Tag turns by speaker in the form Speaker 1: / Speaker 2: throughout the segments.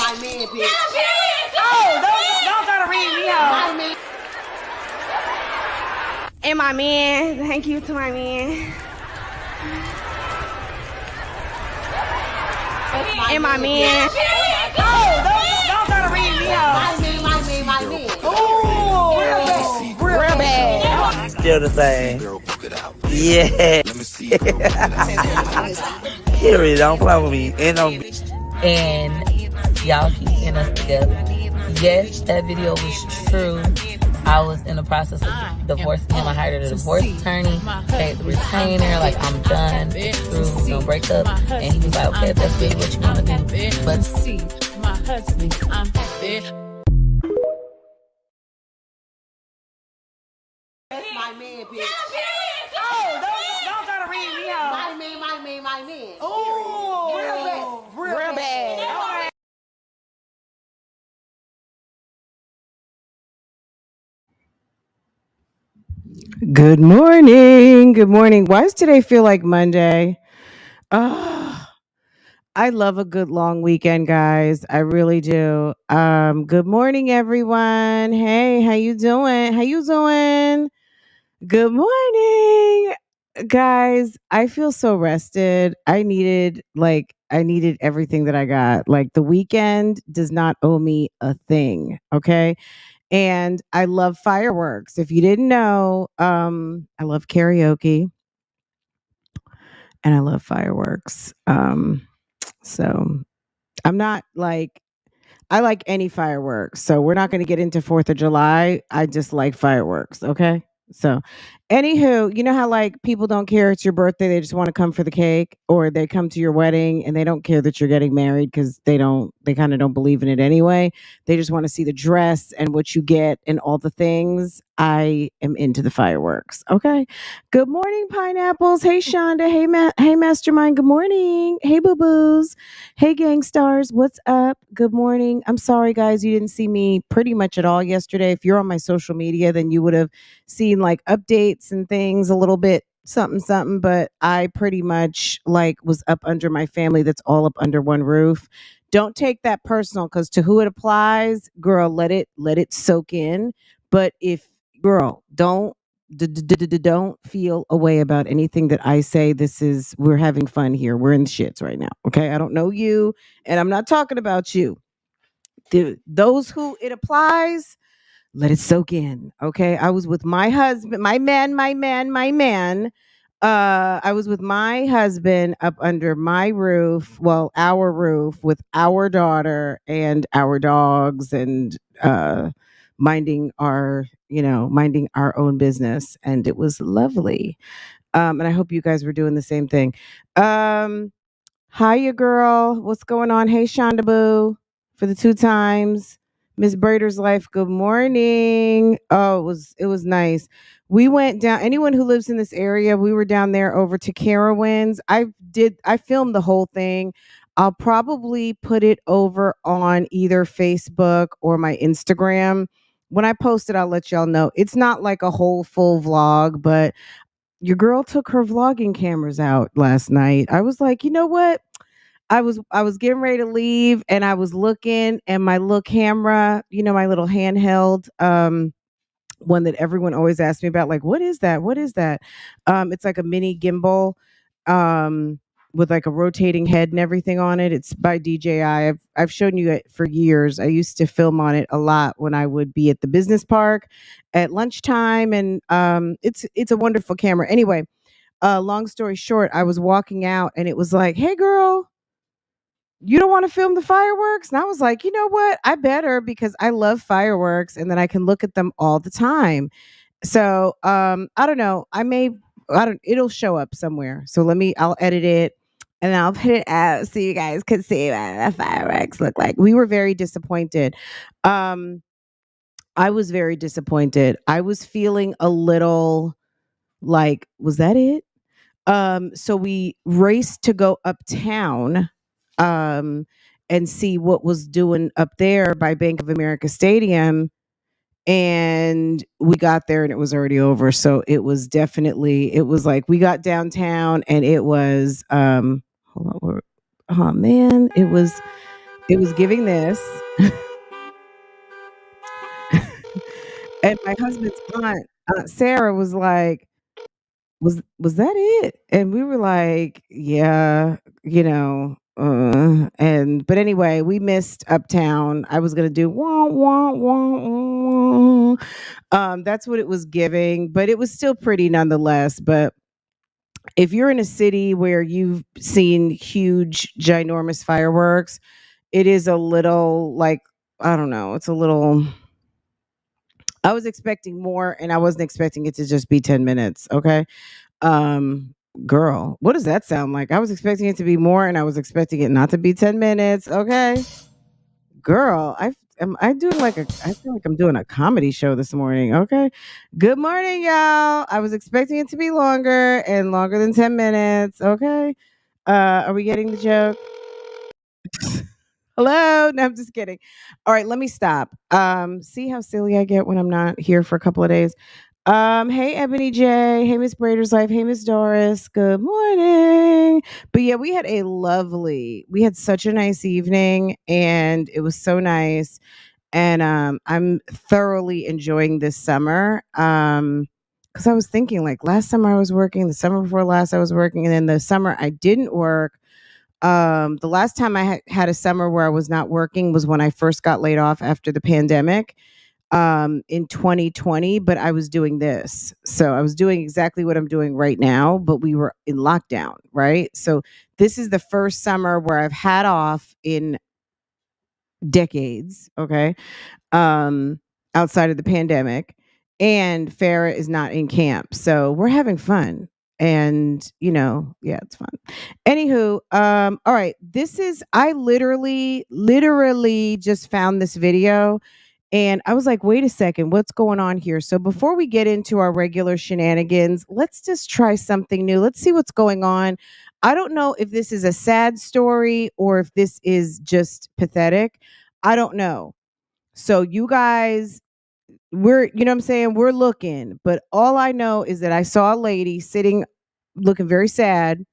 Speaker 1: my man, bitch.
Speaker 2: Oh, don't try to read me out. And my man, thank you to my man. And my man. Oh, don't try to read me out.
Speaker 1: My man.
Speaker 2: Oh, real bad.
Speaker 3: Still the same. Yeah. Here, don't play with me. And y'all keep seeing us together. Yes, that video was true. I was in the process of divorcing him. I hired a divorce attorney, paid the retainer, like I'm done, it's true, we don't break up. And he was like, okay, if that's really what you want to do. But see, my husband, I'm
Speaker 1: My man, bitch.
Speaker 2: Oh, don't try to read me out.
Speaker 1: My man.
Speaker 2: Oh, real bad.
Speaker 4: Good morning. Good morning. Why does today feel like Monday? I love a good long weekend, guys. I really do. Good morning, everyone. Hey, how you doing? Good morning. Guys, I feel so rested. I needed everything that I got. Like the weekend does not owe me a thing, okay? And I love fireworks. If you didn't know, I love karaoke and I love fireworks. So I'm not like I like any fireworks. So we're not going to get into 4th of July. I just like fireworks, okay? So anywho, you know how like people don't care it's your birthday, they just want to come for the cake, or they come to your wedding and they don't care that you're getting married because they kind of don't believe in it anyway. They just want to see the dress and what you get and all the things. I am into the fireworks. Okay. Good morning, pineapples. Hey Shonda. Hey Mastermind. Good morning. Hey boo boos. Hey gang stars. What's up? Good morning. I'm sorry guys, you didn't see me pretty much at all yesterday. If you're on my social media, then you would have seen like updates and things a little bit something, but I pretty much like was up under my family that's all up under one roof. Don't take that personal, because to who it applies, girl, let it soak in. But if girl, don't feel a way about anything that I say. We're having fun here. We're in the shits right now. Okay. I don't know you and I'm not talking about you. Those who it applies, let it soak in. Okay. I was with my husband, my man. I was with my husband up under my roof, well, our roof, with our daughter and our dogs, and minding our own business, and it was lovely. And I hope you guys were doing the same thing. Hiya, girl. What's going on? Hey, Shonda Boo, for the 2 times. Miss Brader's life. Good morning. Oh, it was nice. We went down. Anyone who lives in this area, we were down there over to Carowinds. I filmed the whole thing. I'll probably put it over on either Facebook or my Instagram. When I post it, I'll let y'all know. It's not like a whole full vlog, but your girl took her vlogging cameras out last night. I was like, you know what? I was getting ready to leave and I was looking, and my little camera, my little handheld one that everyone always asks me about, like, what is that? It's like a mini gimbal with like a rotating head and everything on it. It's by DJI. I've shown you it for years. I used to film on it a lot when I would be at the business park at lunchtime, and it's a wonderful camera. Anyway, long story short, I was walking out and it was like, hey girl, you don't want to film the fireworks? And I was like, you know what? I better, because I love fireworks and then I can look at them all the time. So I don't know. It'll show up somewhere. So I'll edit it and I'll put it out so you guys could see what the fireworks look like. We were very disappointed. I was very disappointed. I was feeling a little like, was that it? So we raced to go uptown and see what was doing up there by Bank of America Stadium. And we got there and it was already over. So it was like we got downtown and it was hold on, oh man, it was It was giving this. And my husband's Aunt Sarah was like, was that it? And we were like, yeah, and but anyway, we missed Uptown. I was gonna do wah wah wah. Wah. That's what it was giving, but it was still pretty nonetheless. But if you're in a city where you've seen huge, ginormous fireworks, it is a little like, I don't know, it's a little. I was expecting more, and I wasn't expecting it to just be 10 minutes. Okay. Um, Girl, what does that sound like? I was expecting it to be more, and I was expecting it not to be 10 minutes. Okay. Girl, I doing like I feel like I'm doing a comedy show this morning. Okay. Good morning, y'all. I was expecting it to be longer and longer than 10 minutes. Okay. Are we getting the joke? Hello? No, I'm just kidding. All right, let me stop. See how silly I get when I'm not here for a couple of days. Hey Ebony J, hey Miss Brader's Life, hey Miss Doris, good morning. But yeah, we had such a nice evening, and it was so nice. And I'm thoroughly enjoying this summer. Because I was thinking, like, last summer I was working, the summer before last I was working, and then the summer I didn't work. The last time I had a summer where I was not working was when I first got laid off after the pandemic, in 2020, but I was doing this. So I was doing exactly what I'm doing right now, but we were in lockdown, right? So this is the first summer where I've had off in decades, okay? um, Outside of the pandemic, and Farah is not in camp. So we're having fun. And, yeah, it's fun. Anywho, all right. I literally just found this video, and I was like, wait a second, what's going on here? So before we get into our regular shenanigans, let's just try something new. Let's see what's going on. I don't know if this is a sad story or if this is just pathetic. I don't know. So you guys, you know what I'm saying? We're looking, but all I know is that I saw a lady sitting looking very sad,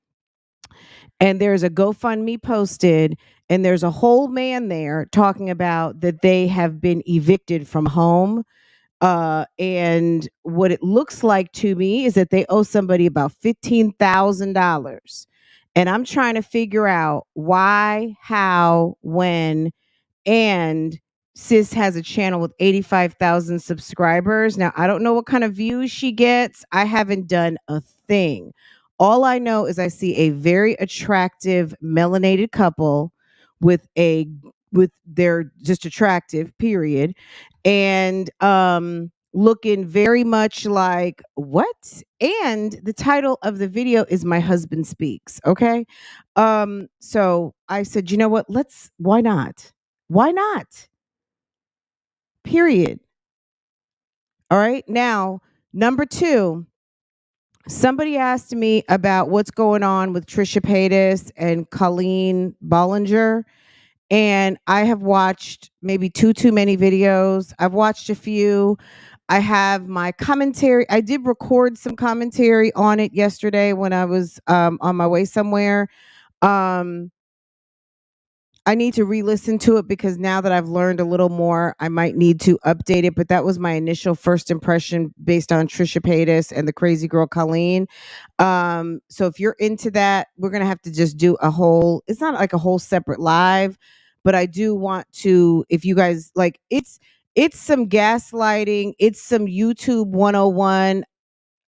Speaker 4: and there's a GoFundMe posted, and there's a whole man there talking about that they have been evicted from home. And what it looks like to me is that they owe somebody about $15,000. And I'm trying to figure out why, how, when, and sis has a channel with 85,000 subscribers. Now, I don't know what kind of views she gets. I haven't done a thing. All I know is I see a very attractive melanated couple with they're just attractive, period. And looking very much like what? And the title of the video is My Husband Speaks, okay? So I said, you know what? Why not? Why not? Period. All right. Now, number two, somebody asked me about what's going on with Trisha Paytas and Colleen Bollinger. And I have watched maybe too many videos. I've watched a few. I have my commentary. I did record some commentary on it yesterday when I was on my way somewhere. I need to re-listen to it because now that I've learned a little more, I might need to update it. But that was my initial first impression based on Trisha Paytas and the crazy girl Colleen. So if you're into that, we're gonna have to just do a whole. It's not like a whole separate live, but I do want to. If you guys like, it's some gaslighting. It's some YouTube 101.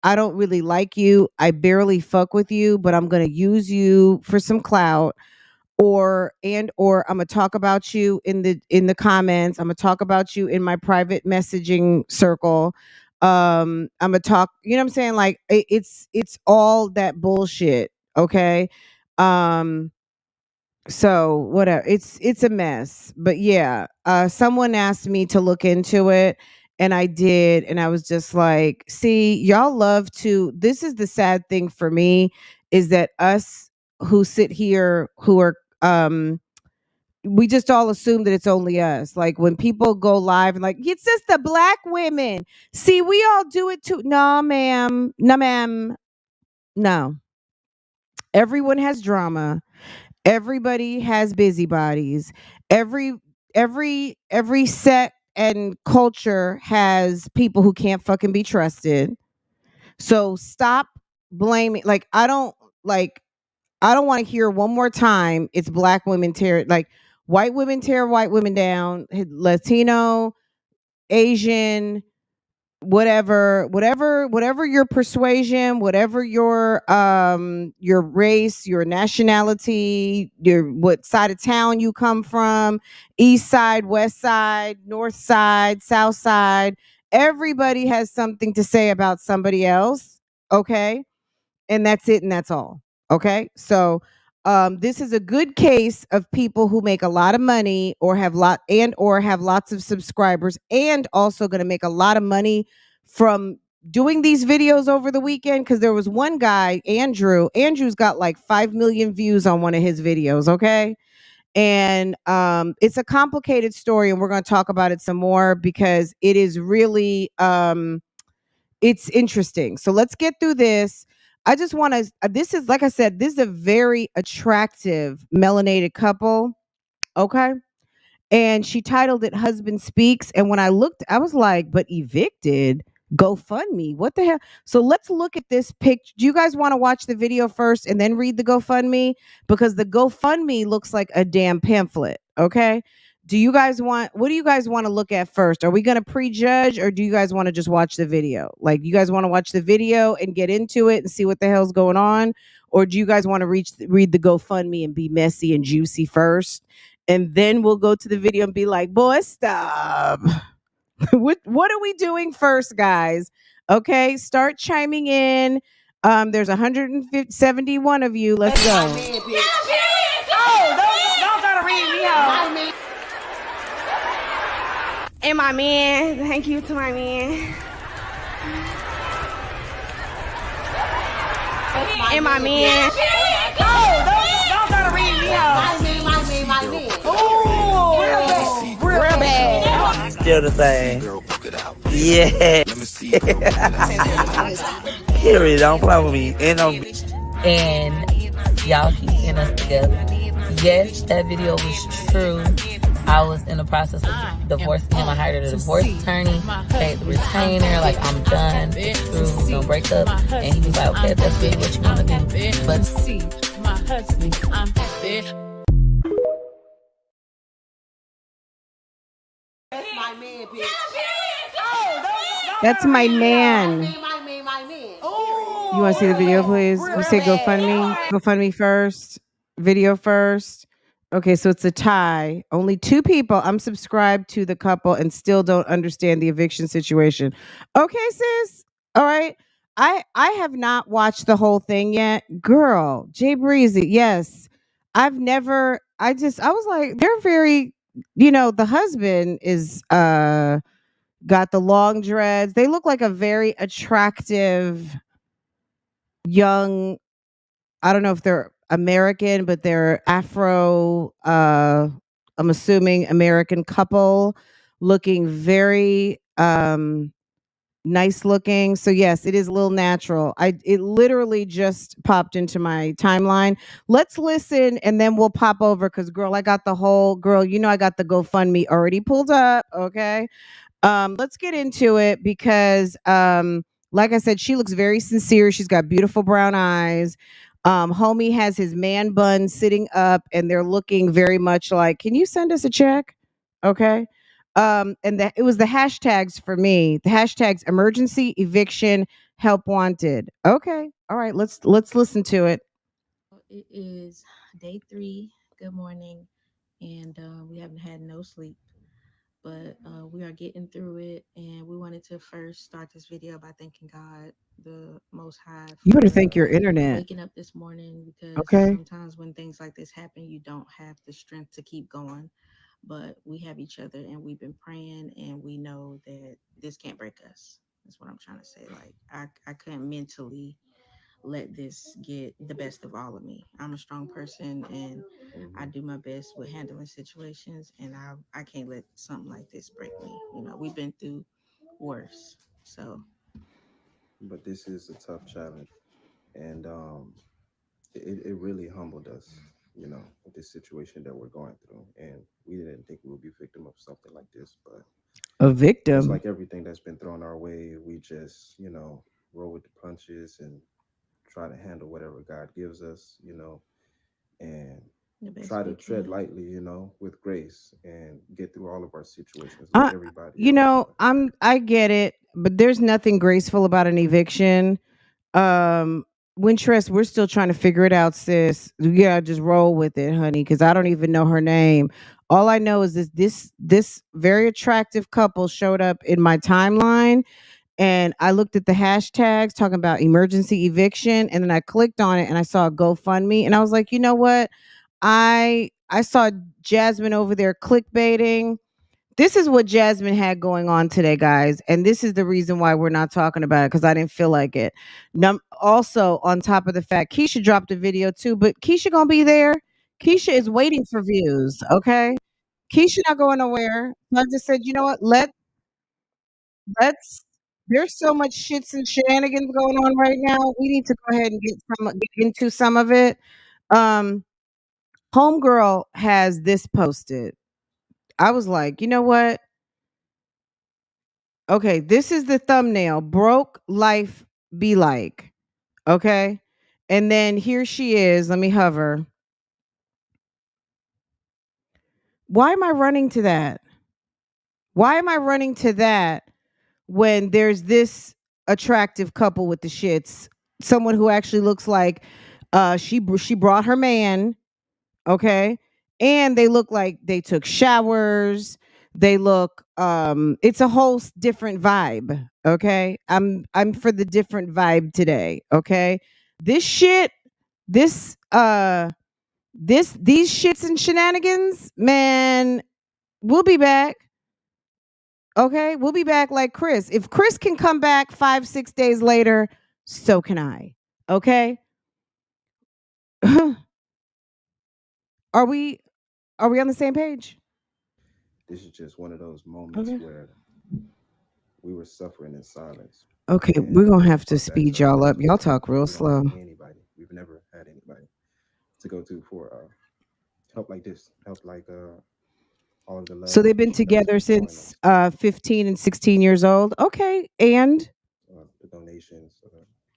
Speaker 4: I don't really like you. I barely fuck with you, but I'm gonna use you for some clout, or I'm gonna talk about you in the comments. I'm gonna talk about you in my private messaging circle. I'm gonna talk, you know what I'm saying? Like it's all that bullshit. Okay. Um, so whatever. It's a mess. But yeah, someone asked me to look into it, and I did, and I was just like, see, y'all love to, this is the sad thing for me, is that us who sit here who are we just all assume that it's only us. Like when people go live and like, it's just the black women. See, we all do it too. No, ma'am. No, ma'am. No. Everyone has drama. Everybody has busybodies. Every set and culture has people who can't fucking be trusted. So stop blaming. Like I don't want to hear one more time it's black women tear, like white women tear white women down, Latino, Asian, whatever your persuasion, whatever your race, your nationality, your what side of town you come from, east side, west side, north side, south side, everybody has something to say about somebody else, okay? And that's it and that's all. Okay? So this is a good case of people who make a lot of money or have lots of subscribers and also going to make a lot of money from doing these videos over the weekend, because there was one guy, Andrew's got like 5 million views on one of his videos, okay? And it's a complicated story and we're going to talk about it some more because it is really it's interesting. So let's get through this. I just want to, this is, like I said, this is a very attractive melanated couple. Okay. And she titled it Husband Speaks. And when I looked, I was like, but evicted? GoFundMe? What the hell? So let's look at this picture. Do you guys want to watch the video first and then read the GoFundMe? Because the GoFundMe looks like a damn pamphlet. Okay. What do you guys want to look at first? Are we going to prejudge or do you guys want to just watch the video? Like, you guys want to watch the video and get into it and see what the hell's going on? Or do you guys want to read the GoFundMe and be messy and juicy first? And then we'll go to the video and be like, boy, stop. What are we doing first, guys? Okay, start chiming in. There's 171 of you. Let's
Speaker 1: My
Speaker 4: go.
Speaker 1: man, bitch.
Speaker 2: Don't try to read me
Speaker 1: My
Speaker 2: out.
Speaker 1: man.
Speaker 2: And my man, thank you to my man. And my man. Don't try to read me out.
Speaker 1: My man.
Speaker 2: Ooh, real bad.
Speaker 3: Still the same. Yeah. Period. Don't play with me. And y'all keep getting us together. Yes, that video was true. I was in the process of divorcing him. I hired a divorce attorney, paid the retainer, like I'm done, it's through, we're gonna break up. And he was like, okay, if that's really what you wanna do. But see, my husband, I'm happy.
Speaker 1: That's my man, bitch.
Speaker 4: That's my man.
Speaker 1: My man.
Speaker 4: You want to see the video, please? You say GoFundMe. GoFundMe first. Video first. Okay, so it's a tie. Only 2 people. I'm subscribed to the couple and still don't understand the eviction situation. Okay, sis. All right. I have not watched the whole thing yet. Girl, Jay Breezy. Yes. I was like, they're very, the husband is got the long dreads. They look like a very attractive young, I don't know if they're American, but they're Afro, I'm assuming American couple, looking very nice looking. So yes, it is LiiNatural. It literally just popped into my timeline. Let's listen and then we'll pop over because girl, I got the GoFundMe already pulled up. Okay. Let's get into it because like I said, she looks very sincere. She's got beautiful brown eyes. Homie has his man bun sitting up and they're looking very much like, can you send us a check? Okay. And that it was the hashtags for me. The hashtags emergency, eviction, help wanted. Okay. All right, let's listen to it.
Speaker 5: It is day 3. Good morning, and we haven't had no sleep, but we are getting through it. And we wanted to first start this video by thanking God, the Most High,
Speaker 4: You better
Speaker 5: for
Speaker 4: thank your internet.
Speaker 5: waking up this morning, because
Speaker 4: Okay.
Speaker 5: sometimes when things like this happen, you don't have the strength to keep going. But we have each other, and we've been praying, and we know that this can't break us. That's what I'm trying to say. Like, I couldn't mentally let this get the best of all of me. I'm a strong person and I do my best with handling situations, and I can't let something like this break me. We've been through worse. So
Speaker 6: But this is a tough challenge, and it really humbled us. with this situation that we're going through. And we didn't think we would be victim of something like this, but
Speaker 4: A
Speaker 6: just
Speaker 4: victim.
Speaker 6: like everything that's been thrown our way, we just, roll with the punches and try to handle whatever God gives us, and
Speaker 5: The best
Speaker 6: try to
Speaker 5: we
Speaker 6: tread
Speaker 5: can.
Speaker 6: lightly, with grace and get through all of our situations like everybody else.
Speaker 4: I get it, but there's nothing graceful about an eviction. Wintress, we're still trying to figure it out, sis. You gotta just roll with it, honey, because I don't even know her name. All I know is this very attractive couple showed up in my timeline, and I looked at the hashtags talking about emergency eviction, and then I clicked on it and I saw a GoFundMe, and I was like, you know what? I saw Jasmine over there clickbaiting. This is what Jasmine had going on today, guys. And this is the reason why we're not talking about it, because I didn't feel like it. Also, on top of the fact, Keisha dropped a video too, but Keisha gonna be there. Keisha is waiting for views. Okay. Keisha not going nowhere. So I just said, you know what? Let's there's so much shits and shenanigans going on right now. We need to go ahead and get into some of it. Um, Homegirl has this posted. I was like, you know what? Okay, this is the thumbnail. Broke life be like. Okay. And then here she is. Let me hover. Why am I running to that? Why am I running to that when there's this attractive couple with the shits? Someone who actually looks like she brought her man. Okay. And they look like they took showers. They look it's a whole different vibe. Okay. I'm for the different vibe today. Okay. This shit, this these shits and shenanigans, man, we'll be back. Okay. We'll be back like Chris. If Chris can come back 5-6 days later, so can I. Okay. are we are we on the same page?
Speaker 6: This is just one of those moments
Speaker 4: Okay.
Speaker 6: where we were suffering in silence.
Speaker 4: Okay,
Speaker 6: And
Speaker 4: we're gonna have to
Speaker 6: our backs
Speaker 4: speed
Speaker 6: are
Speaker 4: y'all up.
Speaker 6: against the
Speaker 4: Y'all
Speaker 6: wall.
Speaker 4: talk real
Speaker 6: We don't have
Speaker 4: slow.
Speaker 6: anybody. We've never had anybody to go to for help like this. Help like all of the
Speaker 4: So
Speaker 6: love
Speaker 4: they've
Speaker 6: and
Speaker 4: been
Speaker 6: support that has
Speaker 4: together
Speaker 6: been showing
Speaker 4: since
Speaker 6: us.
Speaker 4: 15 and 16 years old. Okay, and
Speaker 6: The donations,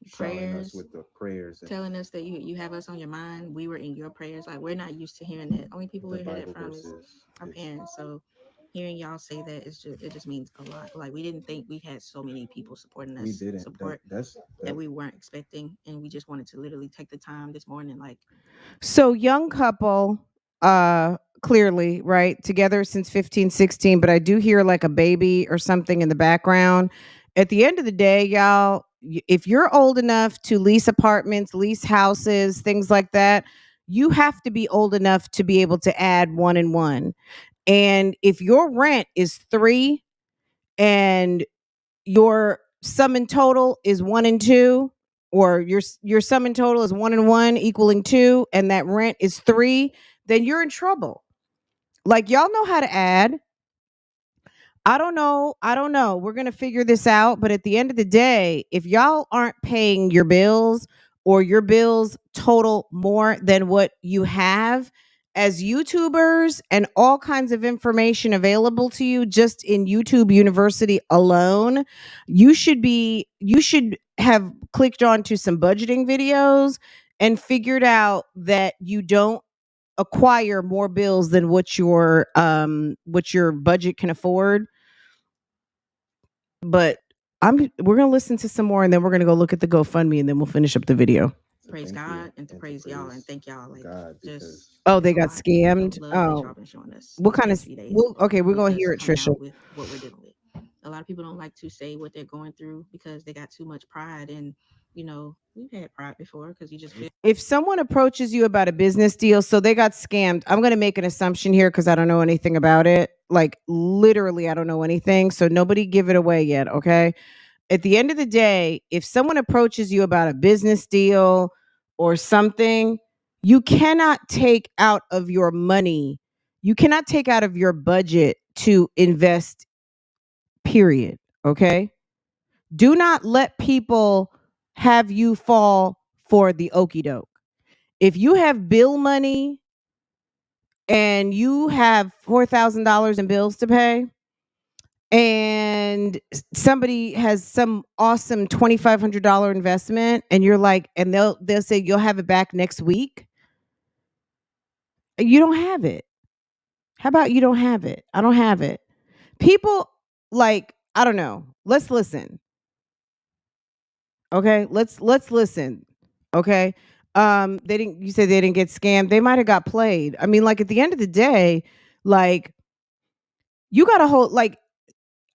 Speaker 6: showering us
Speaker 5: Prayers,
Speaker 6: with the prayers and
Speaker 5: telling us that you have us on your mind. We were in your prayers. Like, we're not used to hearing that. Only people
Speaker 6: the
Speaker 5: we hear that
Speaker 6: Bible
Speaker 5: from is
Speaker 6: verses.
Speaker 5: our
Speaker 6: It's
Speaker 5: parents. So hearing y'all say that, it just means a lot. Like, we didn't think we had so many people supporting
Speaker 6: we
Speaker 5: us,
Speaker 6: didn't.
Speaker 5: support
Speaker 6: That's
Speaker 5: that
Speaker 6: that.
Speaker 5: we weren't expecting, and we just wanted to literally take the time this morning. Like,
Speaker 4: so young couple, clearly, right? Together since 15, 16. But I do hear like a baby or something in the background. At the end of the day, y'all, if you're old enough to lease apartments, lease houses, things like that, you have to be old enough to be able to add one and one. And if your rent is 3 and your sum in total is 1 and 2, or your sum in total is 1 and 1 equaling 2, and that rent is 3, then you're in trouble. Like, y'all know how to add. I don't know. We're going to figure this out. But at the end of the day, if y'all aren't paying your bills, or your bills total more than what you have as YouTubers, and all kinds of information available to you just in YouTube University alone, you should have clicked onto some budgeting videos and figured out that you don't acquire more bills than what your budget can afford. But we're gonna listen to some more, and then we're gonna go look at the GoFundMe, and then we'll finish up the video.
Speaker 6: to
Speaker 5: praise
Speaker 6: thank you
Speaker 5: God and to
Speaker 6: and to
Speaker 5: praise y'all and
Speaker 6: praise
Speaker 5: thank y'all. Like,
Speaker 6: God
Speaker 5: just
Speaker 6: because
Speaker 4: Oh,
Speaker 5: it's
Speaker 4: they
Speaker 5: a
Speaker 4: got
Speaker 5: lot of
Speaker 4: scammed.
Speaker 5: love that y'all
Speaker 4: Oh,
Speaker 5: been showing us
Speaker 4: what
Speaker 5: these
Speaker 4: kind of?
Speaker 5: past few days.
Speaker 4: Well, okay, we're
Speaker 5: With
Speaker 4: gonna
Speaker 5: us
Speaker 4: hear it,
Speaker 5: coming
Speaker 4: Trisha.
Speaker 5: out with what we're dealing with. A lot of people don't like to say what they're going through because they got too much pride, and we've had pride before because you just feel
Speaker 4: If someone approaches you about a business deal, so they got scammed, I'm going to make an assumption here because I don't know anything about it. Like, literally, I don't know anything. So nobody give it away yet. Okay. At the end of the day, if someone approaches you about a business deal or something, you cannot take out of your money, you cannot take out of your budget to invest, period. Okay. Do not let people have you fall for the okey doke. If you have bill money and you have $4,000 in bills to pay, and somebody has some awesome $2,500 investment, and you're like, and they'll say you'll have it back next week. You don't have it. How about you don't have it? I don't have it. People, like, I don't know. Let's listen. Okay? Let's listen. Okay? They didn't you said they didn't get scammed. They might have got played. I mean, like, at the end of the day, like, you got to hold, like,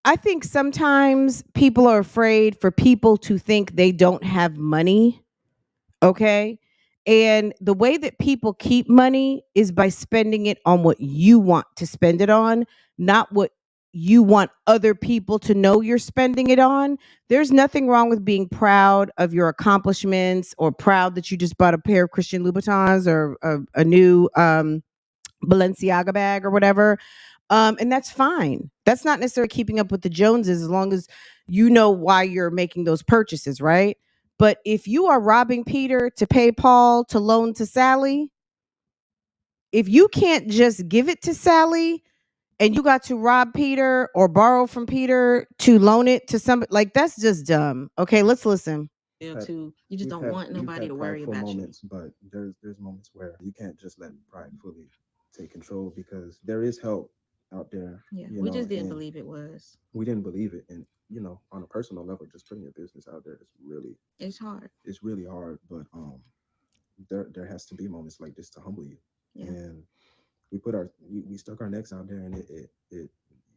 Speaker 4: I think sometimes people are afraid for people to think they don't have money. Okay. And the way that people keep money is by spending it on what you want to spend it on, not what you want other people to know you're spending it on. There's nothing wrong with being proud of your accomplishments or proud that you just bought a pair of Christian Louboutins or a new Balenciaga bag or whatever. And that's fine. That's not necessarily keeping up with the Joneses as long as you know why you're making those purchases, right? But if you are robbing Peter to pay Paul to loan to Sally, if you can't just give it to Sally and you got to rob Peter or borrow from Peter to loan it to somebody, like, that's just dumb. Okay, let's listen.
Speaker 5: You just don't want nobody to worry about
Speaker 6: moments, you. But there's moments where you can't just let pride fully take control, because there is help out there.
Speaker 5: Yeah, we just didn't believe it was.
Speaker 6: We didn't believe it, and on a personal level, just putting your business out there
Speaker 5: it's hard.
Speaker 6: It's really hard, but there has to be moments like this to humble you. Yeah. And we stuck our necks out there, and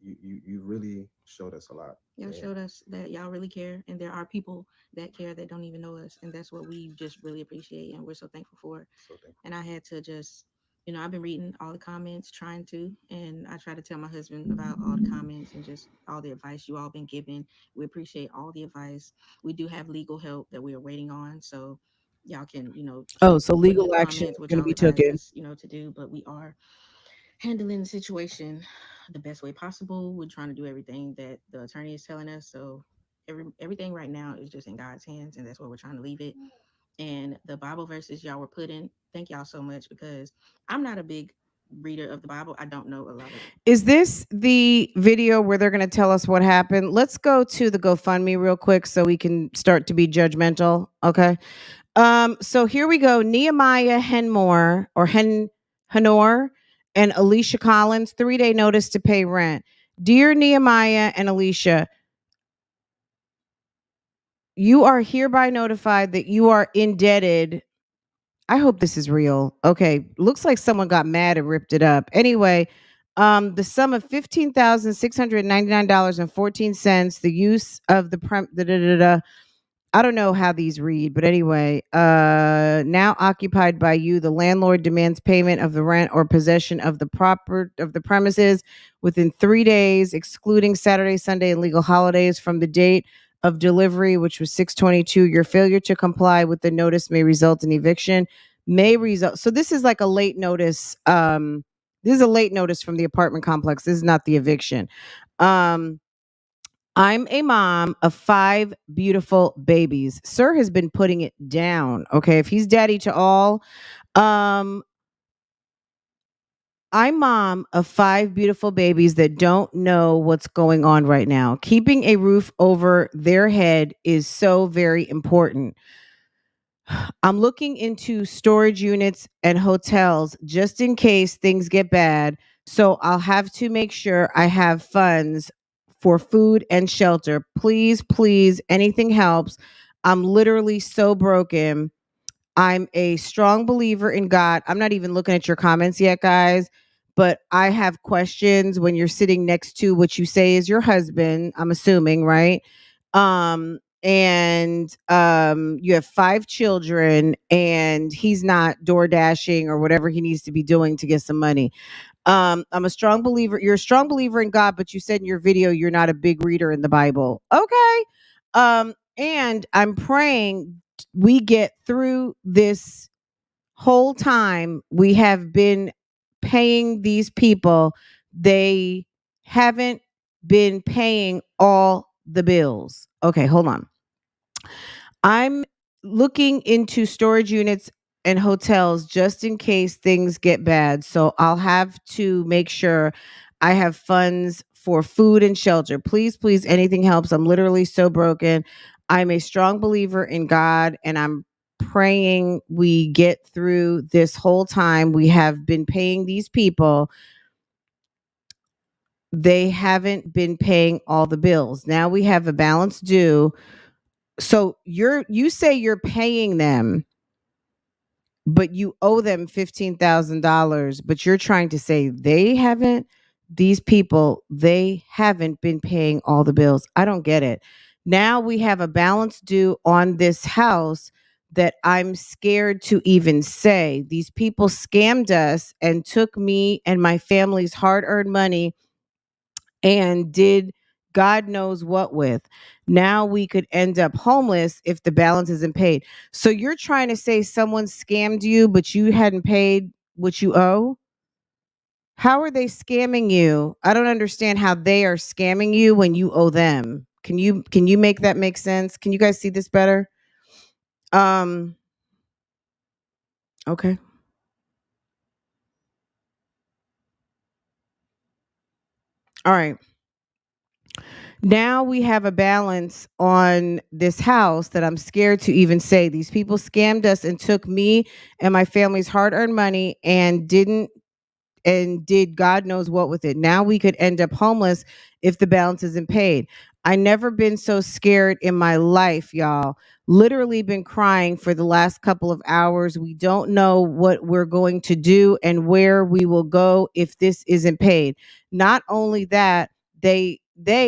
Speaker 6: you really showed us a lot.
Speaker 5: Y'all showed us that y'all really care, and there are people that care that don't even know us, and that's what we just really appreciate, and we're so thankful for. And I had to just, I've been reading all the comments, trying to, and I try to tell my husband about all the comments and just all the advice you all been giving. We appreciate all the advice. We do have legal help that we are waiting on, so y'all can,
Speaker 4: so legal action is going to be taken.
Speaker 5: us, to do, but we are handling the situation the best way possible. We're trying to do everything that the attorney is telling us. So everything right now is just in God's hands, and that's where we're trying to leave it. And the Bible verses y'all were putting, thank y'all so much, because I'm not a big reader of the Bible. I don't know a lot of it.
Speaker 4: Is this the video where they're going to tell us what happened? Let's go to the GoFundMe real quick so we can start to be judgmental. Okay. So here we go. Nehemiah Henmore or Henor and Alicia Collins, 3-day notice to pay rent. Dear Nehemiah and Alicia, you are hereby notified that you are indebted. I hope this is real. Okay. Looks like someone got mad and ripped it up. Anyway, the sum of $15,699.14, the use of the I don't know how these read, but anyway, now occupied by you, the landlord demands payment of the rent or possession of the premises within 3 days, excluding Saturday, Sunday, and legal holidays from the date of delivery, which was 6/22. Your failure to comply with the notice may result in eviction. So this is like a late notice. This is a late notice from the apartment complex. This is not the eviction. I'm a mom of 5 beautiful babies. Sir has been putting it down. Okay. If he's daddy to all, I'm mom of 5 beautiful babies that don't know what's going on right now. Keeping a roof over their head is so very important. I'm looking into storage units and hotels just in case things get bad. So I'll have to make sure I have funds for food and shelter. Please, please, anything helps. I'm literally so broken. I'm a strong believer in God. I'm not even looking at your comments yet, guys, but I have questions when you're sitting next to what you say is your husband, I'm assuming, right? And you have 5 children and he's not door dashing or whatever he needs to be doing to get some money. I'm a strong believer. You're a strong believer in God, but you said in your video you're not a big reader in the Bible. Okay. And I'm praying we get through this whole time. We have been paying these people. They haven't been paying all the bills. Okay, hold on. I'm looking into storage units and hotels just in case things get bad. So I'll have to make sure I have funds for food and shelter. Please, please, anything helps. I'm literally so broken. I'm a strong believer in God, and I'm praying we get through this whole time. We have been paying these people. They haven't been paying all the bills. Now we have a balance due. So you say you're paying them, but you owe them $15,000, but you're trying to say these people, they haven't been paying all the bills. I don't get it. Now we have a balance due on this house that I'm scared to even say. These people scammed us and took me and my family's hard-earned money and did God knows what with. Now we could end up homeless if the balance isn't paid. So you're trying to say someone scammed you, but you hadn't paid what you owe? How are they scamming you? I don't understand how they are scamming you when you owe them. Can you make that make sense? Can you guys see this better? Okay. All right. Now we have a balance on this house that I'm scared to even say. These people scammed us and took me and my family's hard-earned money and did God knows what with it. Now we could end up homeless if the balance isn't paid. I never been so scared in my life, y'all. Literally been crying for the last couple of hours. We don't know what we're going to do and where we will go if this isn't paid. Not only that, they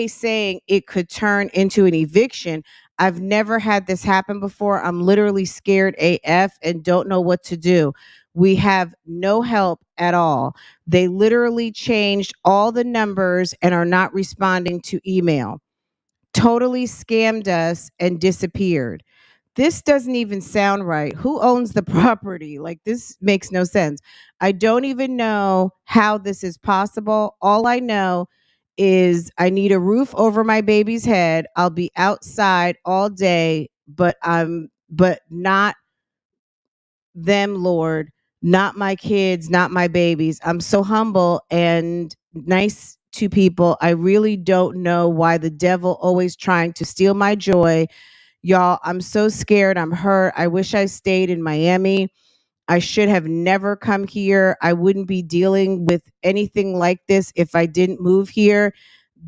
Speaker 4: saying it could turn into an eviction. I've never had this happen before. I'm literally scared AF and don't know what to do. We have no help at all. They literally changed all the numbers and are not responding to email. Totally scammed us and disappeared. This doesn't even sound right. Who owns the property? Like, this makes no sense. I don't even know how this is possible. All I know is I need a roof over my baby's head. I'll be outside all day, but not them, Lord, not my kids, not my babies. I'm so humble and nice to people. I really don't know why the devil always trying to steal my joy. Y'all, I'm so scared. I'm hurt. I wish I stayed in Miami. I should have never come here. I wouldn't be dealing with anything like this if I didn't move here.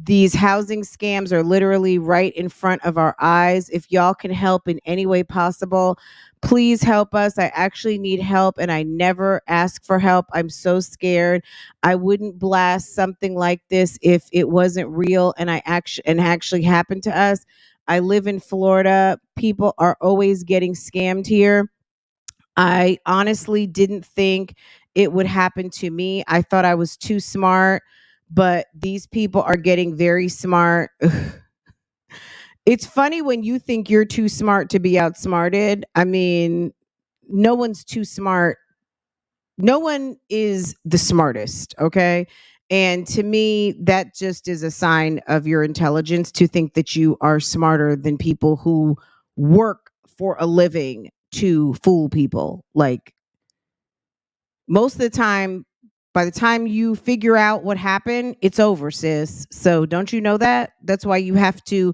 Speaker 4: These housing scams are literally right in front of our eyes. If y'all can help in any way possible, please help us. I actually need help and I never ask for help. I'm so scared. I wouldn't blast something like this if it wasn't real and actually happened to us. I live in Florida. People are always getting scammed here. I honestly didn't think it would happen to me. I thought I was too smart, but these people are getting very smart. It's funny when you think you're too smart to be outsmarted. I mean, no one's too smart. No one is the smartest, okay? And to me, that just is a sign of your intelligence to think that you are smarter than people who work for a living to fool people. Like, most of the time, by the time you figure out what happened, it's over, sis. So don't you know that? That's why you have to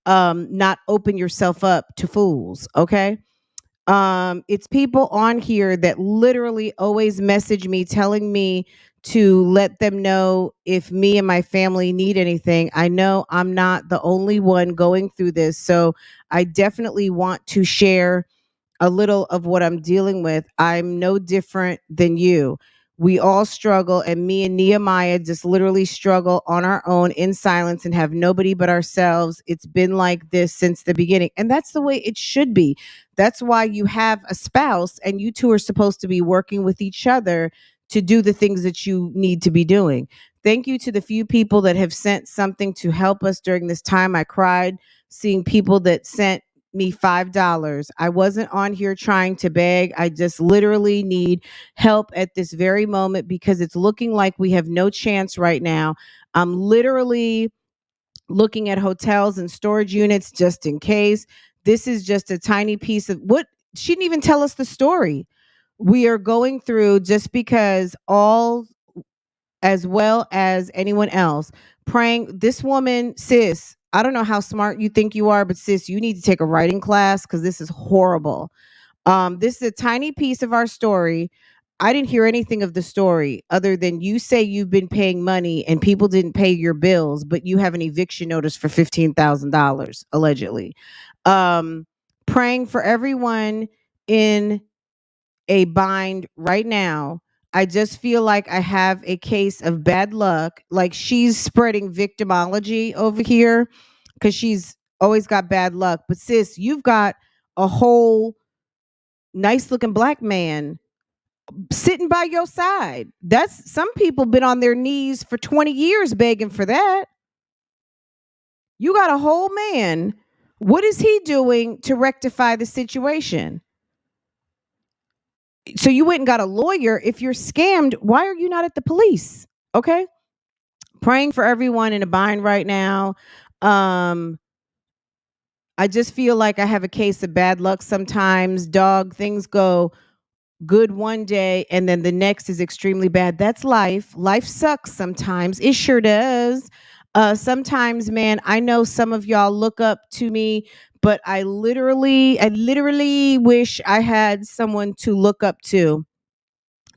Speaker 4: not open yourself up to fools, okay? It's people on here that literally always message me telling me to let them know if me and my family need anything. I know I'm not the only one going through this, so I definitely want to share a little of what I'm dealing with. I'm no different than you. We all struggle, and me and Nehemiah just literally struggle on our own in silence and have nobody but ourselves. It's been like this since the beginning, and that's the way it should be. That's why you have a spouse, and you two are supposed to be working with each other to do the things that you need to be doing. Thank you to the few people that have sent something to help us during this time. I cried seeing people that sent me $5. I wasn't on here trying to beg. I just literally need help at this very moment because it's looking like we have no chance right now. I'm literally looking at hotels and storage units just in case. This is just a tiny piece of what she didn't even tell us the story. we are going through, just because all, as well as anyone else, praying. This woman, sis, I don't know how smart you think you are, but sis, you need to take a writing class because this is horrible. This is a tiny piece of our story. I didn't hear anything of the story other than you say you've been paying money and people didn't pay your bills, but you have an eviction notice for $15,000 allegedly. Um, Praying for everyone in a bind right now. I just feel like I have a case of bad luck. Like she's spreading victimology over here because she's always got bad luck. But sis, you've got a whole nice looking black man sitting by your side. That's, some people been on their knees for 20 years begging for that. You got a whole man. What is he doing to rectify the situation? So you went and got a lawyer. If you're scammed, why are you not at the police? Okay. Praying for everyone in a bind right now. I just feel like I have a case of bad luck sometimes. Dog, things go good one day and then the next is extremely bad. That's life. Life sucks sometimes. It sure does. Sometimes, man, I know some of y'all look up to me, but I literally wish I had someone to look up to.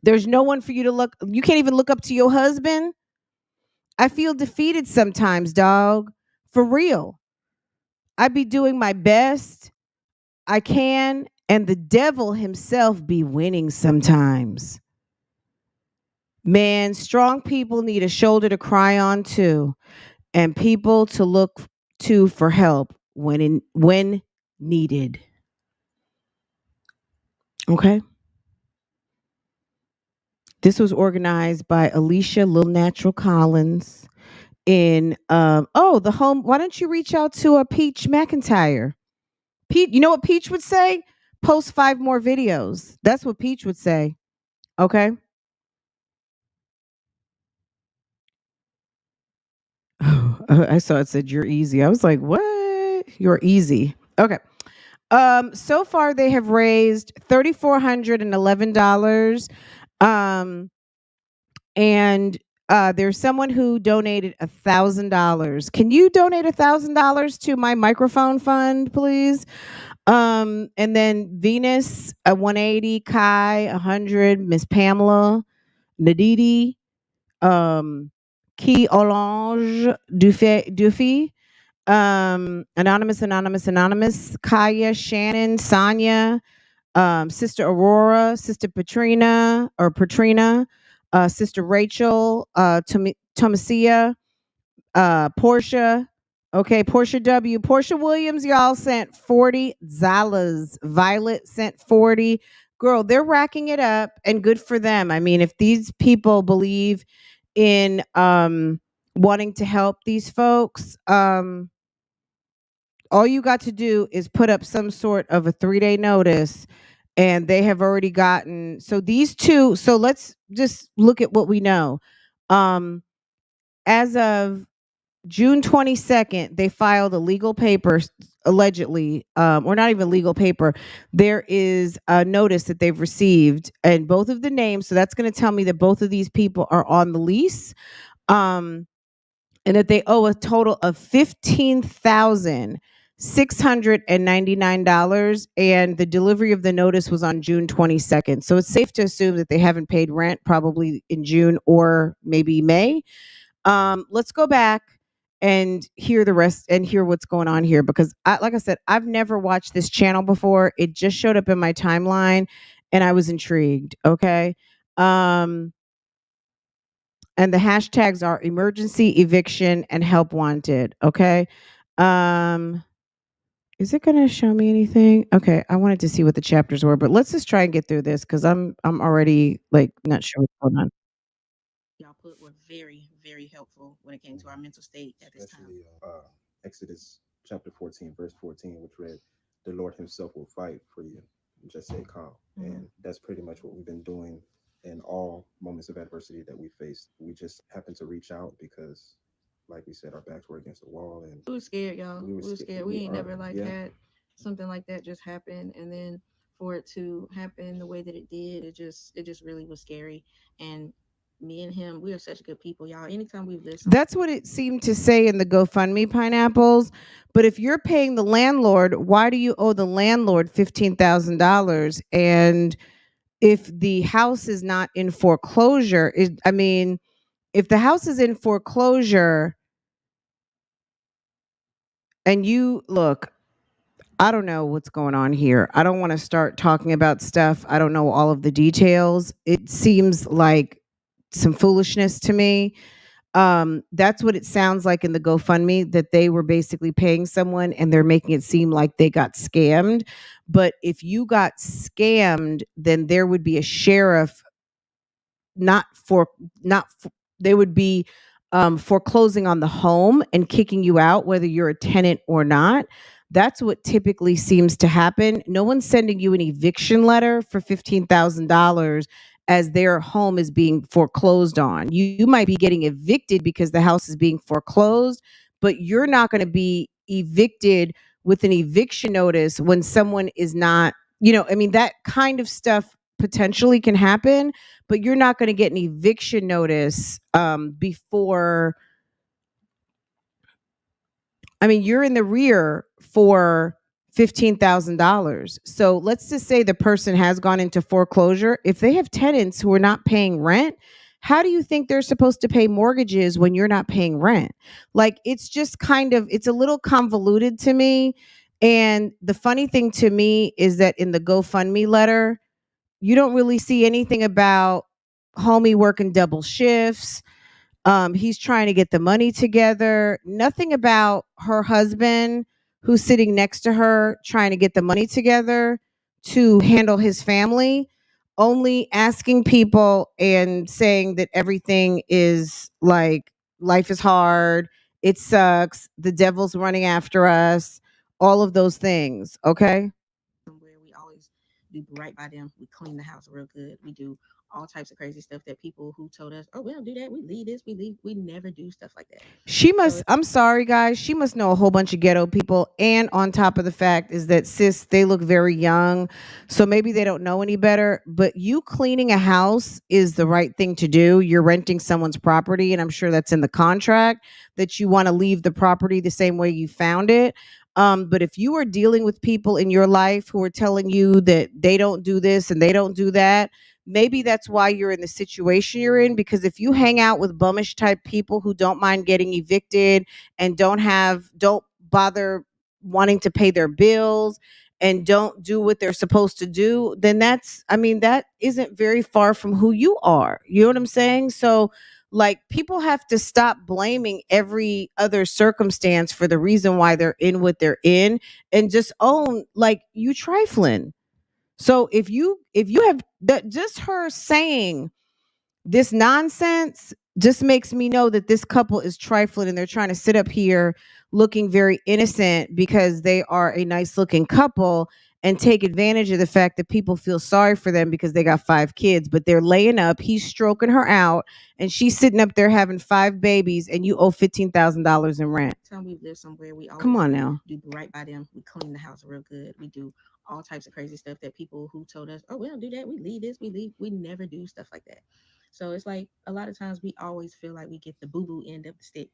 Speaker 4: There's no one for you to look. You can't even look up to your husband. I feel defeated sometimes, dog. For real. I be doing my best I can, and the devil himself be winning sometimes. Man, strong people need a shoulder to cry on too, and people to look to for help when needed. Okay. This was organized by Alicia LiiNatural Collins in the home. Why don't you reach out to a Peach McIntyre? Pete, you know what Peach would say? Post 5 more videos. That's what Peach would say. Okay. Oh, I saw it said you're easy. I was like, what? You're easy. Okay. So far they have raised $3,411. Um, and there's someone who donated $1,000. Can you donate $1,000 to my microphone fund, please? And then Venus, 180, Kai, 100, Miss Pamela, Nadidi, Key Orange, Duffy, Anonymous, Kaya, Shannon, Sonia, Sister Aurora, Sister Patrina, Sister Rachel, Tomasia, Portia. Okay, Portia W. Portia Williams, y'all sent $40. Violet sent 40. Girl, they're racking it up and good for them. I mean, if these people believe in wanting to help these folks, all you got to do is put up some sort of a 3-day notice, and they have already gotten, so these two, so let's just look at what we know. As of June 22nd, they filed a legal paper, allegedly, or not even legal paper. There is a notice that they've received, and both of the names. So that's going to tell me that both of these people are on the lease, and that they owe a total of $15,699. And the delivery of the notice was on June 22nd. So it's safe to assume that they haven't paid rent, probably in June or maybe May. Let's go back and hear the rest and hear what's going on here, because like I said, I've never watched this channel before. It just showed up in my timeline and I was intrigued. Okay. And the hashtags are emergency, eviction, and help wanted. Okay. Is it going to show me anything? Okay, I wanted to see what the chapters were, but let's just try and get through this because I'm already like not sure what's going on.
Speaker 5: Y'all put were very, very helpful when it came to our mental state at this time.
Speaker 6: Especially Exodus chapter 14, verse 14, which read, "The Lord Himself will fight for you. Just stay calm." And that's pretty much what we've been doing in all moments of adversity that we faced. We just happened to reach out because, like we said, our backs were against the wall, and
Speaker 5: We were scared, y'all. We were scared. We ain't never
Speaker 6: yeah.
Speaker 5: had something like that just happen. And then for it to happen the way that it did, it just really was scary. And me and him, we are such good people, y'all. Anytime we've lived
Speaker 4: That's what it seemed to say in the GoFundMe pineapples. But if you're paying the landlord, why do you owe the landlord $15,000? And if the house is not in foreclosure, if the house is in foreclosure and you look, I don't know what's going on here. I don't want to start talking about stuff. I don't know all of the details. It seems like some foolishness to me. That's what it sounds like in the GoFundMe, that they were basically paying someone and they're making it seem like they got scammed. But if you got scammed, then there would be a sheriff, not for not for, they would be foreclosing on the home and kicking you out whether you're a tenant or not. That's what typically seems to happen. No one's sending you an eviction letter for $15,000 as their home is being foreclosed on. You might be getting evicted because the house is being foreclosed, but you're not going to be evicted with an eviction notice when someone is not, that kind of stuff potentially can happen, but you're not going to get an eviction notice before. You're in the rear for $15,000. So let's just say the person has gone into foreclosure. If they have tenants who are not paying rent, how do you think they're supposed to pay mortgages when you're not paying rent? Like, it's just it's a little convoluted to me. And the funny thing to me is that in the GoFundMe letter, you don't really see anything about homie working double shifts. He's trying to get the money together. Nothing about her husband who's sitting next to her trying to get the money together to handle his family. Only asking people and saying that everything is like, life is hard, it sucks, the devil's running after us, all of those things. Okay.
Speaker 5: where we always do right by them. We clean the house real good. We do all types of crazy stuff that people who told us, oh, we don't do that. We leave this. We leave. We never do stuff like that.
Speaker 4: She must, I'm sorry, guys. She must know a whole bunch of ghetto people. And on top of the fact is that, sis, they look very young. So maybe they don't know any better. But you cleaning a house is the right thing to do. You're renting someone's property. And I'm sure that's in the contract that you want to leave the property the same way you found it. But if you are dealing with people in your life who are telling you that they don't do this and they don't do that, maybe that's why you're in the situation you're in. Because if you hang out with bummish type people who don't mind getting evicted and don't bother wanting to pay their bills and don't do what they're supposed to do, then that isn't very far from who you are. You know what I'm saying? So, like, people have to stop blaming every other circumstance for the reason why they're in what they're in, and just own, like, you trifling. So if you have that, just her saying this nonsense just makes me know that this couple is trifling and they're trying to sit up here looking very innocent because they are a nice looking couple and take advantage of the fact that people feel sorry for them because they got 5 kids, but they're laying up, he's stroking her out, and she's sitting up there having 5 babies, and you owe $15,000 in rent.
Speaker 5: Time we live somewhere, we always
Speaker 4: Come on now.
Speaker 5: do right by them. We clean the house real good. We do all types of crazy stuff that people who told us, oh, we don't do that. We leave this. We leave. We never do stuff like that. So it's like a lot of times we always feel like we get the boo boo end of the stick.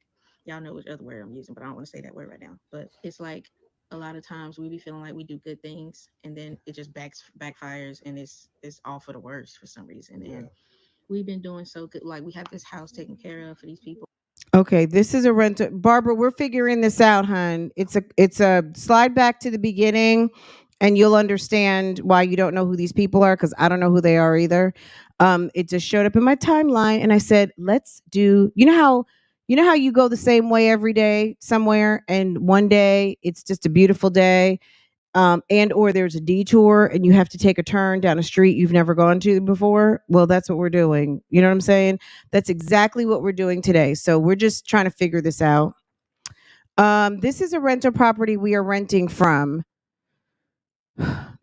Speaker 5: Y'all know which other word I'm using, but I don't want to say that word right now. But it's like a lot of times we be feeling like we do good things and then it just backfires and it's all for the worst for some reason.
Speaker 6: Yeah.
Speaker 5: And we've been doing so good. Like, we have this house taken care of for these people.
Speaker 4: Okay, this is a renter. Barbara, we're figuring this out, hon. It's a slide back to the beginning and you'll understand why you don't know who these people are, because I don't know who they are either. It just showed up in my timeline and I said, let's do, you know how you go the same way every day somewhere and one day it's just a beautiful day, and or there's a detour and you have to take a turn down a street you've never gone to before. Well, that's what we're doing. You know what I'm saying? That's exactly what we're doing today. So we're just trying to figure this out. This is a rental property we are renting from.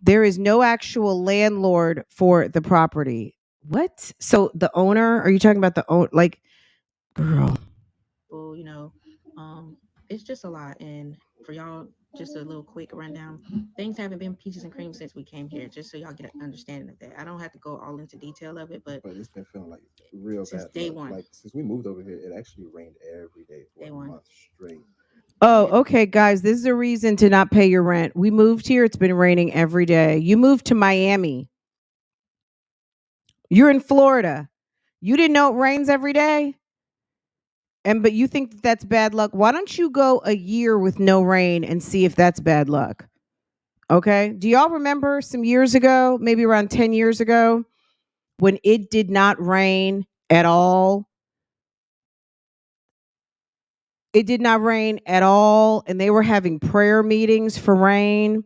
Speaker 4: There is no actual landlord for the property. What? So the owner? Are you talking about the owner? Like, girl.
Speaker 5: Well, it's just a lot. And for y'all just a little quick rundown. Things haven't been peaches and cream since we came here, just so y'all get an understanding of that. I don't have to go all into detail of it, but
Speaker 6: it's been feeling like real
Speaker 5: since
Speaker 6: bad.
Speaker 5: day one.
Speaker 6: Like since we moved over here, it actually rained every day for
Speaker 5: Day
Speaker 6: a
Speaker 5: one.
Speaker 6: month straight.
Speaker 4: Oh, okay, guys, this is a reason to not pay your rent. We moved here. It's been raining every day. You moved to Miami. You're in Florida. You didn't know it rains every day? But you think that that's bad luck? Why don't you go a year with no rain and see if that's bad luck? Okay? Do y'all remember some years ago, maybe around 10 years ago, when it did not rain at all? It did not rain at all, and they were having prayer meetings for rain.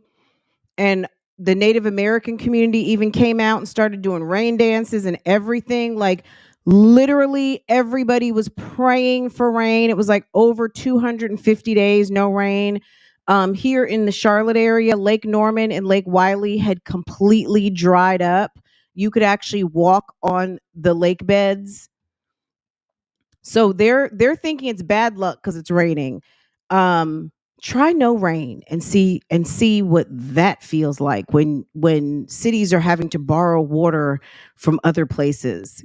Speaker 4: And the Native American community even came out and started doing rain dances and everything. Like literally everybody was praying for rain. It was like over 250 days, no rain. Here in the Charlotte area, Lake Norman and Lake Wiley had completely dried up. You could actually walk on the lake beds. So they're thinking it's bad luck because it's raining. Try no rain and see what that feels like when cities are having to borrow water from other places.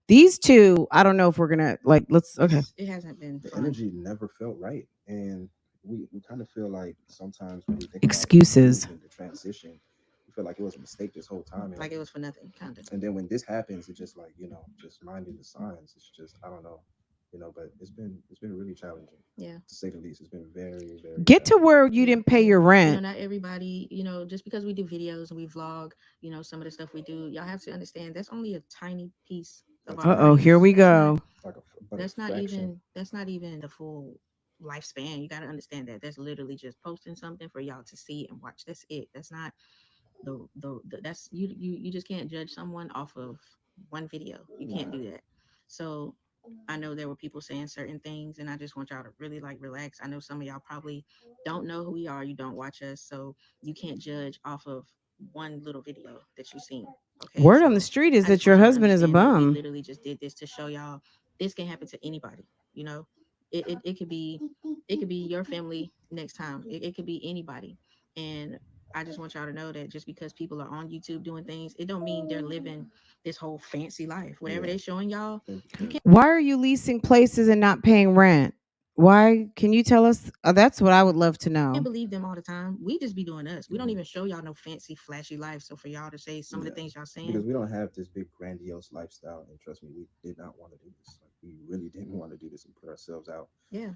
Speaker 4: These two, I don't know if we're gonna like. Let's okay.
Speaker 5: It hasn't been
Speaker 6: The
Speaker 5: fun.
Speaker 6: energy never felt right, and we kind of feel like sometimes when we think
Speaker 4: Excuses.
Speaker 6: about the transition, we feel like it was a mistake this whole time.
Speaker 5: Like it was for nothing, kind of.
Speaker 6: And then when this happens, it's just like just minding the signs. It's just I don't know, but it's been really challenging.
Speaker 5: Yeah,
Speaker 6: to say the least. It's been very
Speaker 4: Get to where you didn't pay your rent.
Speaker 5: Not everybody, just because we do videos and we vlog, some of the stuff we do, y'all have to understand that's only a tiny piece of our
Speaker 4: Uh-oh, here we go.
Speaker 5: That's not even the full lifespan. You got to understand that that's literally just posting something for y'all to see and watch. That's it. That's not the that's you just can't judge someone off of one video. You can't do that. So I know there were people saying certain things, and I just want y'all to really relax. I know some of y'all probably don't know who we are. You don't watch us, so you can't judge off of one little video that you've seen. Okay.
Speaker 4: Word on the street is that your husband is a bum.
Speaker 5: We literally just did this to show y'all this can happen to anybody. It could be your family next time. It could be anybody. And I just want y'all to know that just because people are on YouTube doing things, it don't mean they're living this whole fancy life. Whatever they're showing y'all, you can't.
Speaker 4: Why are you leasing places and not paying rent? Why? Can you tell us? That's what I would love to know.
Speaker 5: Can't believe them all the time. We just be doing us. We don't even show y'all no fancy, flashy life. So for y'all to say some of the things y'all saying,
Speaker 6: because we don't have this big grandiose lifestyle, and trust me, we did not want to do this. Like we really didn't want to do this and put ourselves out.
Speaker 5: Yeah.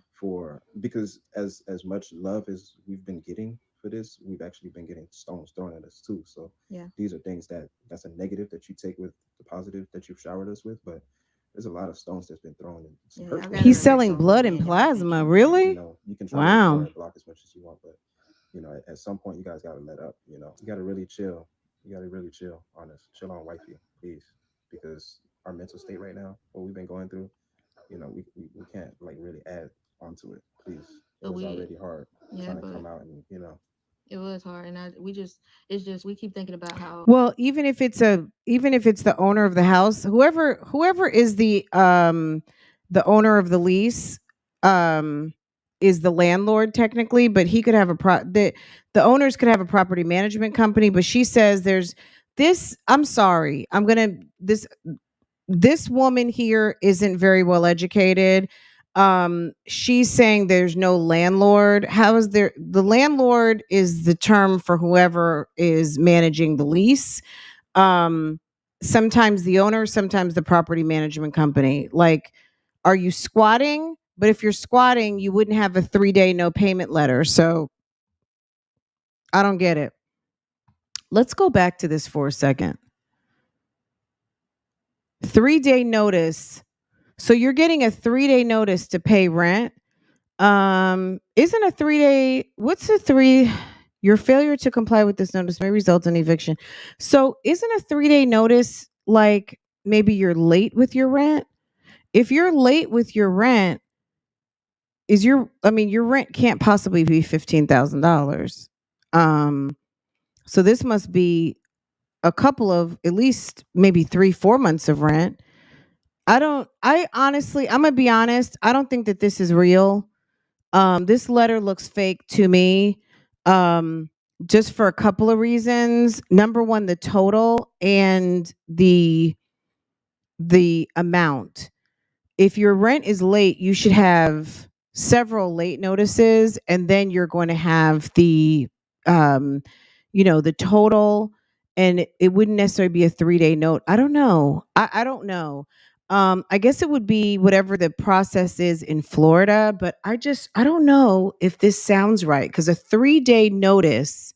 Speaker 6: Because as much love as we've been getting for this, we've actually been getting stones thrown at us too. So
Speaker 5: yeah,
Speaker 6: these are things that's a negative that you take with the positive that you've showered us with, but there's a lot of stones that's been thrown in.
Speaker 4: He's selling blood and plasma, really?
Speaker 6: You can try to block as much as you want, but at some point you guys gotta let up. You gotta really chill. You gotta really chill on us. Chill on wifey, please, because our mental state right now, what we've been going through, we can't really add onto it. Please, it was already hard trying to come out and
Speaker 5: It was hard, and we keep thinking about how.
Speaker 4: Well, even if it's the owner of the house, whoever is the owner of the lease, is the landlord technically, but he could have the owners could have a property management company. But she says there's this. I'm sorry, this woman here isn't very well educated. She's saying there's no landlord. How is there? The landlord is the term for whoever is managing the lease. Sometimes the owner, sometimes the property management company. Like, are you squatting? But if you're squatting, you wouldn't have a 3-day no payment letter. So I don't get it. Let's go back to this for a second. 3-day notice. So you're getting a 3-day notice to pay rent. Isn't a 3-day, what's a 3? Your failure to comply with this notice may result in eviction. So isn't a 3-day notice like maybe you're late with your rent? If you're late with your rent, your rent can't possibly be $15,000. So this must be a couple of at least maybe 3-4 months of rent. I honestly, I'm gonna be honest, I don't think that this is real. This letter looks fake to me. Just for a couple of reasons. Number one, the total and the amount. If your rent is late, you should have several late notices, and then you're going to have the um the total, and it wouldn't necessarily be a 3-day note. I don't know. I don't know. I guess it would be whatever the process is in Florida, but I don't know if this sounds right, because a 3-day notice,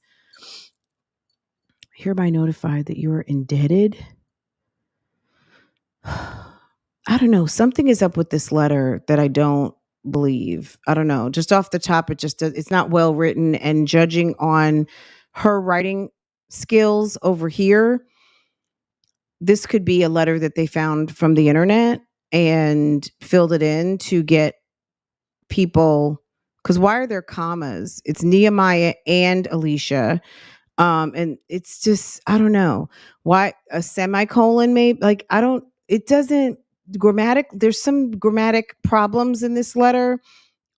Speaker 4: hereby notified that you are indebted. I don't know. Something is up with this letter that I don't believe. I don't know. Just off the top, it's not well written. And judging on her writing skills over here, this could be a letter that they found from the internet and filled it in to get people. Because why are there commas? It's Nehemiah and Alicia. And it's just, I don't know why a semicolon, maybe, like, I don't, it doesn't there's some grammatic problems in this letter.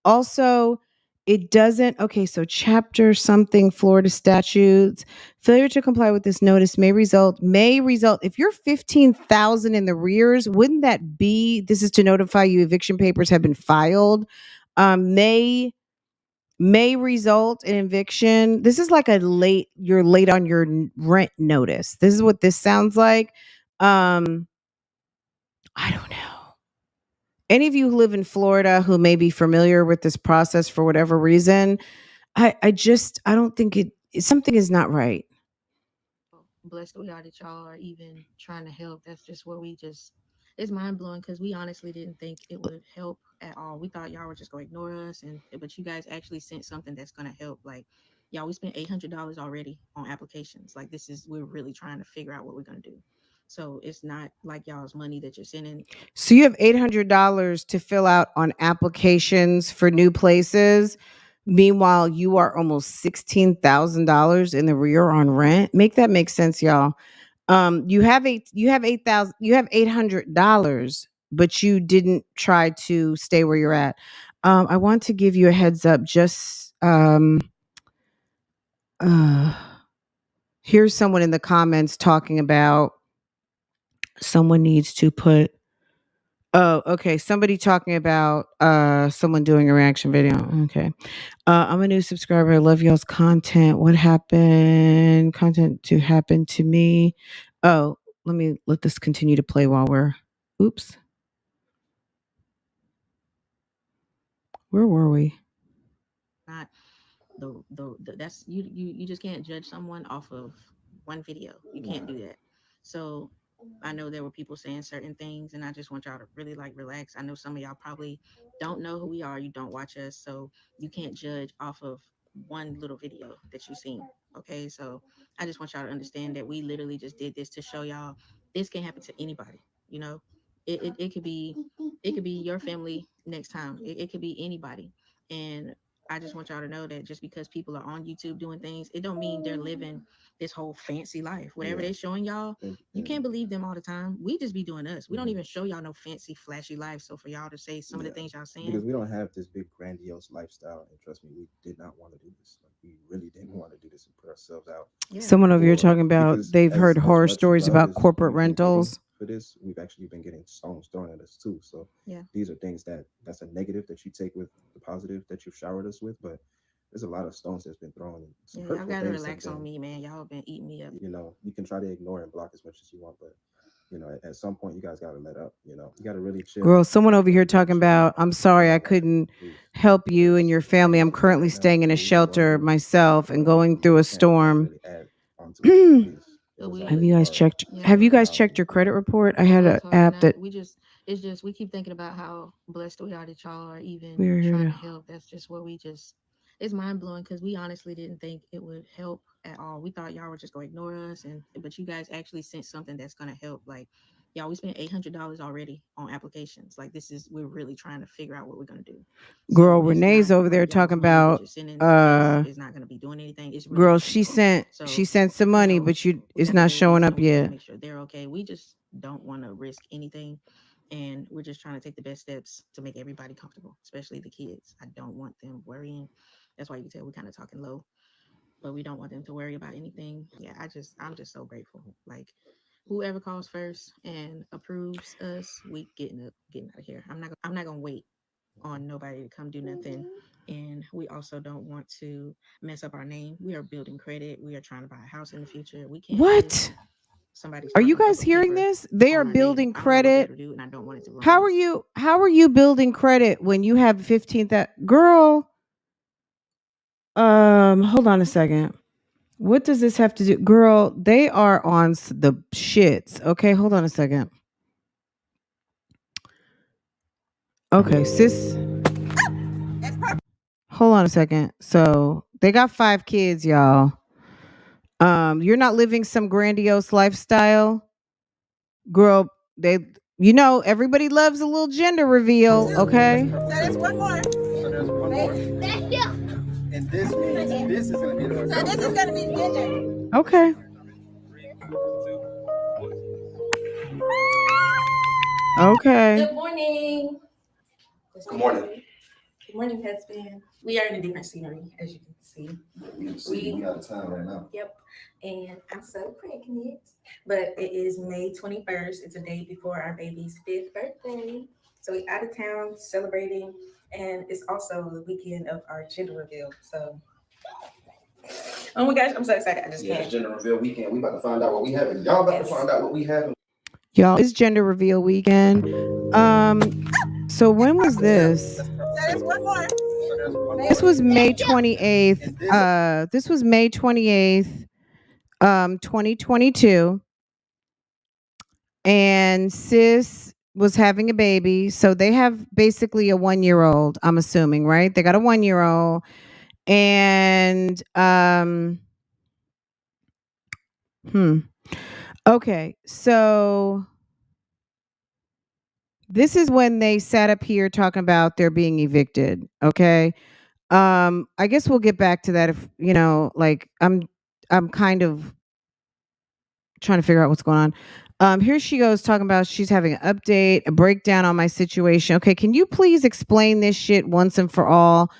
Speaker 4: Also, it doesn't, okay, so chapter something, Florida statutes, failure to comply with this notice may result, if you're 15,000 in the rears, wouldn't that be, this is to notify you eviction papers have been filed, may result in eviction. This is like you're late on your rent notice. This is what this sounds like. I don't know. Any of you who live in Florida who may be familiar with this process for whatever reason, I don't think something is not right.
Speaker 5: Blessed we are that y'all are even trying to help. That's just what it's mind blowing, because we honestly didn't think it would help at all. We thought y'all were just going to ignore us, but you guys actually sent something that's going to help. Like, y'all, we spent $800 already on applications. Like, we're really trying to figure out what we're going to do. So it's not like y'all's money that you're sending.
Speaker 4: So you have $800 to fill out on applications for new places. Meanwhile, you are almost $16,000 in the rear on rent. Make that make sense, y'all. You have $800, but you didn't try to stay where you're at. I want to give you a heads up. Just here's someone in the comments talking about someone needs to put. Oh, okay. Somebody talking about someone doing a reaction video. Okay. I'm a new subscriber. I love y'all's content. What happened? Content to happen to me. Oh, let this continue to play while we're. Oops. Where were we?
Speaker 5: Not that's you just can't judge someone off of one video. You can't do that. So I know there were people saying certain things, and I just want y'all to really relax. I know some of y'all probably don't know who we are. You don't watch us, so you can't judge off of one little video that you've seen. Okay, so I just want y'all to understand that we literally just did this to show y'all this can happen to anybody. You know, it could be your family next time. It could be anybody, and I just want y'all to know that just because people are on YouTube doing things, it don't mean they're living this whole fancy life. Whatever they're showing y'all, you can't believe them all the time. We just be doing us. We don't even show y'all no fancy, flashy life. So for y'all to say some of the things y'all saying,
Speaker 6: because we don't have this big grandiose lifestyle, and trust me, we did not want to do this. Like, we really didn't want to do this and put ourselves out.
Speaker 5: yeah.
Speaker 4: Someone over here talking about they've heard horror stories about corporate rentals.
Speaker 6: For this, we've actually been getting stones thrown at us too. So
Speaker 5: yeah,
Speaker 6: these are things that's a negative that you take with the positive that you've showered us with, but there's a lot of stones that's been thrown.
Speaker 5: Yeah, y'all gotta relax on me, man. Y'all been eating me up.
Speaker 6: You know, you can try to ignore and block as much as you want, but you know, at some point you guys gotta let up. You know, you gotta really chill.
Speaker 4: Girl, someone over here talking about, I'm sorry I couldn't help you and your family. I'm currently staying in a shelter myself and going through a storm. Have you guys checked? Have you guys checked your credit report? I had an app that
Speaker 5: we keep thinking about how blessed we are that y'all are even
Speaker 4: We're here
Speaker 5: trying
Speaker 4: to-
Speaker 5: to help. That's just what it's mind blowing, because we honestly didn't think it would help at all. We thought y'all were just going to ignore us, but you guys actually sent something that's going to help. Like, y'all, we spent $800 already on applications. Like, we're really trying to figure out what we're going to do.
Speaker 4: Girl, Renee's over there talking about
Speaker 5: it's not going to be doing anything. It's really
Speaker 4: girl, she sent some money, but it's not showing up yet.
Speaker 5: Make sure they're okay. We just don't want to risk anything. And we're just trying to take the best steps to make everybody comfortable, especially the kids. I don't want them worrying. That's why you can tell we're kind of talking low, but we don't want them to worry about anything. Yeah, I'm just so grateful. Like, whoever calls first and approves us, we getting out of here. I'm not gonna wait on nobody to come do nothing. And we also don't want to mess up our name. We are building credit. We are trying to buy a house in the future. We can't
Speaker 4: What?
Speaker 5: somebody
Speaker 4: Are you
Speaker 5: stamp a
Speaker 4: guys
Speaker 5: couple of
Speaker 4: hearing
Speaker 5: paper
Speaker 4: this? They are
Speaker 5: on our name.
Speaker 4: building
Speaker 5: I don't know what
Speaker 4: credit.
Speaker 5: that'll do, and I don't want it to ruin
Speaker 4: How
Speaker 5: us.
Speaker 4: are you building credit when you have 15th girl? Hold on a second. What does this have to do? Girl, they are on the shits. Okay, hold on a second. Okay, sis. Hold on a second. So they got 5 kids, y'all. You're not living some grandiose lifestyle. Girl, everybody loves a little gender reveal, okay?
Speaker 2: So there's one more.
Speaker 6: So there's one more. And this means this is going to be the.
Speaker 2: So this is gonna be gender.
Speaker 4: Okay.
Speaker 6: 3, 2.
Speaker 4: Okay.
Speaker 2: Good morning.
Speaker 6: Good morning.
Speaker 2: Good morning, husband. We are in a different scenery, as you can see.
Speaker 6: We out of town right now.
Speaker 2: Yep. And I'm so pregnant. But it is May 21st. It's a day before our baby's 5th birthday. So we out of town celebrating. And it's also the weekend of our gender reveal. So oh my gosh, I'm so excited. I just
Speaker 6: Yeah,
Speaker 2: can't.
Speaker 6: it's gender reveal weekend. We about to find out what we have. Y'all about to find out what we have.
Speaker 4: Y'all, it's gender reveal weekend. So when was this?
Speaker 2: So there's one more.
Speaker 4: This was May 28th. This was May 28th, 2022. And sis was having a baby. So they have basically a 1-year-old, I'm assuming, right? They got a 1-year-old. And okay, so this is when they sat up here talking about they're being evicted. Okay. I guess we'll get back to that if like I'm kind of trying to figure out what's going on. Here she goes talking about she's having an update, a breakdown on my situation. Okay, can you please explain this shit once and for all?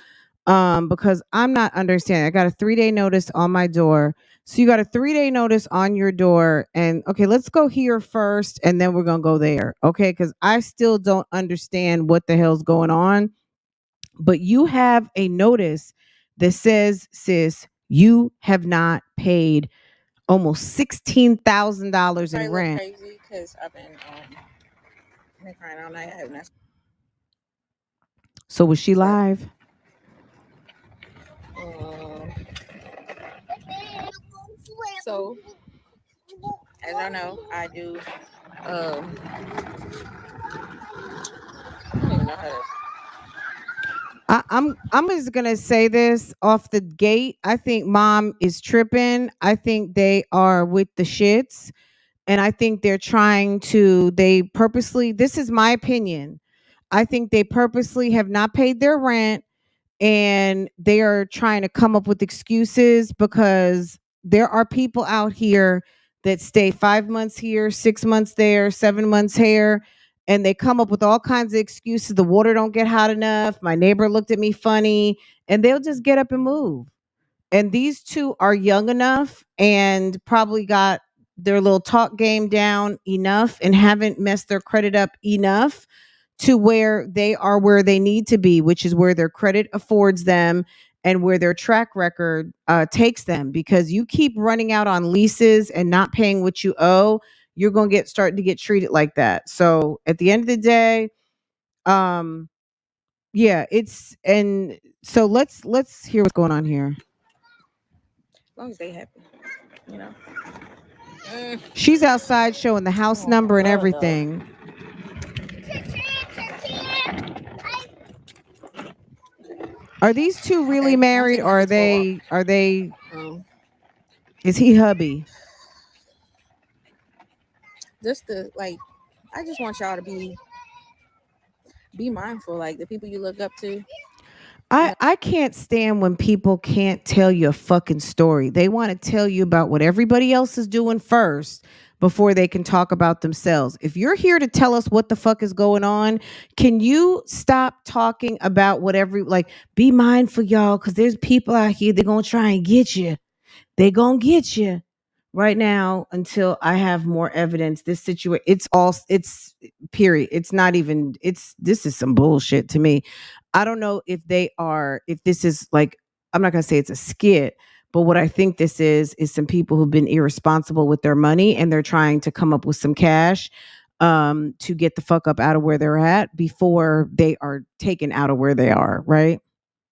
Speaker 4: Because I'm not understanding. I got a 3-day notice on my door. So you got a 3-day notice on your door. And okay, let's go here first and then we're gonna go there. Okay, because I still don't understand what the hell's going on. But you have a notice that says, sis, you have not paid almost $16,000 in rent.
Speaker 5: Crazy because I've been crying all night. I have not.
Speaker 4: So was she live?
Speaker 5: So, as I know, I do. I don't even know how to.
Speaker 4: I'm just gonna say this off the gate. I think mom is tripping. I think they are with the shits, and I think they're trying to. They purposely. This is my opinion. I think they purposely have not paid their rent, and they are trying to come up with excuses because there are people out here that stay 5 months here, 6 months there, 7 months here, and they come up with all kinds of excuses. The water don't get hot enough. My neighbor looked at me funny, and they'll just get up and move. And these two are young enough and probably got their little talk game down enough and haven't messed their credit up enough to where they are where they need to be, which is where their credit affords them and where their track record takes them. Because you keep running out on leases and not paying what you owe, you're going to start to get treated like that. So at the end of the day, yeah, it's and so let's hear what's going on here.
Speaker 5: As long as they happy, you know.
Speaker 4: She's outside showing the house number and everything. Are these two really married, or are they is he hubby?
Speaker 5: Just to like, I just want y'all to be mindful, like the people you look up to.
Speaker 4: I can't stand when people can't tell you a fucking story. They want to tell you about what everybody else is doing first, before they can talk about themselves. If you're here to tell us what the fuck is going on, can you stop talking about whatever, like, be mindful, y'all, because there's people out here, they're going to try and get you. They're going to get you. Right now, until I have more evidence, this situation, it's period. It's not even, this is some bullshit to me. I don't know if this is like, I'm not going to say it's a skit, but what I think this is some people who've been irresponsible with their money and they're trying to come up with some cash to get the fuck up out of where they're at before they are taken out of where they are, right?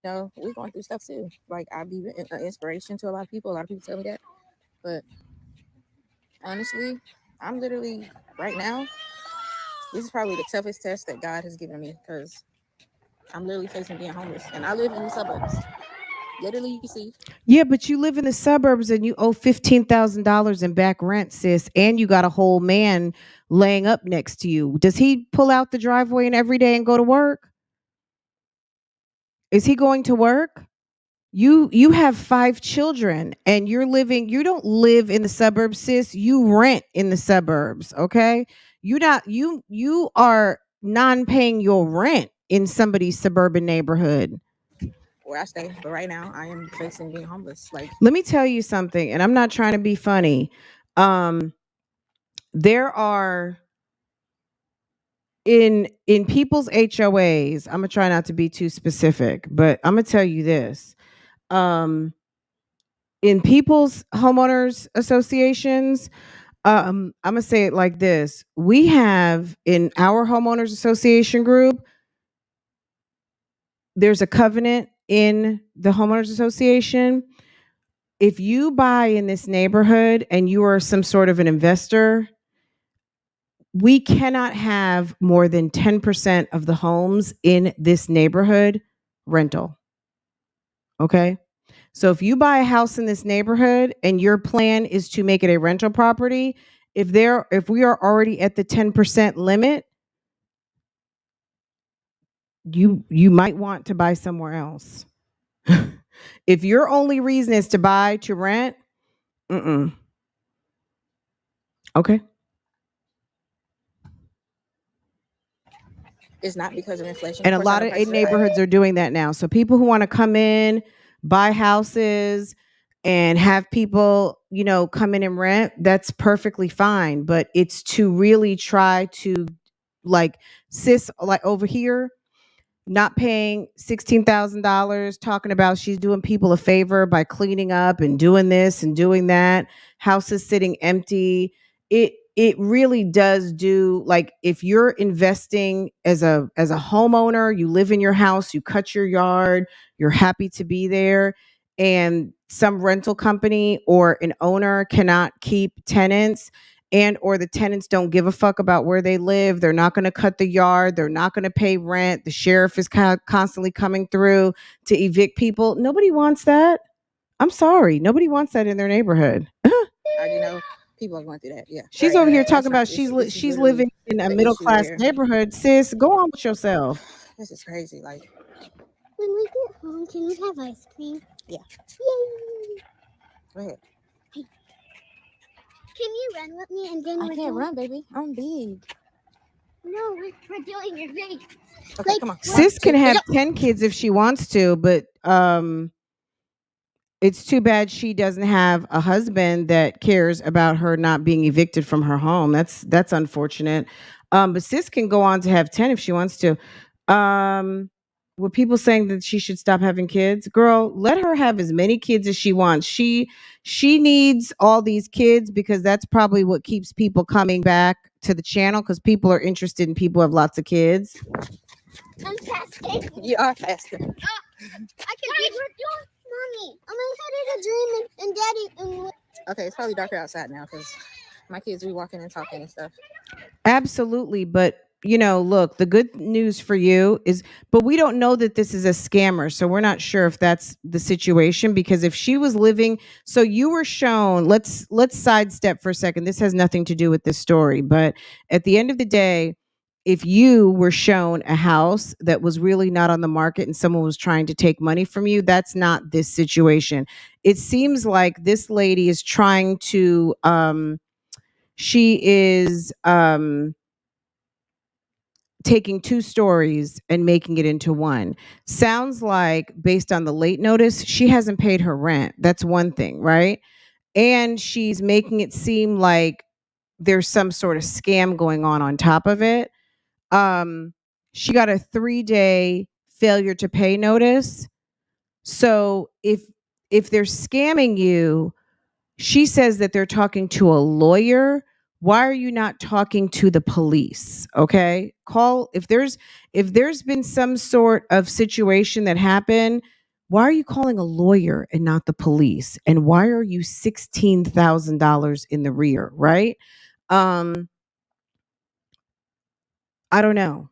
Speaker 5: No, we're going through stuff too. Like, I've been an inspiration to a lot of people. A lot of people tell me that. But honestly, I'm literally, right now, this is probably the toughest test that God has given me, because I'm literally facing being homeless. And I live in the suburbs. Literally, you can see.
Speaker 4: Yeah, but you live in the suburbs and you owe $15,000 in back rent, sis, and you got a whole man laying up next to you. Does he pull out the driveway and every day and go to work? Is he going to work? You have 5 children and you don't live in the suburbs, sis. You rent in the suburbs, okay? You are non-paying your rent in somebody's suburban neighborhood.
Speaker 5: Where I stay, but right now I am facing being homeless. Like,
Speaker 4: let me tell you something, and I'm not trying to be funny. There are in people's HOAs, I'm gonna try not to be too specific, but I'm gonna tell you this. In people's homeowners associations, I'm gonna say it like this. We have in our homeowners association group, there's a covenant in the homeowners association. If you buy in this neighborhood and you are some sort of an investor, we cannot have more than 10% of the homes in this neighborhood rental. Okay? So if you buy a house in this neighborhood and your plan is to make it a rental property, if we are already at the 10% limit, you might want to buy somewhere else. If your only reason is to buy to rent, okay.
Speaker 5: it's not because of inflation.
Speaker 4: And a lot of neighborhoods are doing that now. So people who want to come in, buy houses, and have people, come in and rent, that's perfectly fine. But it's to really try to, like, sis, like over here, not paying $16,000, talking about she's doing people a favor by cleaning up and doing this and doing that. Houses sitting empty. It really does do, like, if you're investing as a homeowner, you live in your house, you cut your yard, you're happy to be there, and some rental company or an owner cannot keep tenants, and or the tenants don't give a fuck about where they live, they're not going to cut the yard, they're not going to pay rent, the sheriff is constantly coming through to evict people. Nobody wants that. I'm sorry, nobody wants that in their neighborhood.
Speaker 5: I know people are going through that. Yeah,
Speaker 4: she's over here talking about she's living in a middle class neighborhood. Sis, go on with yourself.
Speaker 5: This is crazy. Like,
Speaker 7: when we get home, can we have ice cream?
Speaker 5: Yeah.
Speaker 7: Yay!
Speaker 5: Go ahead.
Speaker 7: Can you run with me and then
Speaker 5: I can't run, baby. I'm big.
Speaker 7: No, we're doing your race.
Speaker 5: Okay, like, come on.
Speaker 4: Sis can have 10 kids if she wants to, but it's too bad she doesn't have a husband that cares about her not being evicted from her home. That's unfortunate. But sis can go on to have 10 if she wants to. Were people saying that she should stop having kids? Girl, let her have as many kids as she wants. She needs all these kids because that's probably what keeps people coming back to the channel, because people are interested in people who have lots of kids.
Speaker 7: I'm fasting.
Speaker 5: You are fasting.
Speaker 7: I can be Mommy, I'm gonna dream and Daddy.
Speaker 5: Okay, it's probably darker outside now because my kids be walking and talking and stuff.
Speaker 4: Absolutely, but look, the good news for you is, but we don't know that this is a scammer, so we're not sure if that's the situation, because if she was living, so you were shown, let's sidestep for a second. This has nothing to do with this story, but at the end of the day, if you were shown a house that was really not on the market and someone was trying to take money from you, that's not this situation. It seems like this lady is trying to she is taking 2 stories and making it into one. Sounds like, based on the late notice, she hasn't paid her rent. That's one thing, right? And she's making it seem like there's some sort of scam going on top of it. She got a 3-day failure to pay notice. So if they're scamming you, she says that they're talking to a lawyer. Why are you not talking to the police? Okay? Call if there's been some sort of situation that happened, why are you calling a lawyer and not the police? And why are you $16,000 in the rear, right? I don't know.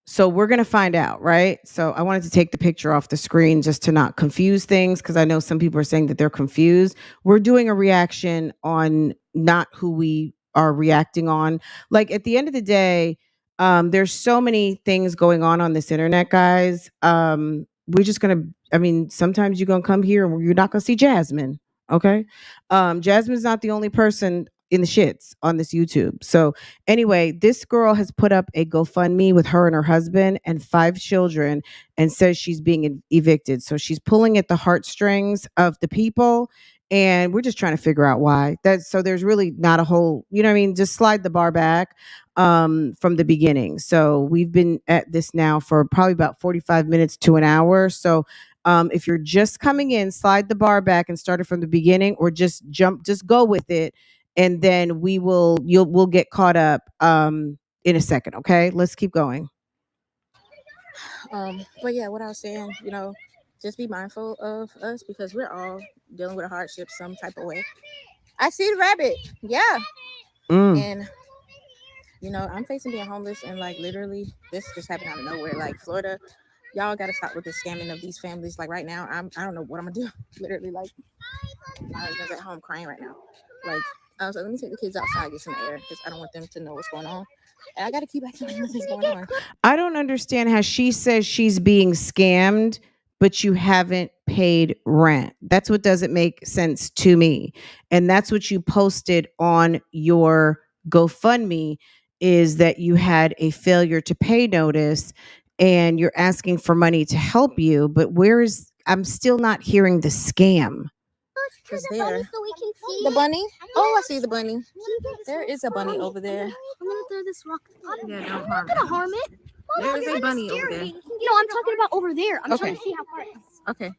Speaker 4: So we're going to find out, right? So I wanted to take the picture off the screen just to not confuse things, because I know some people are saying that they're confused. We're doing a reaction on not who we are reacting on. Like, at the end of the day, there's so many things going on this internet, guys. We're just going to, I mean, sometimes you're going to come here and you're not going to see Jasmine. Okay. Jasmine's not the only person in the shits on this YouTube. So anyway, this girl has put up a GoFundMe with her and her husband and 5 children and says she's being evicted. So she's pulling at the heartstrings of the people. And we're just trying to figure out why. So there's really not a whole, you know what I mean? Just slide the bar back from the beginning. So we've been at this now for probably about 45 minutes to an hour. So if you're just coming in, slide the bar back and start it from the beginning, or just go with it. And then we'll get caught up in a second. Okay, let's keep going.
Speaker 5: But yeah, what I was saying, just be mindful of us, because we're all dealing with a hardship some type of way. I see the rabbit. Yeah. And I'm facing being homeless, and like literally this just happened out of nowhere. Like, Florida, y'all gotta stop with the scamming of these families. Like, right now, I don't know what I'm gonna do. Literally, like, my husband's at home crying right now. Like, I was like, let me take the kids outside, get some air, because I don't want them to know what's going on. And I gotta keep acting like nothing's going on.
Speaker 4: I don't understand how she says she's being scammed, but you haven't paid rent. That's what doesn't make sense to me. And that's what you posted on your GoFundMe, is that you had a failure to pay notice and you're asking for money to help you. But I'm still not hearing the scam.
Speaker 5: Is there so we can see the bunny? Oh, I see the bunny. There is a bunny over there.
Speaker 7: I'm gonna throw this rock.
Speaker 5: Yeah, don't
Speaker 7: I'm not gonna harm it.
Speaker 5: There's a bunny over there.
Speaker 7: No, I'm talking about over there. I'm trying to see how far it is.
Speaker 5: Okay.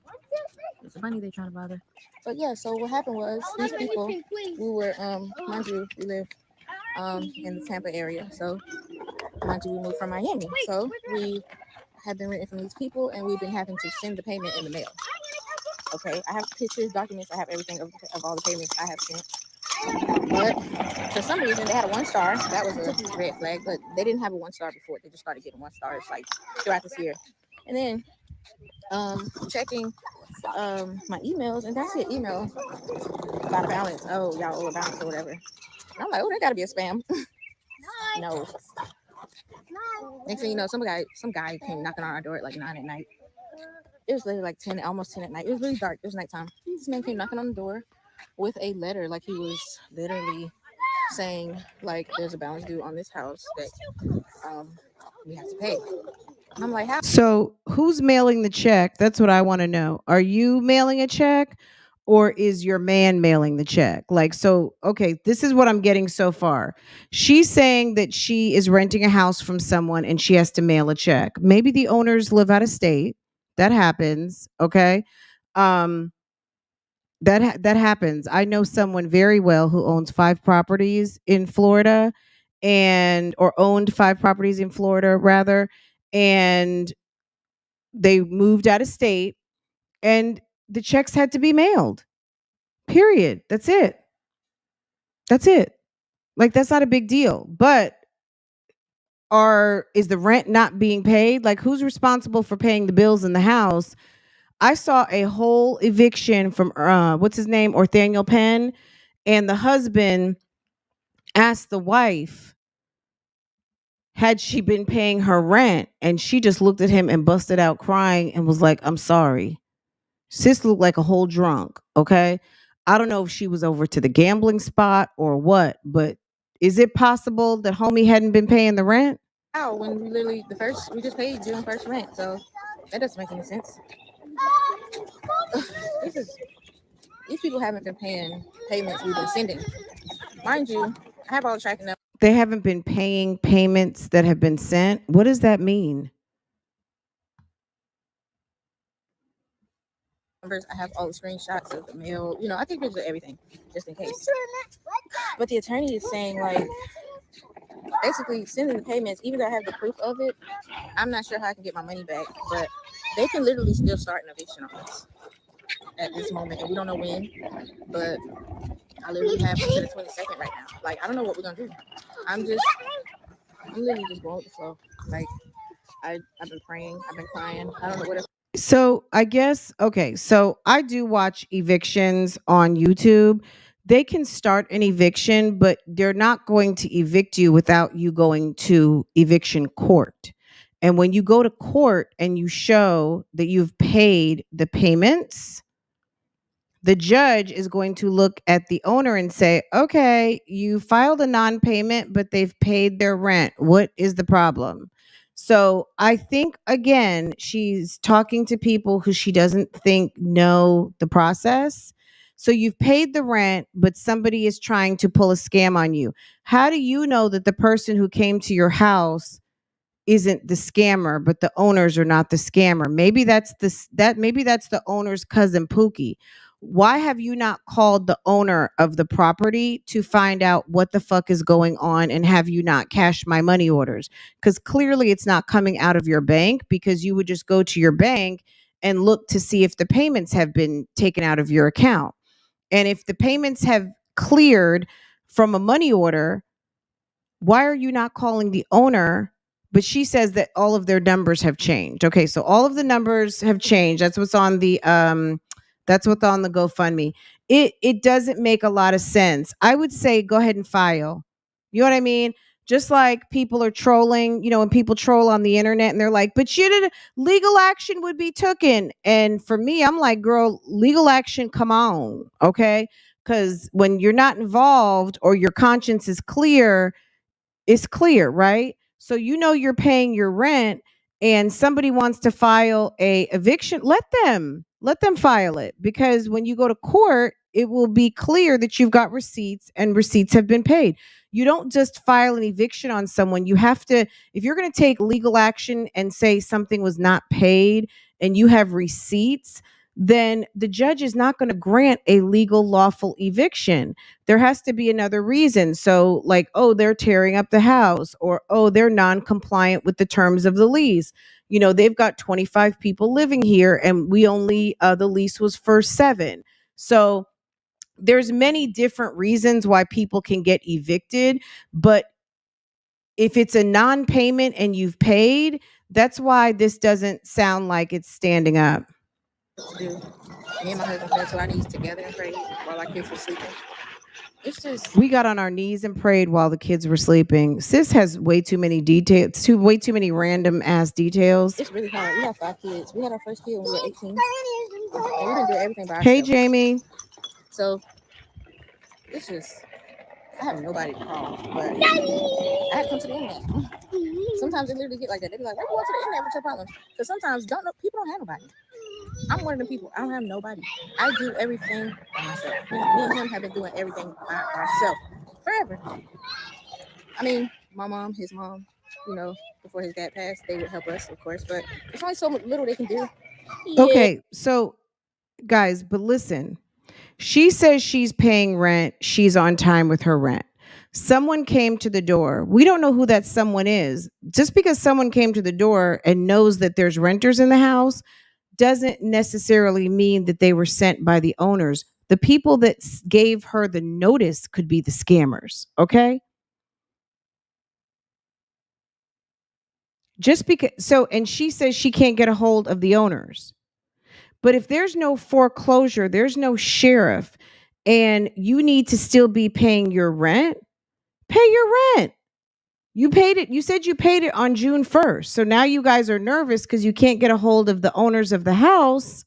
Speaker 5: There's a bunny they're trying to bother. But yeah, so what happened was, these people, we were mind you, we live in the Tampa area. So mind you, we moved from Miami. So we have been renting from these people, and we've been having to send the payment in the mail. Okay, I have pictures, documents, I have everything of all the payments I have sent. But for some reason, they had a 1 star. That was a red flag, but they didn't have a 1 star before. They just started getting 1 stars like throughout this year. And then checking my emails, and that's an email about a balance. Oh, y'all owe a balance or whatever. And I'm like, oh, that gotta be a spam. No. Next thing you know, some guy came knocking on our door at like 9 at night. It was literally like 10, almost 10 at night. It was really dark. It was nighttime. This man came knocking on the door with a letter, like he was literally saying, like, there's a balance due on this house that we have to pay. And I'm like, how?
Speaker 4: So who's mailing the check? That's what I want to know. Are you mailing a check, or is your man mailing the check? Like, so, okay, this is what I'm getting so far. She's saying that she is renting a house from someone and she has to mail a check. Maybe the owners live out of state. That happens. Okay. That happens. I know someone very well who owns 5 properties in Florida, or owned 5 properties in Florida rather, and they moved out of state and the checks had to be mailed. Period. That's it. Like, that's not a big deal. But is the rent not being paid? Like, who's responsible for paying the bills in the house? I saw a whole eviction from what's his name, Orthaniel Penn, and the husband asked the wife, had she been paying her rent, and she just looked at him and busted out crying and was like, I'm sorry. Sis looked like a whole drunk. Okay. I don't know if she was over to the gambling spot or what, but is it possible that homie hadn't been paying the rent?
Speaker 5: How when we literally we just paid June 1st rent, so that doesn't make any sense. These people haven't been paying payments we've been sending. Mind you, I have all the tracking
Speaker 4: They haven't been paying payments that have been sent. What does that mean?
Speaker 5: numbers. I have all the screenshots of the mail. I take pictures of everything just in case. But the attorney is saying, like, basically sending the payments, even though I have the proof of it, I'm not sure how I can get my money back. But they can literally still start an eviction on us at this moment, and we don't know when. But I literally have until the 22nd right now. Like, I don't know what we're gonna do. I'm literally just going with the flow. Like, I've been praying, I've been crying. I don't know what else.
Speaker 4: So I guess, okay, so I do watch evictions on YouTube. They can start an eviction, but they're not going to evict you without you going to eviction court. And when you go to court and you show that you've paid the payments, the judge is going to look at the owner and say, okay, you filed a non-payment, but they've paid their rent. What is the problem? So I think, again, she's talking to people who she doesn't think know the process. So you've paid the rent, but somebody is trying to pull a scam on you. How do you know that the person who came to your house isn't the scammer, but the owners are not the scammer? Maybe that's the owner's cousin Pookie. Why have you not called the owner of the property to find out what the fuck is going on, and have you not cashed my money orders? Because clearly it's not coming out of your bank, because you would just go to your bank and look to see if the payments have been taken out of your account. And if the payments have cleared from a money order, why are you not calling the owner? But she says that all of their numbers have changed. Okay, so all of the numbers have changed. That's what's on the GoFundMe. It doesn't make a lot of sense. I would say go ahead and file. You know what I mean? Just like people are trolling, when people troll on the internet and they're like, but you did legal action would be taken. And for me, I'm like, girl, legal action, come on. Okay. Because when you're not involved or your conscience is clear, it's clear, right? So you're paying your rent and somebody wants to file a eviction, let them file it, because when you go to court, it will be clear that you've got receipts and receipts have been paid. You don't just file an eviction on someone. You have to, if you're going to take legal action and say something was not paid and you have receipts, then the judge is not going to grant a legal lawful eviction. There has to be another reason. So like, oh, they're tearing up the house, or, oh, they're non-compliant with the terms of the lease. They've got 25 people living here and we only, the lease was for 7. So there's many different reasons why people can get evicted. But if it's a non-payment and you've paid, that's why this doesn't sound like it's standing up.
Speaker 5: Me and my husband fell to our knees together and prayed while our kids were sleeping. It's just,
Speaker 4: we got on our knees and prayed while the kids were sleeping. Sis has way too many details, way too many random ass details.
Speaker 5: it's really hard. We have 5 kids. We had our first kid when we were 18. And we didn't do everything by ourselves.
Speaker 4: Hey, Jamie.
Speaker 5: So it's just, I have nobody to call, but I had to come to the internet. Sometimes they literally get like that. They be like, why you go to the internet with your problems? Because sometimes people don't have nobody. I'm one of the people. I don't have nobody. I do everything by myself. Me and him have been doing everything by ourselves forever. I mean, my mom, his mom, before his dad passed, they would help us, of course, but there's only so little they can do.
Speaker 4: Okay, so guys, but listen, she says she's paying rent. She's on time with her rent. Someone came to the door. We don't know who that someone is. Just because someone came to the door and knows that there's renters in the house doesn't necessarily mean that they were sent by the owners. The people that gave her the notice could be the scammers, okay? Just because, and she says she can't get a hold of the owners. But if there's no foreclosure, there's no sheriff, and you need to still be paying your rent, pay your rent. You paid it. You said you paid it on June 1st. So now you guys are nervous because you can't get a hold of the owners of the house.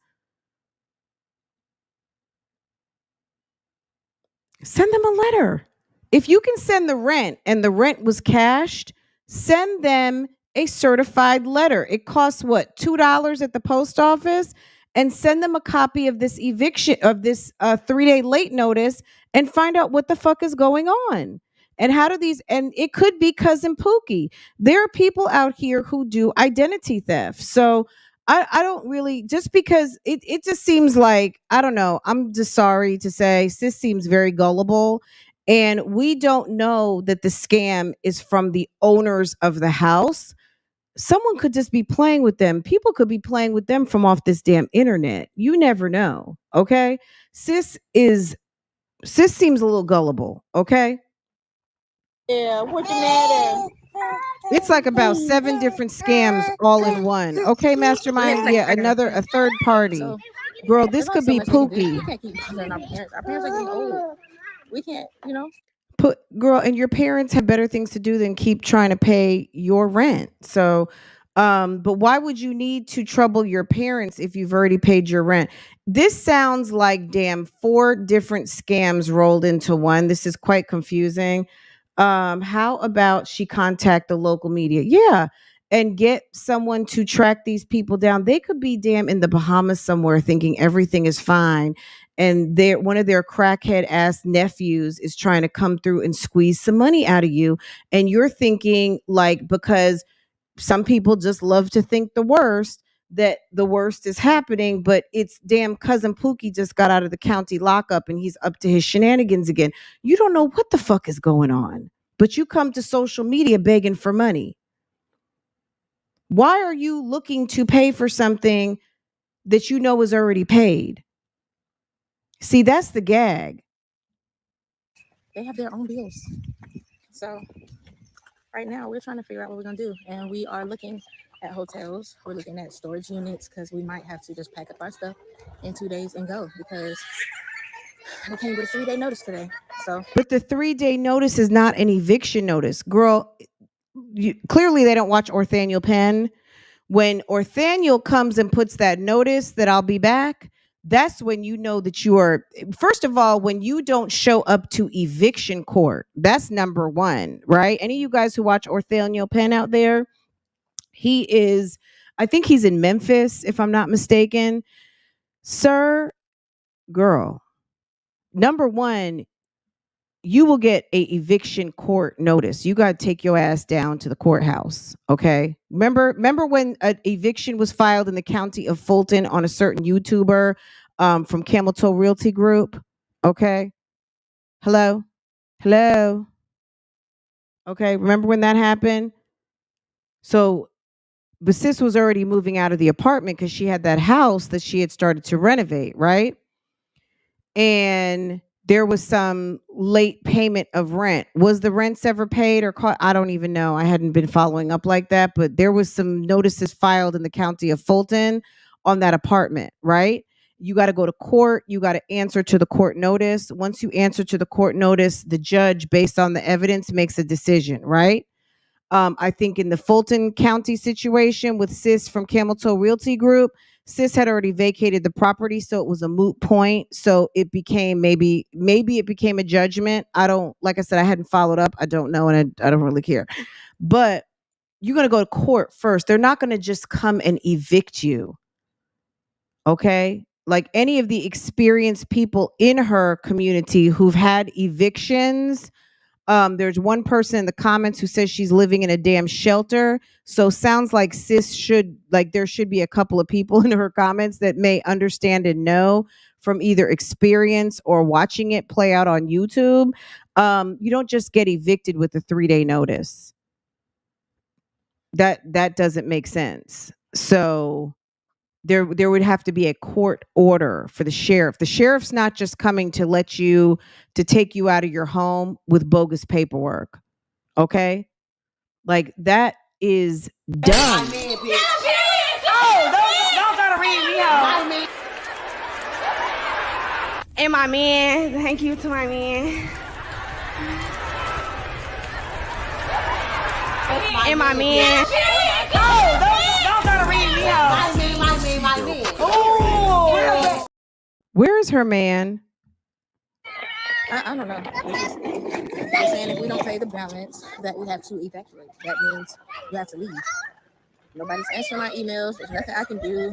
Speaker 4: Send them a letter. If you can send the rent and the rent was cashed, send them a certified letter. It costs what, $2 at the post office? And send them a copy of this eviction, of this 3-day late notice, and find out what the fuck is going on. And how do these, and it could be Cousin Pookie. There are people out here who do identity theft. So I don't really, just because it just seems like, I don't know, I'm just sorry to say, sis seems very gullible. And we don't know that the scam is from the owners of the house. Someone could just be playing with them. People could be playing with them from off this damn internet. You never know. Okay. Sis seems a little gullible. Okay.
Speaker 5: Yeah, what's the matter?
Speaker 4: It's like about 7 different scams all in one. Okay, Mastermind. Yeah, a third party.
Speaker 5: So,
Speaker 4: Girl, this could be Pookie.
Speaker 5: We can't keep bothering our parents. Our parents are getting old. We can't,
Speaker 4: Girl, and your parents have better things to do than keep trying to pay your rent. So, but why would you need to trouble your parents if you've already paid your rent? This sounds like damn 4 different scams rolled into one. This is quite confusing. How about she contact the local media? Yeah. And get someone to track these people down. They could be damn in the Bahamas somewhere thinking everything is fine. And one of their crackhead ass nephews is trying to come through and squeeze some money out of you. And you're thinking, like, because some people just love to think the worst, that the worst is happening, but it's damn Cousin Pookie just got out of the county lockup and he's up to his shenanigans again. You don't know what the fuck is going on, but you come to social media begging for money. Why are you looking to pay for something that you know is already paid? See, that's the gag.
Speaker 5: they have their own bills. So right now we're trying to figure out what we're going to do. And we are looking at hotels. We're looking at storage units because we might have to just pack up our stuff in 2 days and go because we came with a 3-day notice today. So,
Speaker 4: but the 3-day notice is not an eviction notice. Girl, clearly they don't watch Orthaniel Penn. When Orthaniel comes and puts that notice that I'll be back, that's when you know that you are, first of all, when you don't show up to eviction court, that's number one, right? Any of you guys who watch Orthaniel Penn out there, I think he's in Memphis, if I'm not mistaken. Sir, girl, number one, you will get a eviction court notice. You got to take your ass down to the courthouse. Okay. Remember when an eviction was filed in the county of Fulton on a certain YouTuber from Camel Toe Realty Group? Okay. Hello. Okay. Remember when that happened? So, but sis was already moving out of the apartment because she had that house that she had started to renovate, right? And there was some late payment of rent. Was the rents ever paid or caught? I don't even know. I hadn't been following up like that, but there was some notices filed in the county of Fulton on that apartment, right? You got to go to court. You got to answer to the court notice. Once you answer to the court notice, the judge, based on the evidence, makes a decision, right? I think in the Fulton County situation with sis from Camel Toe Realty Group, sis had already vacated the property, so it was a moot point. So it became maybe it became a judgment. Like I said, I hadn't followed up. I don't know, and I don't really care. But you're going to go to court first. They're not going to just come and evict you. Okay? Like any of the experienced people in her community who've had evictions, there's one person in the comments who says she's living in a damn shelter. So sounds like there should be a couple of people in her comments that may understand and know from either experience or watching it play out on YouTube. You don't just get evicted with a 3-day notice. That doesn't make sense. So there would have to be a court order for the sheriff. The sheriff's not just coming to take you out of your home with bogus paperwork. Okay? Like that is dumb.
Speaker 1: Don't gotta read me out.
Speaker 8: And my man, thank you to my man. And my man.
Speaker 1: Don't gotta read me out. My man.
Speaker 4: Where is her man?
Speaker 5: I don't know. They're saying if we don't pay the balance, that we have to evacuate. That means you have to leave. Nobody's answering my emails. There's nothing I can do.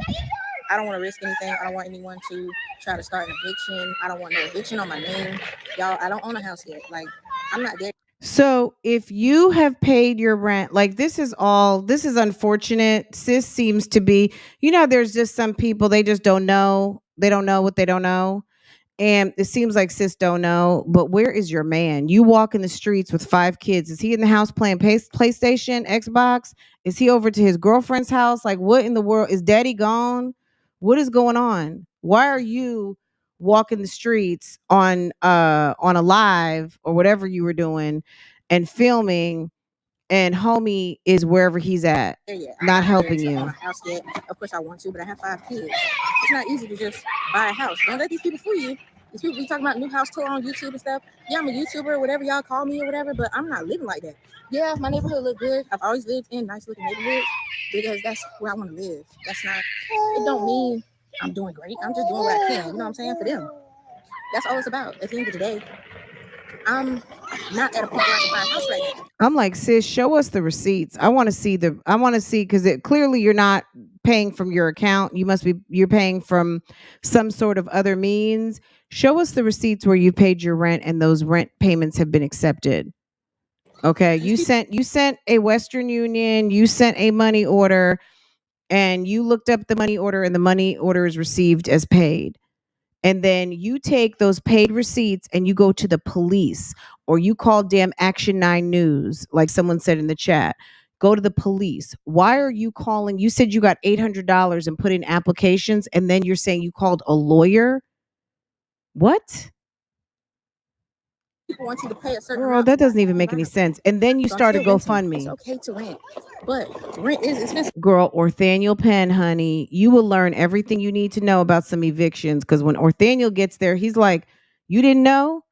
Speaker 5: I don't want to risk anything. I don't want anyone to try to start an eviction. I don't want no eviction on my name. Y'all, I don't own a house yet. Like, I'm not there.
Speaker 4: So if you have paid your rent, like this is unfortunate. Sis seems to be, there's just some people, they just don't know. They don't know what they don't know. And it seems like sis don't know, but where is your man? You walk in the streets with 5 kids. Is he in the house playing PlayStation, Xbox? Is he over to his girlfriend's house? Like, what in the world? Is daddy gone? What is going on? Why are you walking the streets on a live or whatever you were doing and filming, and homie is wherever he's at, not helping you?
Speaker 5: I don't own a house yet. Of course I want to, but I have 5 kids. It's not easy to just buy a house. Don't let these people fool you. These people be talking about new house tour on YouTube and stuff. Yeah, I'm a YouTuber, whatever y'all call me or whatever, but I'm not living like that. Yeah, my neighborhood look good. I've always lived in nice looking neighborhoods because that's where I want to live. That's not, it don't mean I'm doing great. I'm just doing what I can, you know what I'm saying, for them. That's all it's about. At the end of the day, I'm not at a point where I can buy a house right now.
Speaker 4: I'm like, sis, show us the receipts. I want to see because it clearly you're not paying from your account. You're paying from some sort of other means. Show us the receipts where you paid your rent and those rent payments have been accepted. Okay. You sent a Western Union, you sent a money order, and you looked up the money order, and the money order is received as paid. And then you take those paid receipts and you go to the police, or you call damn Action 9 News, like someone said in the chat. Go to the police. Why are you calling? You said you got $800 and put in applications, and then you're saying you called a lawyer? What?
Speaker 5: People want you to pay a certain
Speaker 4: Girl,
Speaker 5: amount.
Speaker 4: that doesn't even make any sense. And then you started GoFundMe.
Speaker 5: It's okay to rent, but rent is expensive.
Speaker 4: Girl, Orthaniel Penn, honey, you will learn everything you need to know about some evictions, because when Orthaniel gets there, he's like, you didn't know?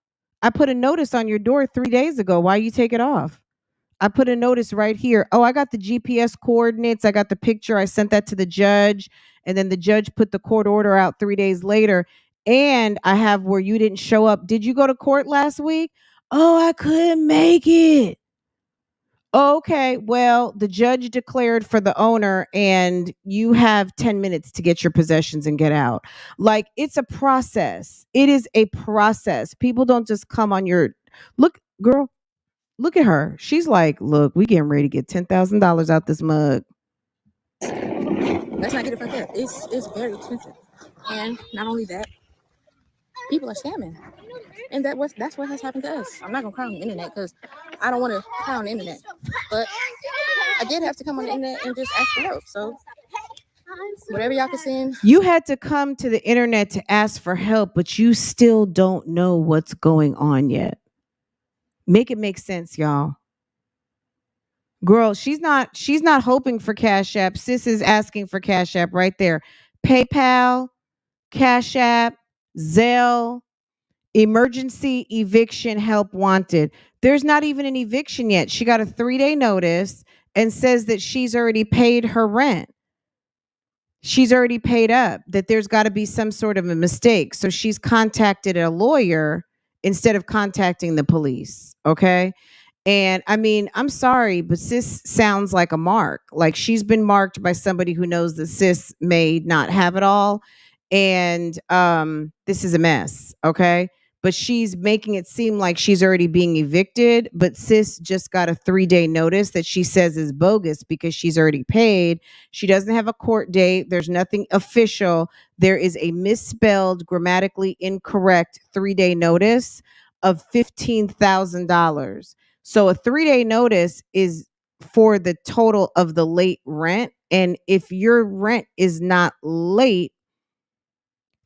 Speaker 4: I put a notice on your door 3 days ago. Why you take it off? I put a notice right here. Oh, I got the GPS coordinates. I got the picture. I sent that to the judge. And then the judge put the court order out 3 days later. And I have where you didn't show up. Did you go to court last week? Oh, I couldn't make it. Okay, well, the judge declared for the owner, and you have 10 minutes to get your possessions and get out. Like, it's a process. It is a process. People don't just come on your look, girl. Look at her. She's like, look, we getting ready to get $10,000 out this mug.
Speaker 5: Let's not get it from there. It's very expensive, and not only that, people are scamming, and that's what has happened to us. I'm not gonna cry on the internet because I don't want to cry on the internet, but I did have to come on the internet and just ask for help. So whatever y'all can send.
Speaker 4: You had to come to the internet to ask for help, but you still don't know what's going on yet. Make it make sense, y'all. Girl, she's not hoping for Cash App. Sis is asking for Cash App right there. PayPal, Cash App, Zelle, emergency eviction help wanted. There's not even an eviction yet. She got a 3-day notice and says that she's already paid her rent. She's already paid up, that there's got to be some sort of a mistake. So she's contacted a lawyer instead of contacting the police. Okay. And I mean, I'm sorry, but sis sounds like a mark. Like she's been marked by somebody who knows that sis may not have it all. And this is a mess. Okay. But she's making it seem like she's already being evicted. But sis just got a 3-day notice that she says is bogus because she's already paid. She doesn't have a court date. There's nothing official. There is a misspelled, grammatically incorrect 3-day notice of $15,000. So a 3-day notice is for the total of the late rent. And if your rent is not late,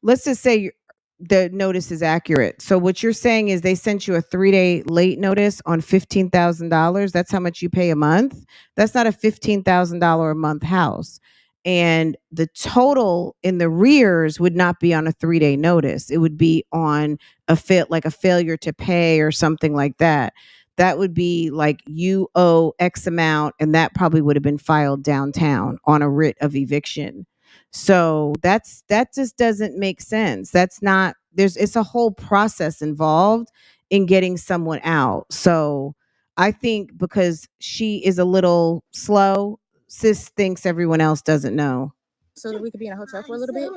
Speaker 4: let's just say the notice is accurate. So what you're saying is they sent you a 3-day late notice on $15,000. That's how much you pay a month. That's not a $15,000 a month house. And the total in the rears would not be on a 3-day notice. It would be on a failure to pay or something like that. That would be like you owe X amount, and that probably would have been filed downtown on a writ of eviction. So that just doesn't make sense. That's not it's a whole process involved in getting someone out. So I think because she is a little slow, sis thinks everyone else doesn't know.
Speaker 9: So that we could be in a hotel for a little bit.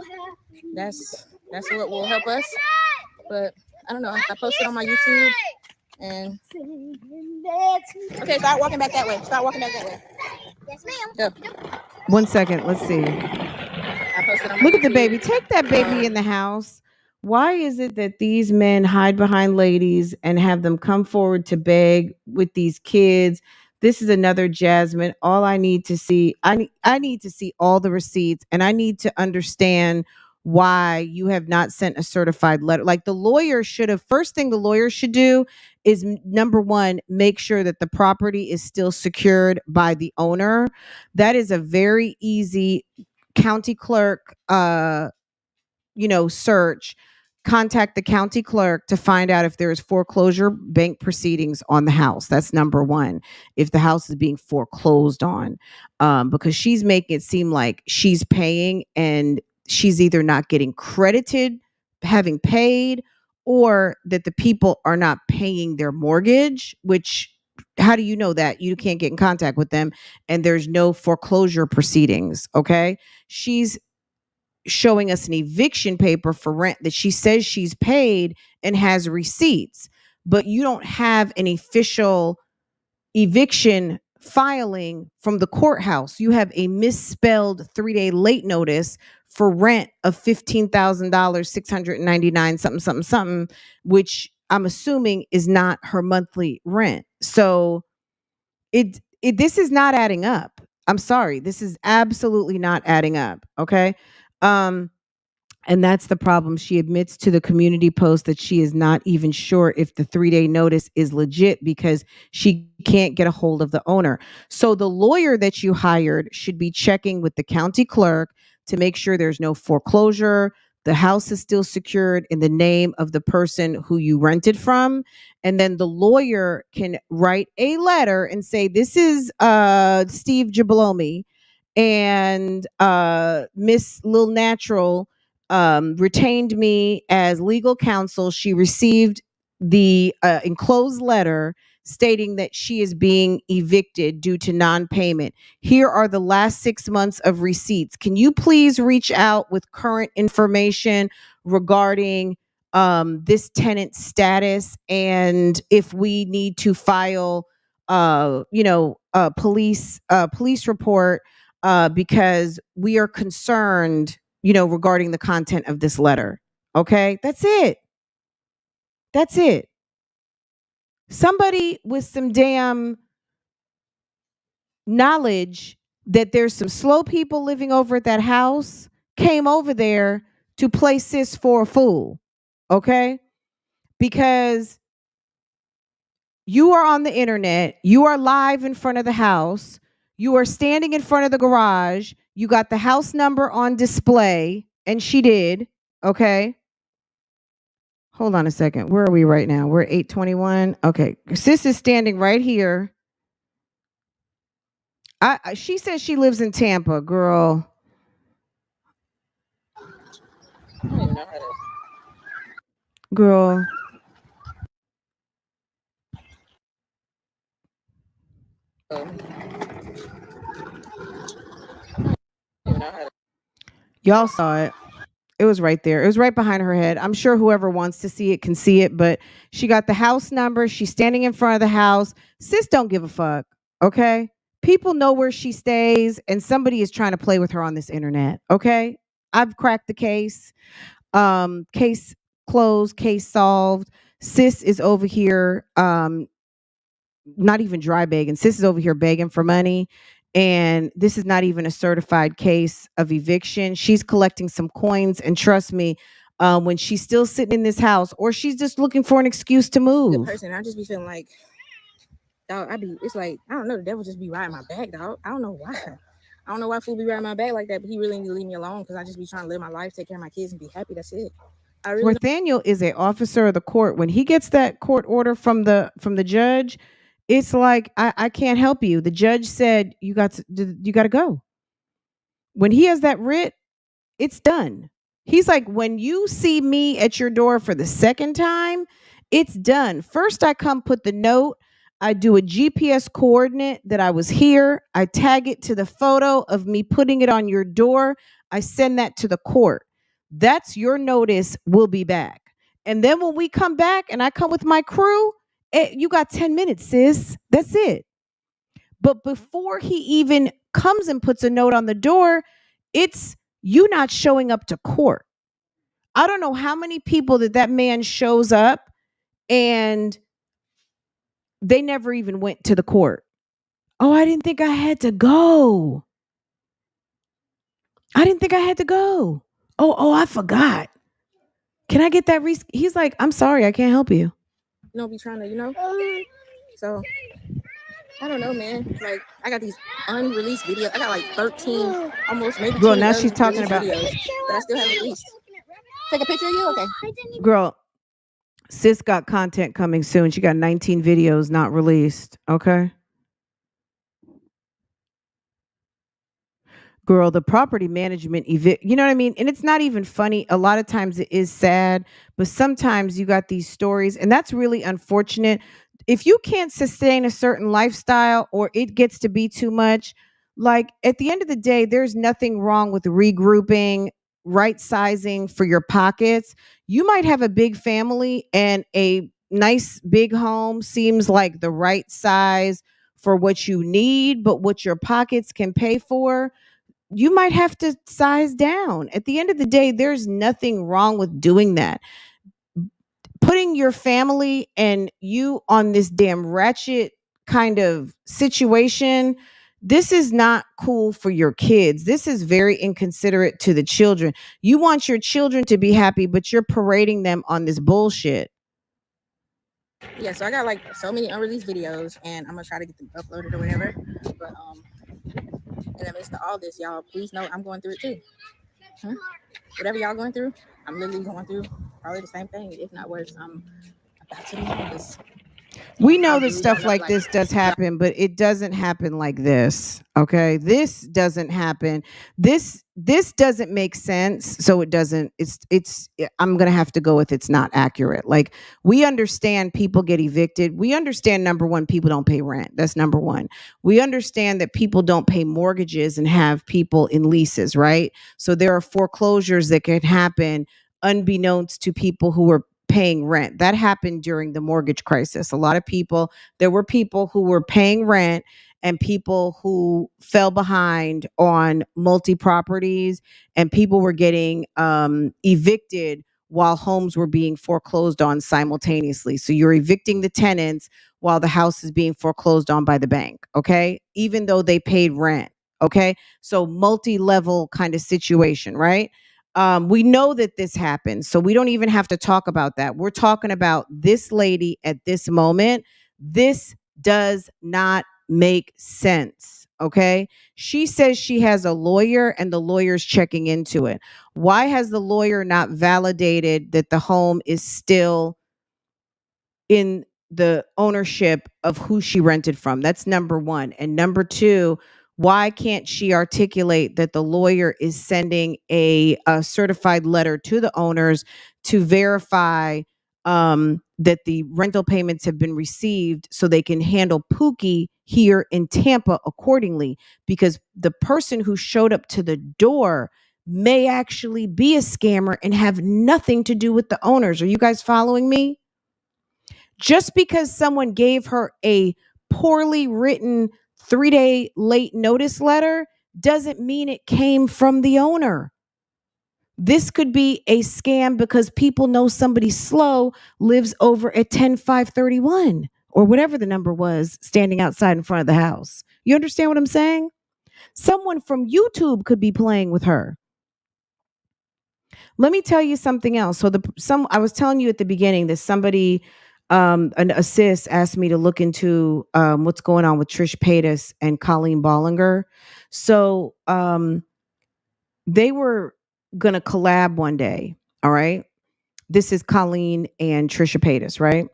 Speaker 9: That's what will help us. But I don't know. I posted on my YouTube and okay, start walking back that way. Start walking back that way.
Speaker 7: Yes, ma'am.
Speaker 9: Go.
Speaker 4: 1 second, let's see.
Speaker 9: I posted on my
Speaker 4: Look at the
Speaker 9: YouTube.
Speaker 4: baby. Take that baby in the house. Why is it that these men hide behind ladies and have them come forward to beg with these kids? This is another Jasmine. All I need to see, I need to see all the receipts, and I need to understand why you have not sent a certified letter. Like the lawyer should have, first thing the lawyer should do is number one, make sure that the property is still secured by the owner. That is a very easy county clerk search. Contact the county clerk to find out if there is foreclosure bank proceedings on the house. That's number one. If the house is being foreclosed on, because she's making it seem like she's paying and she's either not getting credited having paid, or that the people are not paying their mortgage, which how do you know that? You can't get in contact with them and there's no foreclosure proceedings. Okay. She's showing us an eviction paper for rent that she says she's paid and has receipts, but you don't have an official eviction filing from the courthouse. You have a misspelled 3-day late notice for rent of $15,000, 699 something, which I'm assuming is not her monthly rent. So this is not adding up. I'm sorry. This is absolutely not adding up. Okay. And that's the problem. She admits to the community post that she is not even sure if the 3-day notice is legit because she can't get a hold of the owner. So the lawyer that you hired should be checking with the county clerk to make sure there's no foreclosure. The house is still secured in the name of the person who you rented from. And then the lawyer can write a letter and say, this is Steve Jabalomi and Miss LiiNatural retained me as legal counsel. She received the enclosed letter stating that she is being evicted due to non-payment. Here are the last 6 months of receipts. Can you please reach out with current information regarding this tenant status and if we need to file a police report because we are concerned regarding the content of this letter. Okay, that's it. That's it. Somebody with some damn knowledge that there's some slow people living over at that house came over there to play sis for a fool. Okay, because you are on the internet, you are live in front of the house, you are standing in front of the garage, you got the house number on display, and she did. Okay. Hold on a second. Where are we right now? We're 8:21. Okay. Sis is standing right here. She says she lives in Tampa, girl. Girl. Y'all saw it. It was right there. It was right behind her head. I'm sure whoever wants to see it can see it, but she got the house number. She's standing in front of the house. Sis don't give a fuck. Okay. People know where she stays, and somebody is trying to play with her on this internet. Okay. I've cracked the case. Case closed, case solved. Sis is over here, not even dry begging. Sis is over here begging for money. And this is not even a certified case of eviction. She's collecting some coins. And trust me, when she's still sitting in this house, or she's just looking for an excuse to move.
Speaker 9: Good person. I just be feeling like, dog, it's like, I don't know, the devil just be riding my back, dog. I don't know why. I don't know why fool be riding my back like that, but he really need to leave me alone because I just be trying to live my life, take care of my kids, and be happy. That's it.
Speaker 4: Nathaniel is an officer of the court. When he gets that court order from the judge, it's like, I can't help you. The judge said you got to go. When he has that writ, it's done. He's like, when you see me at your door for the second time, it's done. First, I come put the note. I do a GPS coordinate that I was here. I tag it to the photo of me putting it on your door. I send that to the court. That's your notice. We'll be back. And then when we come back and I come with my crew, you got 10 minutes, sis. That's it. But before he even comes and puts a note on the door, it's you not showing up to court. I don't know how many people that man shows up and they never even went to the court. Oh, I didn't think I had to go. I didn't think I had to go. Oh, I forgot. Can I get that? He's like, I'm sorry, I can't help you.
Speaker 9: Be trying to, So I don't know, man. Like, I got these unreleased videos. I got like 13, almost maybe 20
Speaker 4: Girl, now she's talking about
Speaker 9: videos that I still haven't released. Take a picture of you? Okay.
Speaker 4: Girl, sis got content coming soon. She got 19 videos not released. Okay. Girl, the property management you know what I mean? And it's not even funny. A lot of times it is sad, but sometimes you got these stories, and that's really unfortunate. If you can't sustain a certain lifestyle or it gets to be too much, like at the end of the day, there's nothing wrong with regrouping, right sizing for your pockets. You might have a big family and a nice big home seems like the right size for what you need, but what your pockets can pay for, you might have to size down. At the end of the day, there's nothing wrong with doing that. Putting your family and you on this damn ratchet kind of situation, this is not cool for your kids. This is very inconsiderate to the children. You want your children to be happy, but you're parading them on this bullshit.
Speaker 9: Yeah, so I got like so many unreleased videos, and I'm gonna try to get them uploaded or whatever. But in the midst of all this, y'all, please know I'm going through it too. Whatever y'all going through, I'm literally going through probably the same thing, if not worse. I'm about to leave this.
Speaker 4: We know that stuff like this does happen, but it doesn't happen like this. Okay. This doesn't happen. This doesn't make sense. So it doesn't, I'm going to have to go with it's not accurate. Like, we understand people get evicted. We understand, number one, people don't pay rent. That's number one. We understand that people don't pay mortgages and have people in leases, right? So there are foreclosures that can happen unbeknownst to people who are paying rent. That happened during the mortgage crisis. There were people who were paying rent and people who fell behind on multi-properties, and people were getting evicted while homes were being foreclosed on simultaneously. So you're evicting the tenants while the house is being foreclosed on by the bank, okay? Even though they paid rent, okay? So multi-level kind of situation, right? We know that this happens, so we don't even have to talk about that. We're talking about this lady at this moment. This does not make sense, okay? She says she has a lawyer and the lawyer's checking into it. Why has the lawyer not validated that the home is still in the ownership of who she rented from? That's number one. And number two, why can't she articulate that the lawyer is sending a certified letter to the owners to verify that the rental payments have been received so they can handle Pookie here in Tampa accordingly? Because the person who showed up to the door may actually be a scammer and have nothing to do with the owners. Are you guys following me? Just because someone gave her a poorly written 3-day late notice letter doesn't mean it came from the owner. This could be a scam because people know somebody slow lives over at 10531 or whatever the number was standing outside in front of the house. You understand what I'm saying? Someone from YouTube could be playing with her. Let me tell you something else. So I was telling you at the beginning that somebody, an assist asked me to look into what's going on with Trish Paytas and Colleen Bollinger. So they were going to collab one day. All right. This is Colleen and Trisha Paytas, right?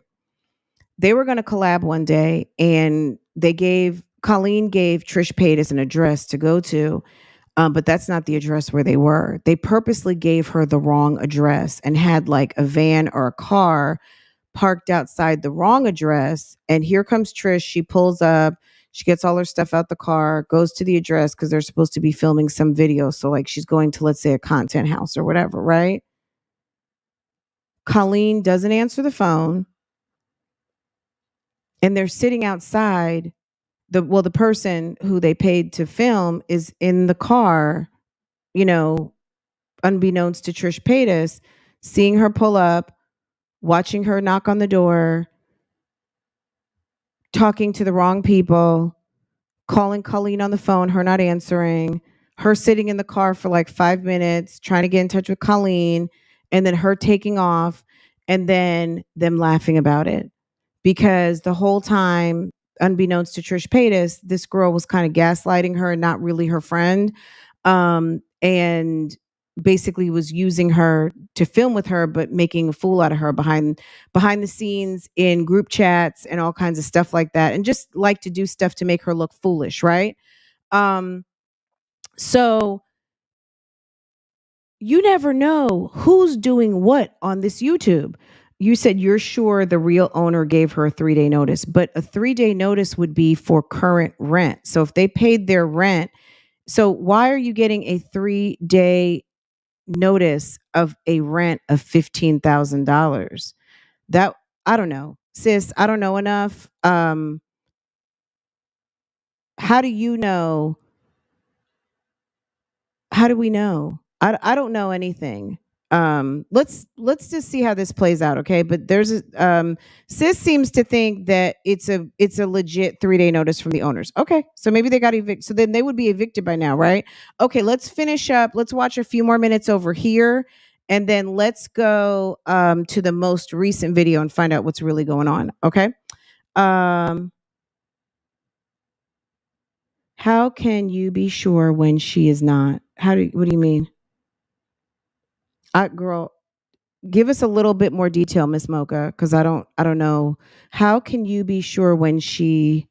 Speaker 4: They were going to collab one day, and Colleen gave Trish Paytas an address to go to But that's not the address where they were. They purposely gave her the wrong address and had like a van or a car parked outside the wrong address. And here comes Trish. She pulls up. She gets all her stuff out the car, goes to the address because they're supposed to be filming some video. So like she's going to, let's say, a content house or whatever, right? Colleen doesn't answer the phone. And they're sitting outside. The person who they paid to film is in the car, you know, unbeknownst to Trish Paytas, seeing her pull up, watching her knock on the door, talking to the wrong people, calling Colleen on the phone, her not answering, her sitting in the car for like 5 minutes, trying to get in touch with Colleen, and then her taking off, and then them laughing about it. Because the whole time, unbeknownst to Trish Paytas, this girl was kind of gaslighting her and not really her friend. And basically was using her to film with her, but making a fool out of her behind the scenes in group chats and all kinds of stuff like that, and just like to do stuff to make her look foolish, right? So you never know who's doing what on this YouTube. You said you're sure the real owner gave her a 3-day notice, but a 3-day notice would be for current rent. So if they paid their rent, so why are you getting a 3-day notice of a rent of $15,000? That, I don't know, sis. I don't know enough. How do you know? How do we know? I don't know anything. Let's just see how this plays out, okay? But there's a sis seems to think that it's a legit 3-day notice from the owners. Okay, so maybe they got evicted. So then they would be evicted by now, right? Okay, let's finish up. Let's watch a few more minutes over here, and then let's go to the most recent video and find out what's really going on. Okay. How can you be sure when she is not? What do you mean? Girl, give us a little bit more detail, Miss Mocha, because I don't know. How can you be sure when she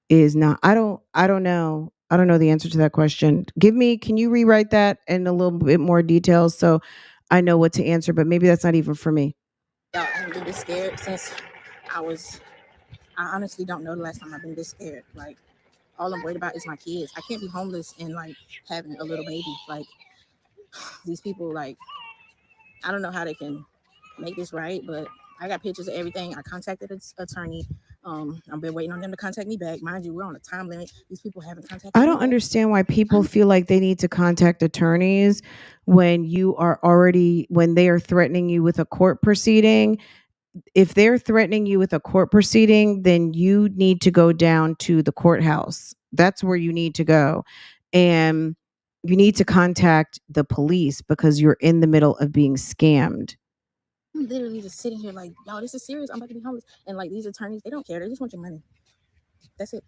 Speaker 4: is not? I don't know. I don't know the answer to that question. Can you rewrite that in a little bit more detail so I know what to answer, but maybe that's not even for me.
Speaker 9: I haven't been this scared since I honestly don't know the last time I've been this scared. Like, all I'm worried about is my kids. I can't be homeless and like having a little baby. Like, these people, like, I don't know how they can make this right, but I got pictures of everything. I contacted an attorney. I've been waiting on them to contact me back. Mind you, we're on a time limit. These people haven't contacted me.
Speaker 4: I don't understand why people feel like they need to contact attorneys when they are threatening you with a court proceeding. If they're threatening you with a court proceeding, then you need to go down to the courthouse. That's where you need to go. And you need to contact the police because you're in the middle of being scammed.
Speaker 9: I'm literally just sitting here like, y'all, this is serious. I'm about to be homeless. And like, these attorneys, they don't care. They just want your money. That's it.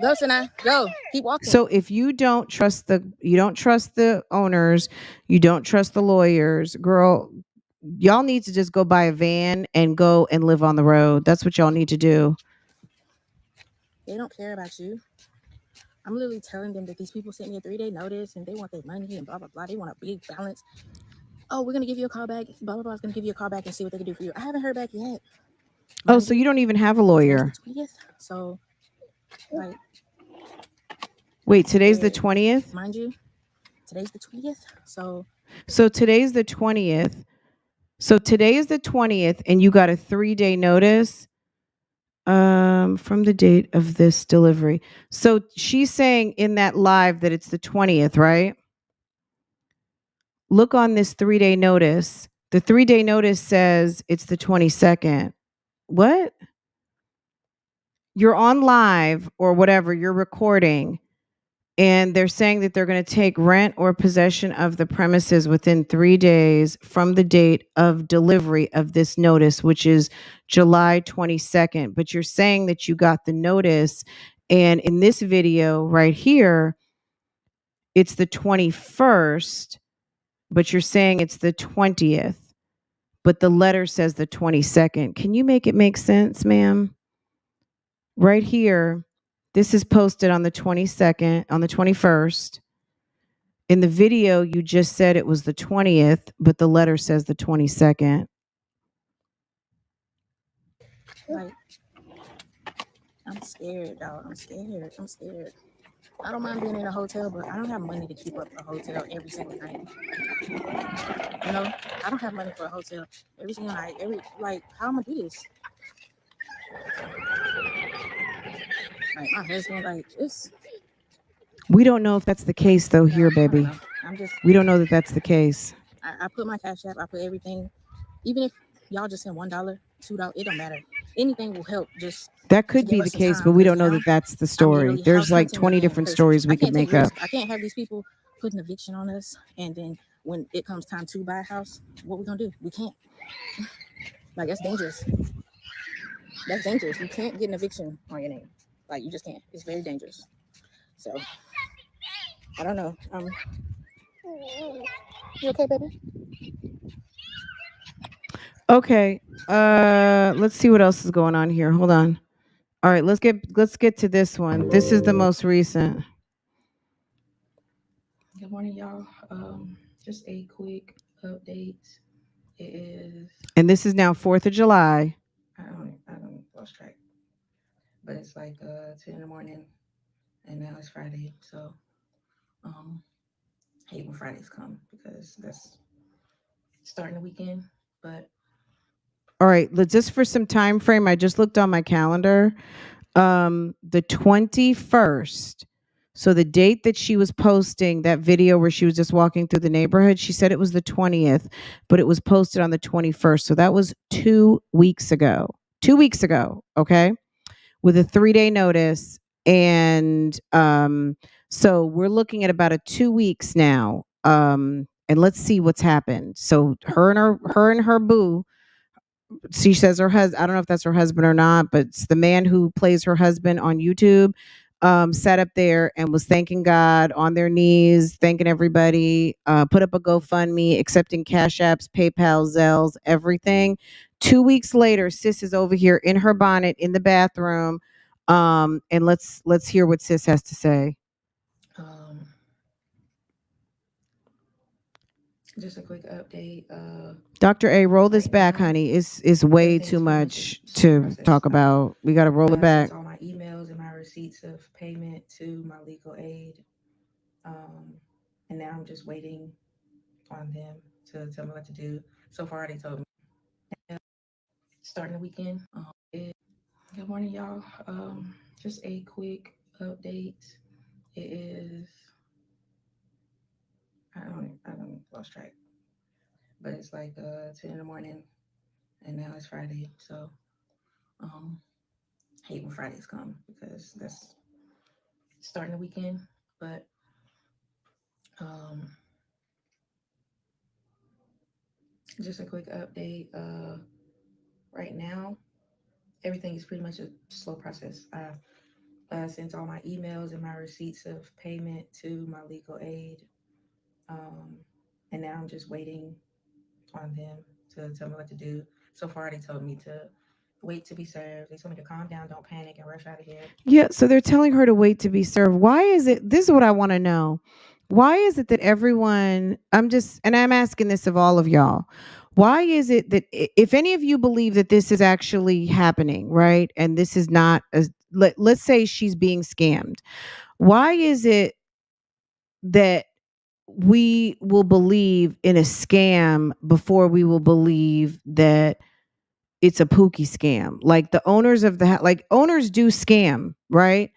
Speaker 9: Go, Sanaa. Go. Keep walking.
Speaker 4: So if you don't trust the owners, you don't trust the lawyers, girl, y'all need to just go buy a van and go and live on the road. That's what y'all need to do.
Speaker 9: They don't care about you. I'm literally telling them that these people sent me a 3-day notice and they want their money and blah, blah, blah. They want a big balance. Oh, we're going to give you a call back. Blah, blah, blah. Is going to give you a call back and see what they can do for you. I haven't heard back yet.
Speaker 4: Oh, so you don't even have a lawyer.
Speaker 9: So, like.
Speaker 4: Wait, today's the 20th?
Speaker 9: Mind you, today's the 20th. So
Speaker 4: today's the 20th. So today is the 20th and you got a 3-day notice from the date of this delivery. So she's saying in that live that it's the 20th, right? Look on this 3-day notice. The 3-day notice says it's the 22nd. What? You're on live or whatever, you're recording, and they're saying that they're going to take rent or possession of the premises within 3 days from the date of delivery of this notice, which is July 22nd. But you're saying that you got the notice, and in this video right here, it's the 21st, but you're saying it's the 20th, but the letter says the 22nd. Can you make it make sense, ma'am? Right here, this is posted on the 22nd, on the 21st. In the video, you just said it was the 20th, but the letter says the 22nd.
Speaker 9: Like, I'm scared, dog. I'm scared. I'm scared. I don't mind being in a hotel, but I don't have money to keep up a hotel every single night. You know, I don't have money for a hotel every single night. How am I gonna do this? Like my husband, like it's.
Speaker 4: We don't know if that's the case though here, baby. We don't know that that's the case.
Speaker 9: I put my Cash App. I put everything. Even if y'all just send $1, $2, it don't matter. Anything will help. Just
Speaker 4: that could be the case, but we don't know that that's the story. There's like 20 different stories we could make up.
Speaker 9: I can't have these people put an eviction on us, and then when it comes time to buy a house, what we gonna do? We can't. Like that's dangerous. That's dangerous. You can't get an eviction on your name. Like you just can't. It's very dangerous. So I don't know. You okay, baby?
Speaker 4: Okay. Let's see what else is going on here. Hold on. All right, let's get to this one. This is the most recent.
Speaker 5: Good morning, y'all. Just a quick update. It is.
Speaker 4: And this is now 4th of July.
Speaker 5: I don't lost track. But it's like 10 in the morning, and now it's Friday. So, hate when Fridays come because that's starting the weekend. But
Speaker 4: all right, just for some time frame, I just looked on my calendar. The 21st. So the date that she was posting that video where she was just walking through the neighborhood, she said it was the 20th, but it was posted on the 21st. So that was 2 weeks ago. 2 weeks ago, okay? With a 3-day notice. And so we're looking at about 2 weeks now. And let's see what's happened. So her and her boo, she says her husband, I don't know if that's her husband or not, but it's the man who plays her husband on YouTube, sat up there and was thanking God on their knees, thanking everybody, put up a GoFundMe, accepting Cash Apps, PayPal, Zells, everything. 2 weeks later, sis is over here in her bonnet in the bathroom. And let's hear what sis has to say.
Speaker 5: Just a quick update.
Speaker 4: Dr. A, roll this back, honey. It's way too much to talk about. We got to roll it back.
Speaker 5: All my emails and my receipts of payment to my legal aid. And now I'm just waiting on them to tell me what to do. So far, they told me. Starting the weekend. Good morning, y'all. Just a quick update. It is. I don't lost track. But it's like 10 in the morning, and now it's Friday. So, hate when Fridays come because that's starting the weekend. But just a quick update. Right now, everything is pretty much a slow process. I sent all my emails and my receipts of payment to my legal aid. And now I'm just waiting on them to tell me what to do. So far, they told me to wait to be served. They told me to calm down, don't panic, and rush out of here.
Speaker 4: Yeah, so they're telling her to wait to be served. Why is it? This is what I want to know. Why is it that everyone, I'm asking this of all of y'all. Why is it that if any of you believe that this is actually happening, right? And this is not, let's say she's being scammed. Why is it that we will believe in a scam before we will believe that it's a Pookie scam? Like the owners of owners do scam, right?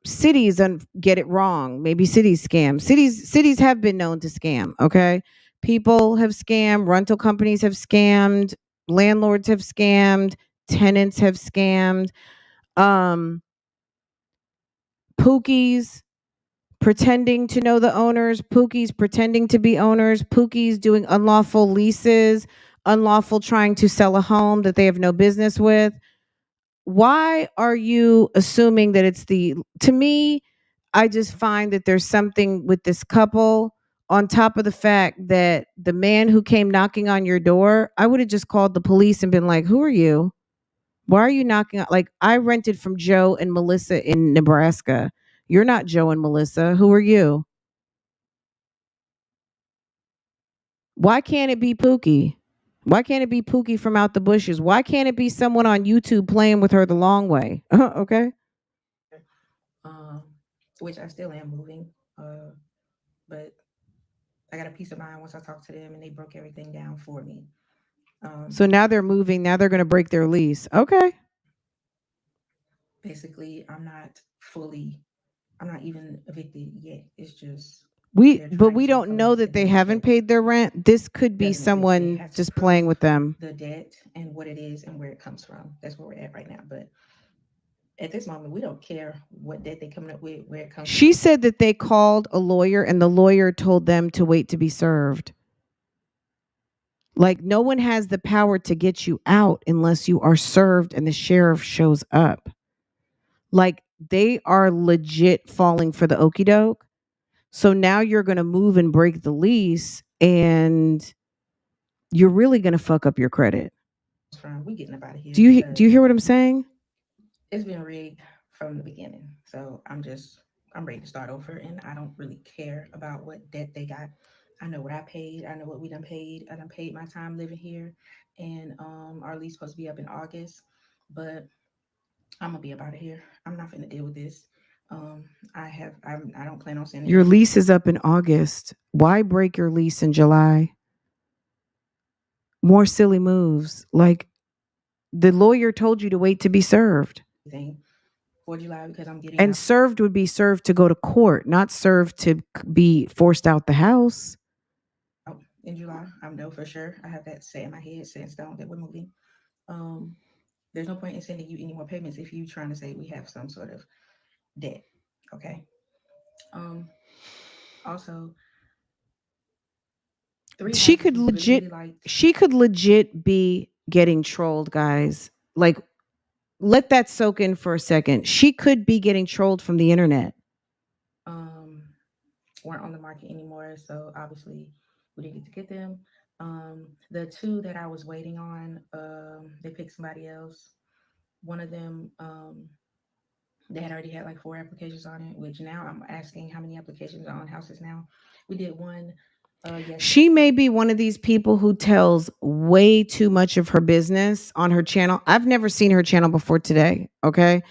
Speaker 4: Cities get it wrong. Maybe cities scam. Cities have been known to scam. Okay. People have scammed, rental companies have scammed, landlords have scammed, tenants have scammed, Pookies pretending to know the owners, Pookies pretending to be owners, Pookies doing unlawful leases, unlawful trying to sell a home that they have no business with. Why are you assuming that it's to me, I just find that there's something with this couple on top of the fact that the man who came knocking on your door, I would have just called the police and been like, who are you? Why are you knocking? Like, I rented from Joe and Melissa in Nebraska. You're not Joe and Melissa. Who are you? Why can't it be Pookie? Why can't it be Pookie from out the bushes? Why can't it be someone on YouTube playing with her the long way? Okay.
Speaker 5: Which I still am moving. But I got a peace of mind once I talked to them and they broke everything down for me.
Speaker 4: So now they're moving. Now they're going to break their lease. Okay.
Speaker 5: Basically, I'm not even evicted yet. It's just
Speaker 4: But we don't know that they haven't paid their rent. This could be someone just playing with them.
Speaker 5: The debt and what it is and where it comes from. That's where we're at right now. But at this moment, we don't care what debt they coming up with, where it comes from.
Speaker 4: She said that they called a lawyer and the lawyer told them to wait to be served. Like, no one has the power to get you out unless you are served and the sheriff shows up. Like, they are legit falling for the okie doke. So now you're going to move and break the lease and you're really going to fuck up your credit.
Speaker 5: We getting up out of here.
Speaker 4: Do you hear what I'm saying?
Speaker 5: It's been rigged from the beginning. So I'm ready to start over and I don't really care about what debt they got. I know what I paid. I know what we done paid. I done paid my time living here, and our lease supposed to be up in August, but I'm gonna be up out of here. I'm not gonna deal with this. I don't plan on sending
Speaker 4: your lease is up in August. Why break your lease in July? More silly moves. Like, the lawyer told you to wait to be served.
Speaker 5: For July because I'm getting
Speaker 4: and served would be served to go to court, not served to be forced out the house.
Speaker 5: In July. I know for sure. I have that set in my head, set in stone that we're moving. There's no point in sending you any more payments if you're trying to say we have some sort of debt. Okay. Also,
Speaker 4: she could legit be getting trolled, guys. Like, let that soak in for a second. She could be getting trolled from the internet.
Speaker 5: Weren't on the market anymore, so obviously we didn't get to get them. The two that I was waiting on, they picked somebody else. One of them, they had already had like 4 applications on it, which now I'm asking how many applications are on houses now. We did one. Yes.
Speaker 4: She may be one of these people who tells way too much of her business on her channel. I've never seen her channel before today. Okay.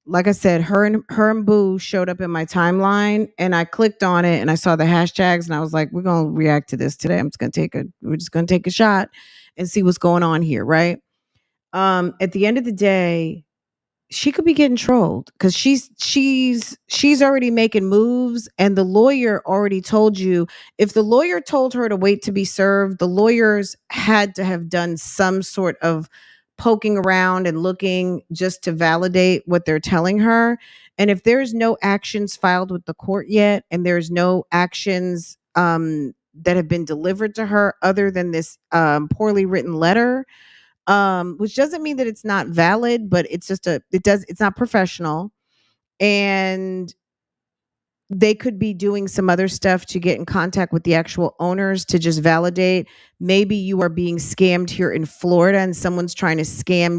Speaker 4: Like I said, her and Boo showed up in my timeline and I clicked on it and I saw the hashtags and I was like, we're going to react to this today. We're just going to take a shot and see what's going on here. Right. At the end of the day, she could be getting trolled because she's already making moves and the lawyer already told you. If the lawyer told her to wait to be served, the lawyers had to have done some sort of poking around and looking just to validate what they're telling her. And if there's no actions filed with the court yet and there's no actions that have been delivered to her other than this poorly written letter, which doesn't mean that it's not valid, but it's just it's not professional. And they could be doing some other stuff to get in contact with the actual owners to just validate. Maybe you are being scammed here in Florida and someone's trying to scam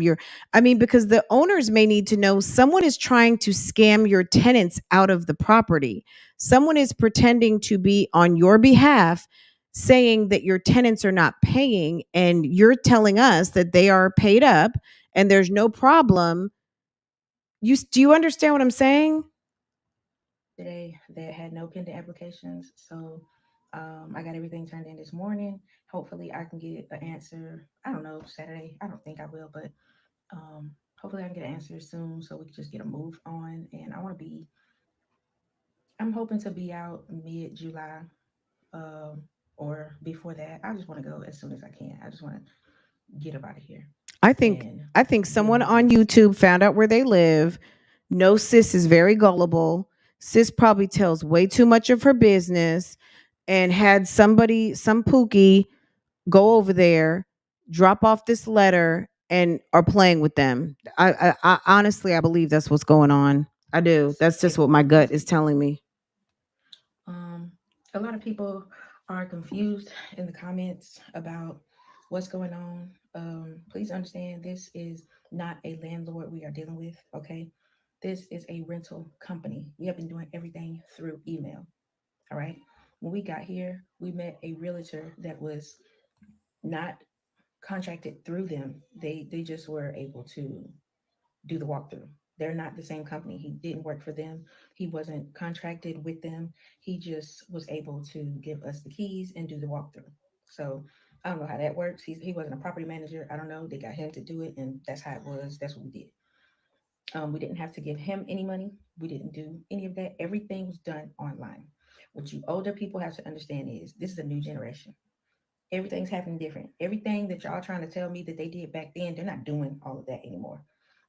Speaker 4: because the owners may need to know someone is trying to scam your tenants out of the property. Someone is pretending to be on your behalf, saying that your tenants are not paying, and you're telling us that they are paid up and there's no problem. Do you understand what I'm saying?
Speaker 5: Today that had no pending applications, so I got everything turned in this morning. Hopefully I can get an answer, I don't know, Saturday. I don't think I will, but hopefully I can get an answer soon so we can just get a move on. And I'm hoping to be out mid-July or before that. I just want to go as soon as I can. I just want to get up out of here.
Speaker 4: I think someone on YouTube found out where they live. No, sis is very gullible. Sis probably tells way too much of her business and had some pookie go over there, drop off this letter, and are playing with them. I honestly, I believe that's what's going on. I do. That's just what my gut is telling me.
Speaker 5: A lot of people are confused in the comments about what's going on. Please understand, this is not a landlord we are dealing with, okay? This is a rental company. We have been doing everything through email, all right? when we got here, we met a realtor that was not contracted through them. They just were able to do the walkthrough. They're not the same company. He didn't work for them. He wasn't contracted with them. He just was able to give us the keys and do the walkthrough. So I don't know how that works. He wasn't a property manager. I don't know. They got him to do it, and that's how it was. That's what we did. We didn't have to give him any money. We didn't do any of that. Everything was done online. What you older people have to understand is this is a new generation. Everything's happening different. Everything that y'all trying to tell me that they did back then, they're not doing all of that anymore.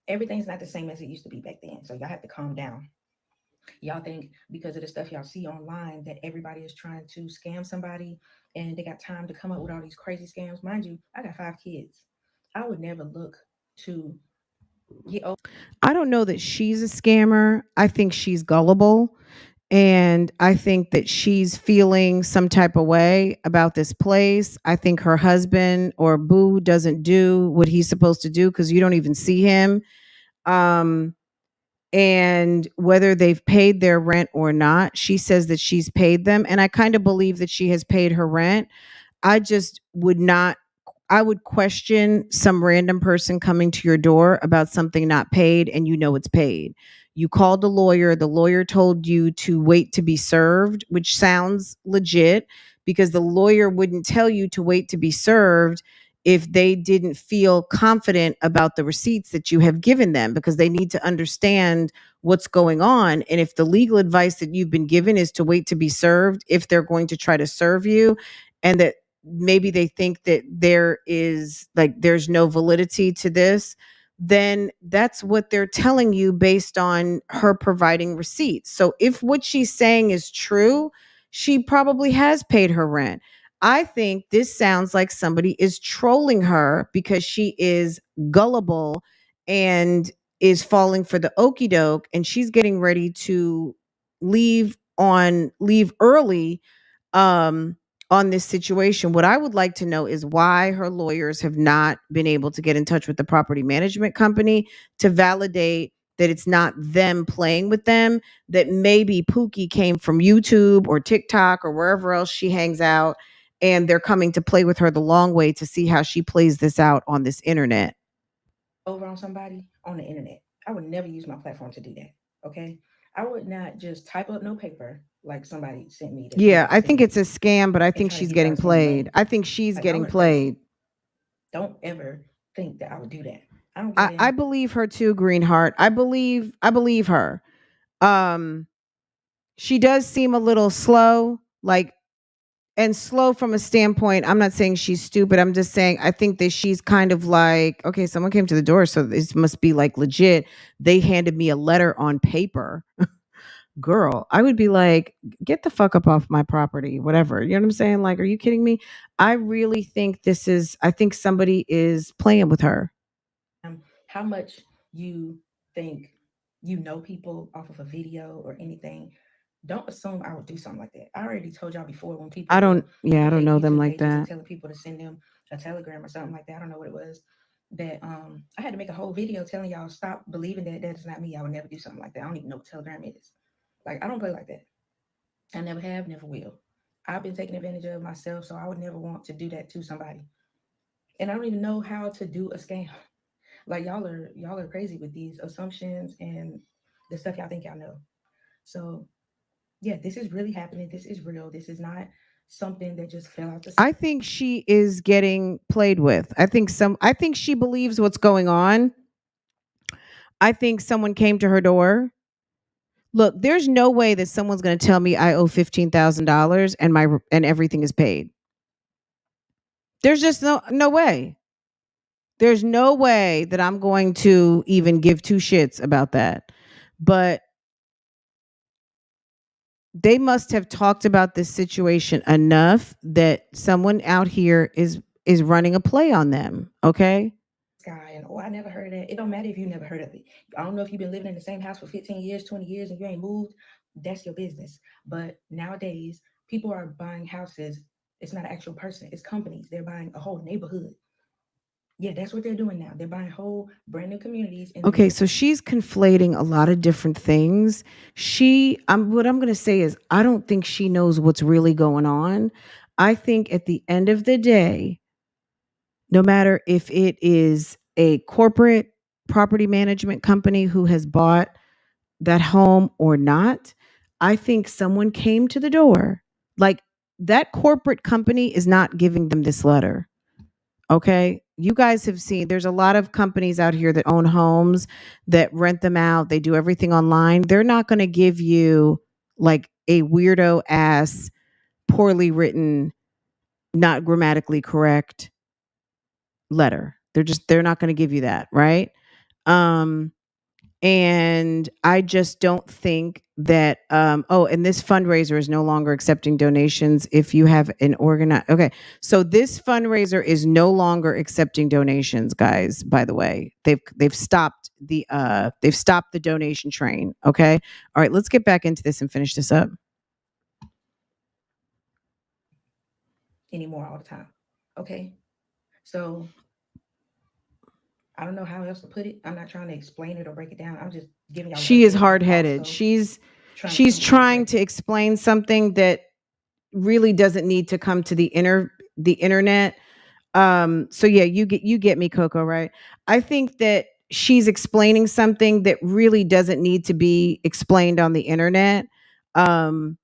Speaker 5: Everything's not the same as it used to be back then. So y'all have to calm down. Y'all think because of the stuff y'all see online that everybody is trying to scam somebody and they got time to come up with all these crazy scams. Mind you, I got 5 kids. I would never look to get over.
Speaker 4: I don't know that she's a scammer. I think she's gullible. And I think that she's feeling some type of way about this place. I think her husband or boo doesn't do what he's supposed to do because you don't even see him. And whether they've paid their rent or not, she says that she's paid them. And I kind of believe that she has paid her rent. I just would not, I would question some random person coming to your door about something not paid and you know it's paid. You called the lawyer told you to wait to be served, which sounds legit because the lawyer wouldn't tell you to wait to be served if they didn't feel confident about the receipts that you have given them because they need to understand what's going on. And if the legal advice that you've been given is to wait to be served, if they're going to try to serve you, and that maybe they think that there's no validity to this, then that's what they're telling you based on her providing receipts. So if what she's saying is true, she probably has paid her rent. I think this sounds like somebody is trolling her because she is gullible and is falling for the okey doke and she's getting ready to leave early um on this situation. What I would like to know is why her lawyers have not been able to get in touch with the property management company to validate that it's not them playing with them, that maybe Pookie came from YouTube or TikTok or wherever else she hangs out, and they're coming to play with her the long way to see how she plays this out on this internet.
Speaker 5: Over on somebody on the internet. I would never use my platform to do that. Okay. I would not just type up no paper like somebody sent me.
Speaker 4: Yeah, I think it's a scam, but I think she's getting played. I think she's
Speaker 5: Like,
Speaker 4: getting played.
Speaker 5: Don't ever think that I would do that. I don't
Speaker 4: I believe her too, Greenheart. I believe her. She does seem a little slow, and slow from a standpoint. I'm not saying she's stupid. I'm just saying I think that she's kind of like, okay, someone came to the door, so this must be like legit. They handed me a letter on paper. Girl, I would be like, get the fuck up off my property, whatever. You know what I'm saying? Like, are you kidding me? I really think I think somebody is playing with her.
Speaker 5: How much you think you know people off of a video or anything. Don't assume I would do something like that. I already told y'all before when people
Speaker 4: I don't know them like that.
Speaker 5: telling people to send them a telegram or something like that. I don't know what it was. That I had to make a whole video telling y'all stop believing that is not me. I would never do something like that. I don't even know what telegram is. Like, I don't play like that. I never have, never will. I've been taken advantage of myself, so I would never want to do that to somebody. And I don't even know how to do a scam. Like, y'all are crazy with these assumptions and the stuff y'all think y'all know. So yeah, this is really happening. This is real. This is not something that just fell out the sky.
Speaker 4: I think she is getting played with. I think she believes what's going on. I think someone came to her door. Look, there's no way that someone's going to tell me I owe $15,000 and everything is paid. There's just no way. There's no way that I'm going to even give two shits about that. But they must have talked about this situation enough that someone out here is running a play on them. Okay.
Speaker 5: Sky and I never heard of that. It don't matter if you never heard of it. I don't know if you've been living in the same house for 15 years, 20 years, and you ain't moved. That's your business. But nowadays, people are buying houses. It's not an actual person. It's companies. They're buying a whole neighborhood. Yeah, that's what they're doing now. They're buying whole brand new communities. And
Speaker 4: Okay, so she's conflating a lot of different things. What I'm going to say is, I don't think she knows what's really going on. I think at the end of the day, no matter if it is a corporate property management company who has bought that home or not, I think someone came to the door. Like, that corporate company is not giving them this letter. Okay. You guys have seen there's a lot of companies out here that own homes, that rent them out. They do everything online. They're not going to give you like a weirdo ass, poorly written, not grammatically correct letter. They're not going to give you that, right? Um and I just don't think that and this fundraiser is no longer accepting donations if you have an organized. Okay, so this fundraiser is no longer accepting donations, guys. By the way, they've stopped the donation train. Okay, all right, let's get back into this and finish this up.
Speaker 5: Anymore all the time. Okay, so I don't know how else to put it. I'm not trying to explain it or break it down. I'm just giving y'all.
Speaker 4: She is hard headed. She's trying to explain something that really doesn't need to come to the internet. So yeah, you get me, Coco, right? I think that she's explaining something that really doesn't need to be explained on the internet. And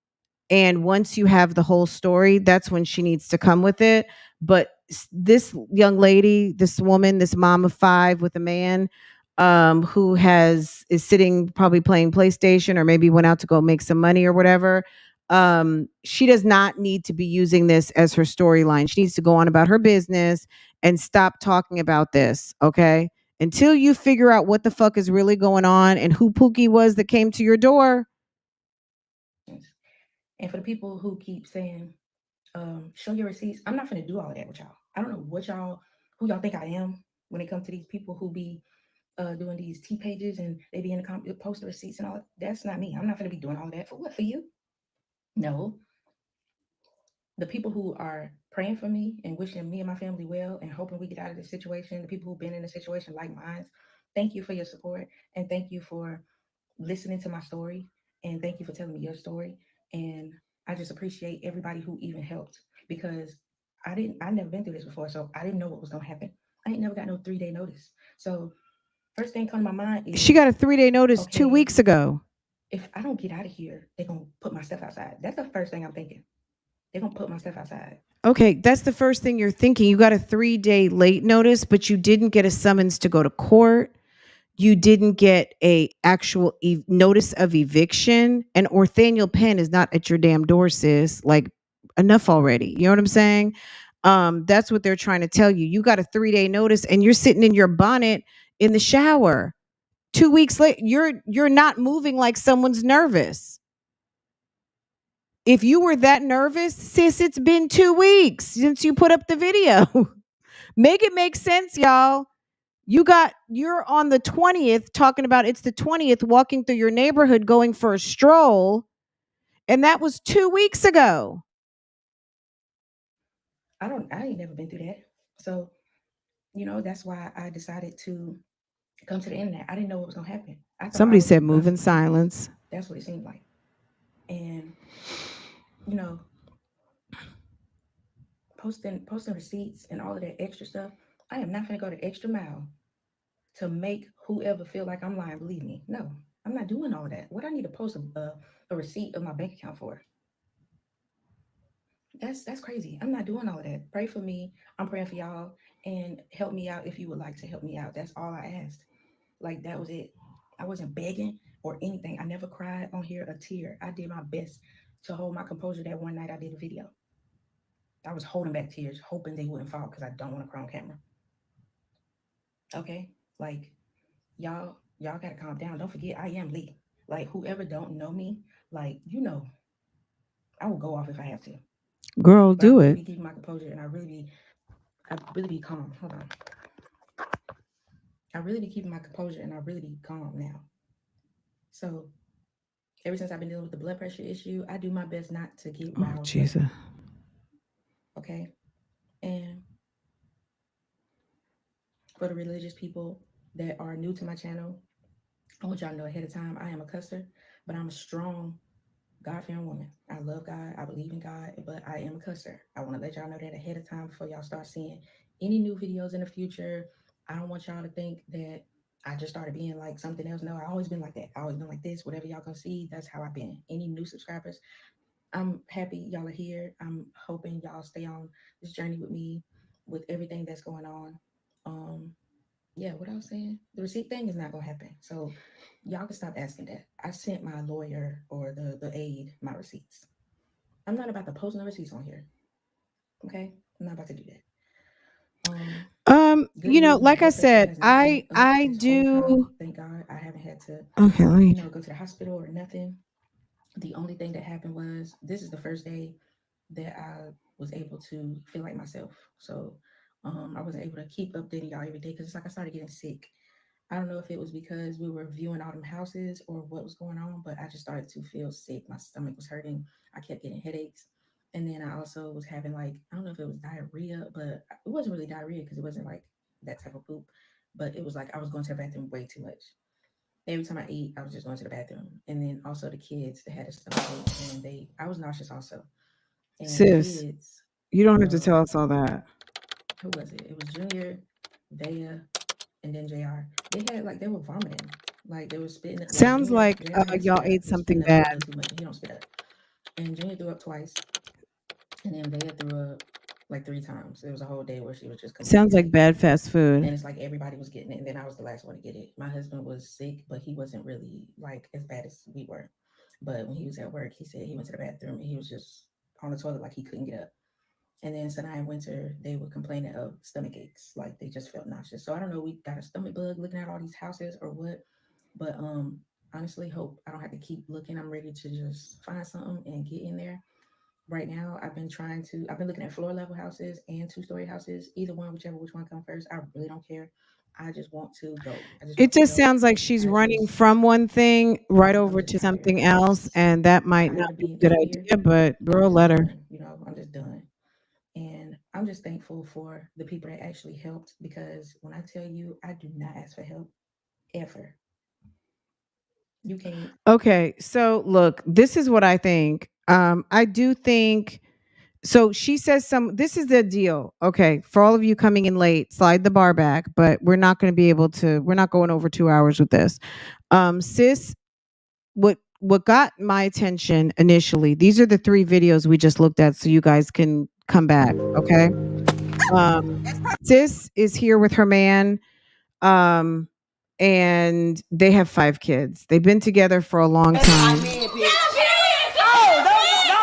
Speaker 4: once you have the whole story, that's when she needs to come with it. But this young lady, this woman, this mom of 5 with a man, who is sitting probably playing PlayStation, or maybe went out to go make some money or whatever. She does not need to be using this as her storyline. She needs to go on about her business and stop talking about this. Okay. Until you figure out what the fuck is really going on and who Pookie was that came to your door.
Speaker 5: And for the people who keep saying, show your receipts, I'm not going to do all of that with y'all. I don't know who y'all think I am when it comes to these people who be doing these T pages and they be in the comment, post the receipts and all. That's not me. I'm not going to be doing all that. For what? For you? No. The people who are praying for me and wishing me and my family well and hoping we get out of this situation, the people who've been in a situation like mine, thank you for your support, and thank you for listening to my story, and thank you for telling me your story. And I just appreciate everybody who even helped, because I never been through this before, so I didn't know what was gonna happen. I ain't never got no 3-day notice. So first thing come to my mind is,
Speaker 4: she got a 3-day notice 2 weeks ago.
Speaker 5: If I don't get out of here, they're gonna put my stuff outside. That's the first thing I'm thinking. They're gonna put my stuff outside.
Speaker 4: Okay, that's the first thing you're thinking. You got a 3-day late notice, but you didn't get a summons to go to court. You didn't get a actual notice of eviction. And Orthaniel Penn is not at your damn door, sis. Like, enough already. You know what I'm saying? That's what they're trying to tell you. You got a 3-day notice and you're sitting in your bonnet in the shower. 2 weeks later, you're not moving like someone's nervous. If you were that nervous, sis, it's been 2 weeks since you put up the video. Make it make sense, y'all. You're on the 20th talking about it's the 20th, walking through your neighborhood going for a stroll, and that was 2 weeks ago.
Speaker 5: I ain't never been through that. So, that's why I decided to come to the internet. I didn't know what was gonna happen.
Speaker 4: Somebody said move in silence.
Speaker 5: That's what it seemed like. And posting receipts and all of that extra stuff, I am not gonna go the extra mile to make whoever feel like I'm lying believe me. No, I'm not doing all that. What I need to post a receipt of my bank account for? That's crazy. I'm not doing all of that. Pray for me. I'm praying for y'all, and help me out if you would like to help me out. That's all I asked. Like, that was it. I wasn't begging or anything. I never cried on here a tear. I did my best to hold my composure that one night I did a video. I was holding back tears, hoping they wouldn't fall, because I don't want to cry on camera. Okay? Like, y'all gotta calm down. Don't forget, I am Lee. Like, whoever don't know me, like, I will go off if I have to.
Speaker 4: Girl,
Speaker 5: but
Speaker 4: do
Speaker 5: I really
Speaker 4: it.
Speaker 5: be keeping my composure, and I really be calm. Hold on. I really be keeping my composure, and I really be calm now. So ever since I've been dealing with the blood pressure issue, I do my best not to get riled up.
Speaker 4: Jesus.
Speaker 5: Up. Okay. And For the religious people that are new to my channel, I want y'all to know ahead of time, I am a cusser, but I'm a strong God-fearing woman. I love God. I believe in God, but I am a cusser. I want to let y'all know that ahead of time before y'all start seeing any new videos in the future. I don't want y'all to think that I just started being like something else. No, I always been like that. I always been like this. Whatever y'all gonna see, that's how I've been. Any new subscribers, I'm happy y'all are here. I'm hoping y'all stay on this journey with me with everything that's going on. Yeah, what I was saying, the receipt thing is not gonna happen. So y'all can stop asking that. I sent my lawyer or the aide my receipts. I'm not about to post no receipts on here. Okay, I'm not about to do that. Good
Speaker 4: You know,
Speaker 5: news, my
Speaker 4: like I
Speaker 5: blood pressure
Speaker 4: said,
Speaker 5: has not been up
Speaker 4: I
Speaker 5: this whole time.
Speaker 4: do.
Speaker 5: Thank God, I haven't had to,
Speaker 4: Okay, let me.
Speaker 5: go to the hospital or nothing. The only thing that happened was this is the first day that I was able to feel like myself. So I wasn't able to keep updating y'all every day because it's like I started getting sick. I don't know if it was because we were viewing all them houses or what was going on, but I just started to feel sick. My stomach was hurting. I kept getting headaches. And then I also was having like, I don't know if it was diarrhea, but it wasn't really diarrhea because it wasn't like that type of poop. But it was like I was going to the bathroom way too much. Every time I eat, I was just going to the bathroom. And then also the kids, they had a stomach ache and I was nauseous also. And the
Speaker 4: Sis,
Speaker 5: kids,
Speaker 4: you don't have to tell us all that.
Speaker 5: who was it? It was Junior, Vea, and then JR. They were vomiting. Like they were spitting up. Well,
Speaker 4: Sounds
Speaker 5: Junior,
Speaker 4: like
Speaker 5: JR had
Speaker 4: y'all
Speaker 5: spit up,
Speaker 4: ate
Speaker 5: was
Speaker 4: something
Speaker 5: spitting up a
Speaker 4: bad.
Speaker 5: little too much. He don't spit up. And Junior threw up twice. And then Vea threw up like 3 times. It was a whole day where she was just completely
Speaker 4: Sounds like
Speaker 5: sick.
Speaker 4: bad fast food.
Speaker 5: And it's like everybody was getting it. And then I was the last one to get it. My husband was sick, but he wasn't really like as bad as we were. But when he was at work, he said he went to the bathroom and he was just on the toilet like he couldn't get up. And then Sanaa and Winter, they were complaining of stomach aches, like they just felt nauseous. So I don't know, we got a stomach bug looking at all these houses or what. But honestly, hope I don't have to keep looking. I'm ready to just find something and get in there. Right now, I've been looking at floor level houses and 2-story houses, either one, which one comes first. I really don't care. I just want to go. I just
Speaker 4: It
Speaker 5: want to
Speaker 4: just
Speaker 5: go.
Speaker 4: sounds like she's
Speaker 5: I
Speaker 4: running
Speaker 5: just,
Speaker 4: from one thing right
Speaker 5: I'm
Speaker 4: over
Speaker 5: just
Speaker 4: to
Speaker 5: tired.
Speaker 4: something
Speaker 5: I'm
Speaker 4: else,
Speaker 5: just
Speaker 4: and that might not
Speaker 5: tired of
Speaker 4: be
Speaker 5: being
Speaker 4: a good
Speaker 5: in here.
Speaker 4: idea, but
Speaker 5: I'm
Speaker 4: girl,
Speaker 5: just
Speaker 4: let her.
Speaker 5: done. I'm just done. And I'm just thankful for the people that actually helped because when I tell you, I do not ask for help ever. You can't.
Speaker 4: Okay, so look, this is what I think. I do think so. She says this is the deal. Okay, for all of you coming in late, slide the bar back, but we're not going to be able to, we're not going over 2 hours with this. Sis, what got my attention initially, these are the 3 videos we just looked at, so you guys can come back. Okay. Sis is here with her man. Um, and they have 5 kids. They've been together for a long time.
Speaker 1: Don't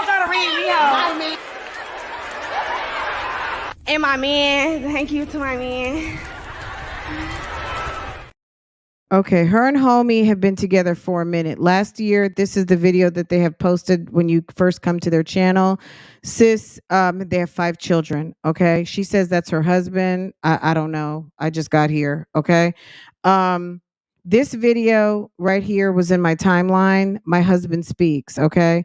Speaker 1: try to read me out.
Speaker 8: And my man, thank you to my man.
Speaker 4: Okay, her and homie have been together for a minute. Last year, this is the video that they have posted when you first come to their channel. Sis, they have 5 children. Okay, she says that's her husband. I don't know. I just got here. Okay, this video right here was in my timeline. My husband speaks. Okay,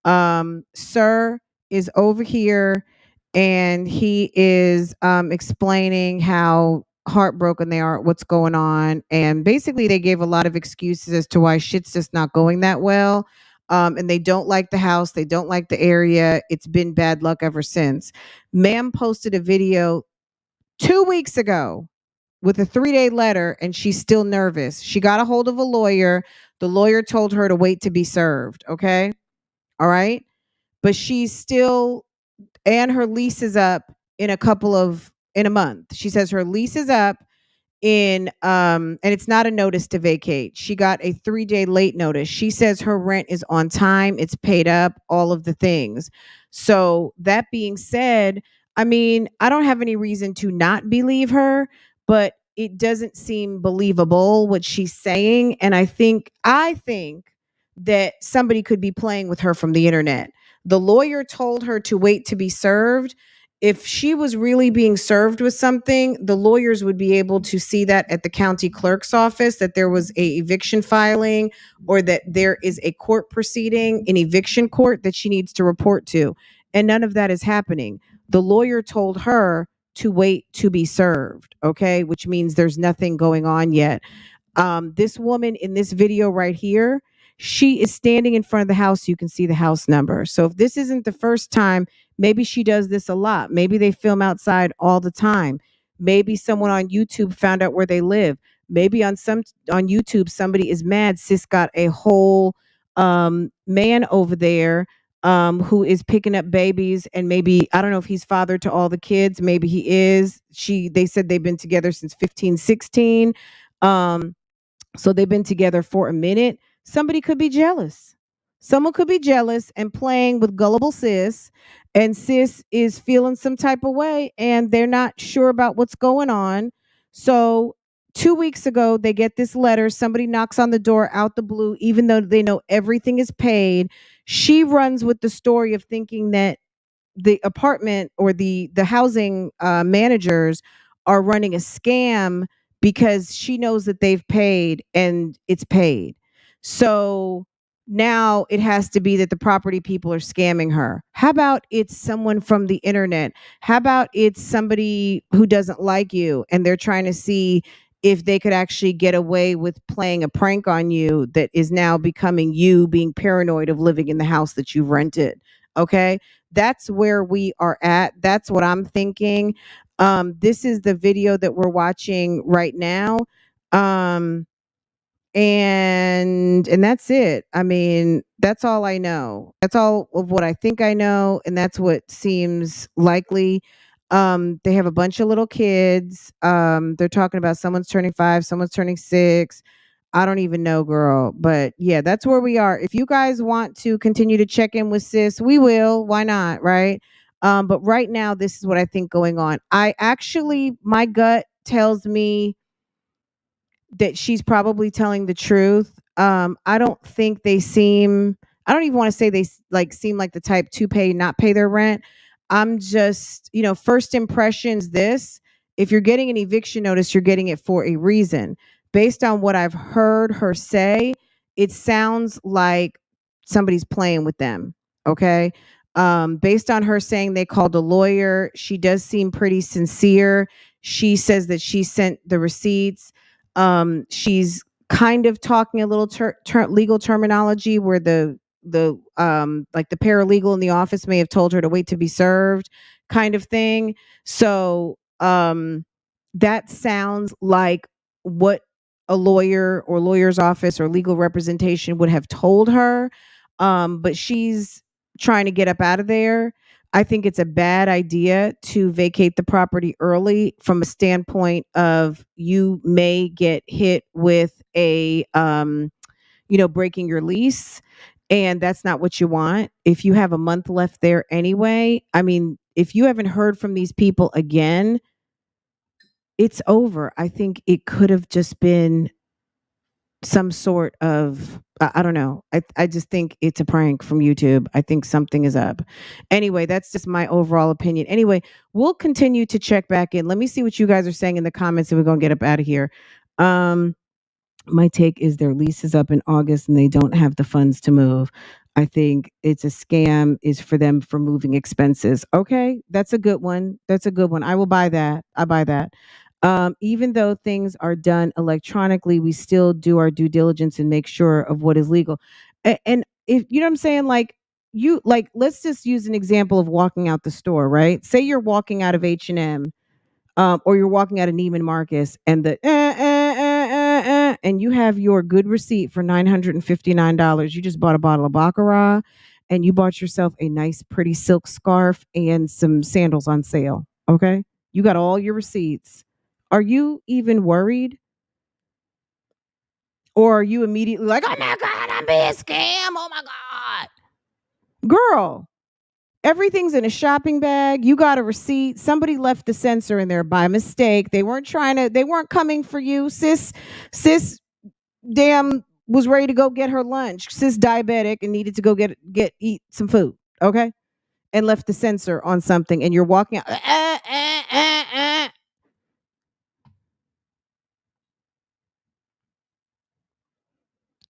Speaker 4: sir is over here, and he is explaining how heartbroken they are at what's going on, and basically they gave a lot of excuses as to why shit's just not going that well, and they don't like the house, they don't like the area, it's been bad luck ever since. Ma'am posted a video 2 weeks ago with a 3-day letter, and she's still nervous. She got a hold of a lawyer. The lawyer told her to wait to be served. Okay, all right, but she's still, and her lease is up in a month. She says her lease is up and it's not a notice to vacate. She got a 3-day late notice. She says her rent is on time, it's paid up, all of the things. So that being said, I mean, I don't have any reason to not believe her, but it doesn't seem believable what she's saying, and I think that somebody could be playing with her from the internet. The lawyer told her to wait to be served. If she was really being served with something, the lawyers would be able to see that at the county clerk's office, that there was a eviction filing or that there is a court proceeding, an eviction court that she needs to report to. And none of that is happening. The lawyer told her to wait to be served. Okay, which means there's nothing going on yet. This woman in this video right here, she is standing in front of the house. You can see the house number. So if this isn't the first time, maybe she does this a lot. Maybe they film outside all the time. Maybe someone on YouTube found out where they live. Maybe on YouTube somebody is mad. Sis got a whole man over there who is picking up babies, and maybe I don't know if he's father to all the kids. Maybe he is. They said they've been together since 15, 16. So they've been together for a minute. Somebody could be jealous. Someone could be jealous and playing with gullible sis, and sis is feeling some type of way and they're not sure about what's going on. So 2 weeks ago, they get this letter. Somebody knocks on the door out the blue, even though they know everything is paid. She runs with the story of thinking that the apartment or the housing managers are running a scam because she knows that they've paid and it's paid. So now it has to be that the property people are scamming her. How about it's someone from the internet? How about it's somebody who doesn't like you and they're trying to see if they could actually get away with playing a prank on you that is now becoming you being paranoid of living in the house that you've rented. Okay. That's where we are at. That's what I'm thinking. This is the video that we're watching right now. And that's it. I mean, that's all I know. That's all of what I think I know, and that's what seems likely. They have a bunch of little kids. They're talking about someone's turning 5, someone's turning 6. I don't even know, girl. But yeah, that's where we are. If you guys want to continue to check in with sis, we will. Why not? Right. But right now, this is what I think going on. My gut tells me that she's probably telling the truth. I don't think I don't even want to say they seem like the type to not pay their rent. I'm just, first impressions this, if you're getting an eviction notice, you're getting it for a reason. Based on what I've heard her say, it sounds like somebody's playing with them. Okay. Based on her saying they called a lawyer, she does seem pretty sincere. She says that she sent the receipts. She's kind of talking a little legal terminology where the like the paralegal in the office may have told her to wait to be served, kind of thing. So that sounds like what a lawyer or lawyer's office or legal representation would have told her. But she's trying to get up out of there. I think it's a bad idea to vacate the property early from a standpoint of you may get hit with a breaking your lease, and that's not what you want. If you have a month left there anyway, I mean, if you haven't heard from these people again, it's over. I think it could have just been some sort of I don't know. I just think it's a prank from YouTube. I think something is up. Anyway, that's just my overall opinion. Anyway, we'll continue to check back in. Let me see what you guys are saying in the comments, and we're gonna get up out of here. My take is their lease is up in August and they don't have the funds to move. I think it's a scam is for them for moving expenses. Okay, that's a good one. That's a good one. I will buy that. I buy that. Even though things are done electronically, we still do our due diligence and make sure of what is legal. And if you know what I'm saying, let's just use an example of walking out the store, right? Say you're walking out of H&M, or you're walking out of Neiman Marcus, and and you have your good receipt for $959. You just bought a bottle of Baccarat, and you bought yourself a nice, pretty silk scarf and some sandals on sale. Okay, you got all your receipts. Are you even worried? Or are you immediately like, oh my God, I'm being scammed? Oh my God. Girl, everything's in a shopping bag. You got a receipt. Somebody left the sensor in there by mistake. They weren't coming for you. Sis, damn, was ready to go get her lunch. Sis diabetic and needed to go eat some food. Okay. And left the sensor on something, and you're walking out.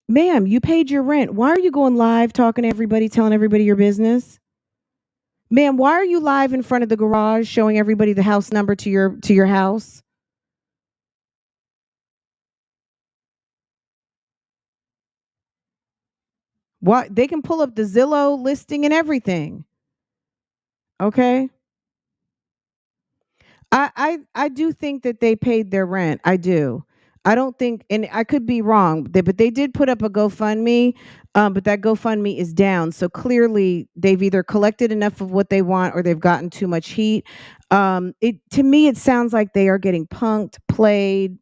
Speaker 4: Ma'am, you paid your rent. Why are you going live talking to everybody, telling everybody your business? Ma'am, why are you live in front of the garage showing everybody the house number to your house? Why they can pull up the Zillow listing and everything. Okay? I do think that they paid their rent. I do. I don't think, and I could be wrong, but they did put up a GoFundMe, but that GoFundMe is down. So clearly, they've either collected enough of what they want or they've gotten too much heat. It to me, it sounds like they are getting punked, played,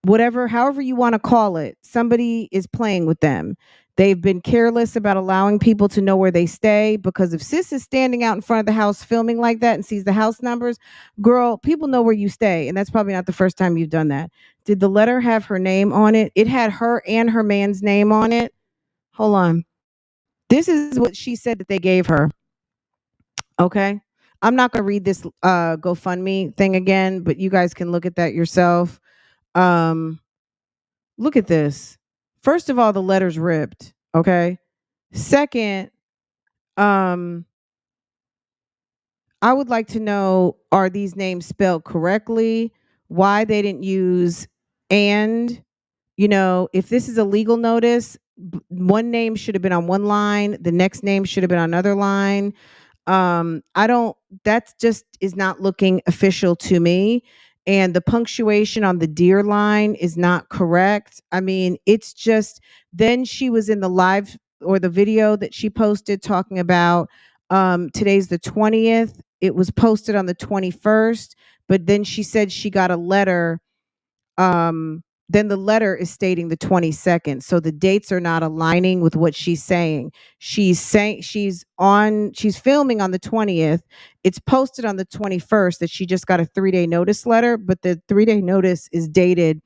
Speaker 4: whatever, however you want to call it. Somebody is playing with them. They've been careless about allowing people to know where they stay, because if sis is standing out in front of the house filming like that and sees the house numbers, girl, people know where you stay. And that's probably not the first time you've done that. Did the letter have her name on it? It had her and her man's name on it. Hold on. This is what she said that they gave her. Okay. I'm not going to read this GoFundMe thing again, but you guys can look at that yourself. Look at this. First of all, the letter's ripped. Okay. Second, I would like to know, are these names spelled correctly? Why they didn't use and, if this is a legal notice, one name should have been on one line, the next name should have been on another line. I don't, that just is not looking official to me. And the punctuation on the dear line is not correct. I mean, it's just, then she was in the live or the video that she posted talking about, today's the 20th. It was posted on the 21st, but then she said she got a letter. Then the letter is stating the 22nd. So the dates are not aligning with what she's saying. She's saying she's filming on the 20th. It's posted on the 21st that she just got a 3-day notice letter, but the 3-day notice is dated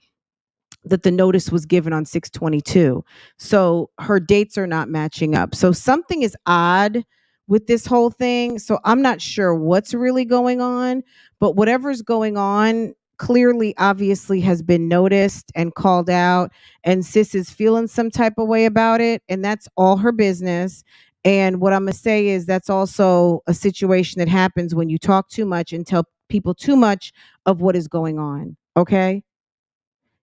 Speaker 4: that the notice was given on 6/22. So her dates are not matching up. So something is odd with this whole thing. So I'm not sure what's really going on, but whatever's going on clearly obviously has been noticed and called out, and sis is feeling some type of way about it, and that's all her business. And what I'm going to say is that's also a situation that happens when you talk too much and tell people too much of what is going on. Okay?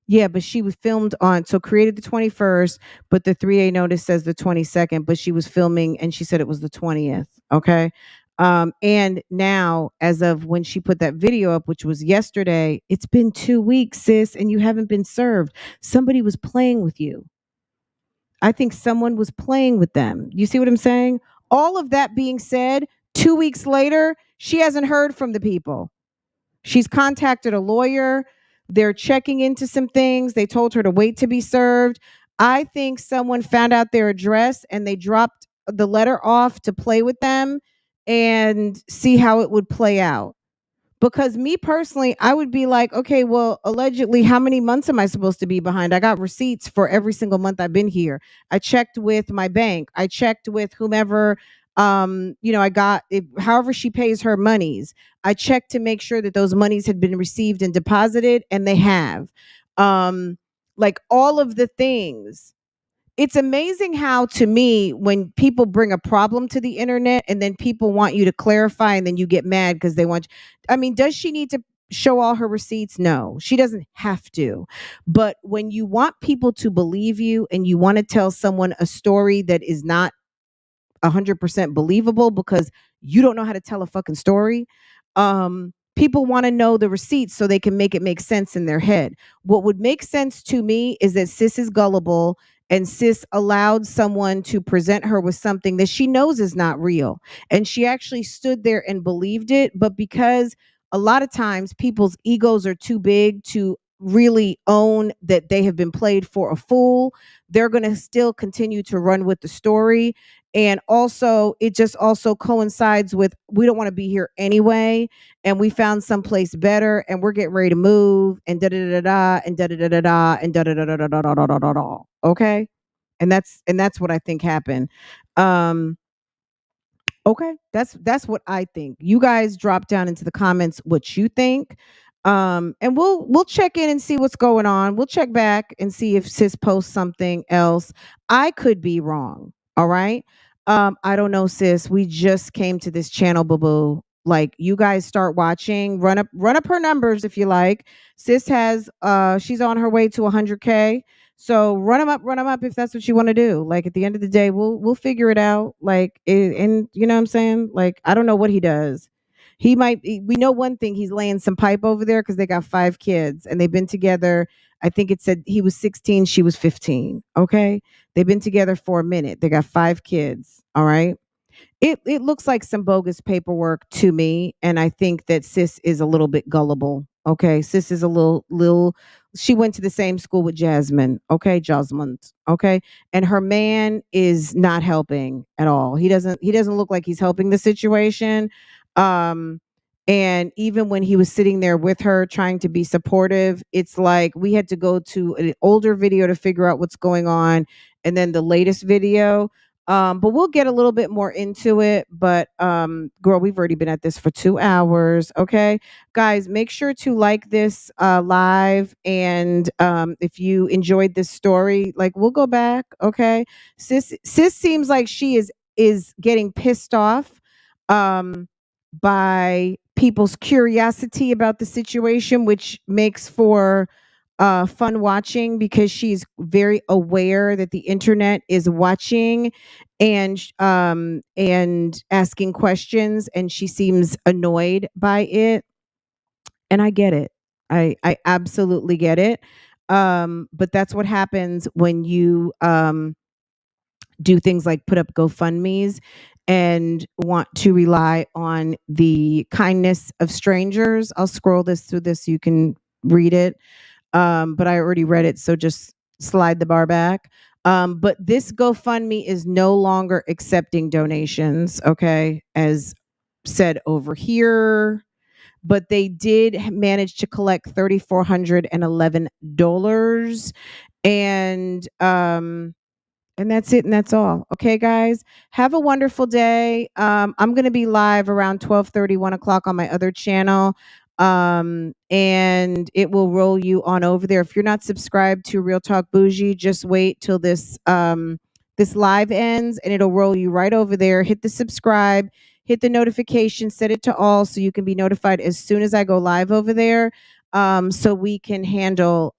Speaker 4: Yeah, but she was filmed on, so created the 21st, but the 3-day notice says the 22nd, but she was filming and she said it was the 20th. Okay. And now, as of when she put that video up, which was yesterday, it's been 2 weeks, sis, and you haven't been served. Somebody was playing with you. I think someone was playing with them. You see what I'm saying? All of that being said, 2 weeks later, she hasn't heard from the people. She's contacted a lawyer. They're checking into some things. They told her to wait to be served. I think someone found out their address and they dropped the letter off to play with them and see how it would play out. Because me personally, I would be like, okay, well, allegedly, how many months am I supposed to be behind? I got receipts for every single month I've been here. I checked with my bank. I checked with whomever, I got it, however she pays her monies. I checked to make sure that those monies had been received and deposited, and they have. Like all of the things. It's amazing how, to me, when people bring a problem to the internet and then people want you to clarify and then you get mad because they want, I mean, does she need to show all her receipts? No, she doesn't have to. But when you want people to believe you and you want to tell someone a story that is not 100% believable because you don't know how to tell a fucking story, people want to know the receipts so they can make it make sense in their head. What would make sense to me is that sis is gullible and sis allowed someone to present her with something that she knows is not real, and she actually stood there and believed it. But because a lot of times people's egos are too big to really own that they have been played for a fool, they're going to still continue to run with the story. And also, it just also coincides with, we don't want to be here anyway, and we found someplace better, and we're getting ready to move, and da da da da and da da da da da and da da da da da da da da da da. Okay, and that's what I think happened. Okay, that's what I think. You guys drop down into the comments what you think. And we'll check in and see what's going on. We'll check back and see if sis posts something else. I could be wrong. All right. I don't know, sis. We just came to this channel, boo-boo. Like, you guys start watching, run up her numbers if you like. Sis has she's on her way to 100K. So run them up if that's what you want to do. Like, at the end of the day, we'll figure it out. Like, and you know what I'm saying? Like, I don't know what he does. We know one thing, he's laying some pipe over there because they got 5 kids and they've been together. I think it said he was 16, she was 15. Okay. They've been together for a minute. They got 5 kids. All right. It looks like some bogus paperwork to me, and I think that sis is a little bit gullible. Okay, sis is a little. She went to the same school with Jasmine. Okay, Jasmine. Okay, and her man is not helping at all. He doesn't look like he's helping the situation. And even when he was sitting there with her trying to be supportive, it's like we had to go to an older video to figure out what's going on, and then the latest video. But we'll get a little bit more into it. But girl, we've already been at this for 2 hours. Okay, guys, make sure to like this live, and if you enjoyed this story, like, we'll go back. Okay, sis seems like she is getting pissed off by people's curiosity about the situation, which makes for fun watching, because she's very aware that the internet is watching and asking questions, and she seems annoyed by it. And I get it. I absolutely get it. But that's what happens when you do things like put up GoFundMes and want to rely on the kindness of strangers. I'll scroll through this so you can read it. But I already read it, so just slide the bar back. But this GoFundMe is no longer accepting donations, okay, as said over here. But they did manage to collect $3,411, and that's it, and that's all. Okay, guys, have a wonderful day. I'm going to be live around 12:30, 1 o'clock on my other channel. And it will roll you on over there. If you're not subscribed to Real Talk Bougie, just wait till this live ends, and it'll roll you right over there. Hit the subscribe, hit the notification, set it to all so you can be notified as soon as I go live over there, so we can handle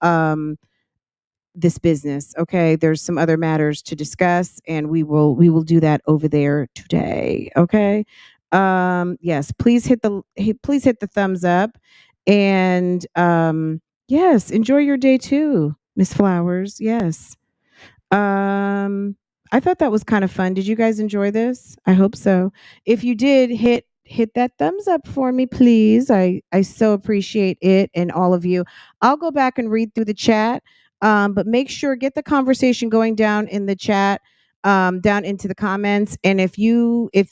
Speaker 4: this business. Okay, there's some other matters to discuss, and we will do that over there today. Okay. Yes, please hit the thumbs up, and yes, enjoy your day too, Miss Flowers. Yes. I thought that was kind of fun. Did you guys enjoy this? I hope so. If you did, hit that thumbs up for me, please. I so appreciate it, and all of you. I'll go back and read through the chat. But make sure, get the conversation going down in the chat, down into the comments. And if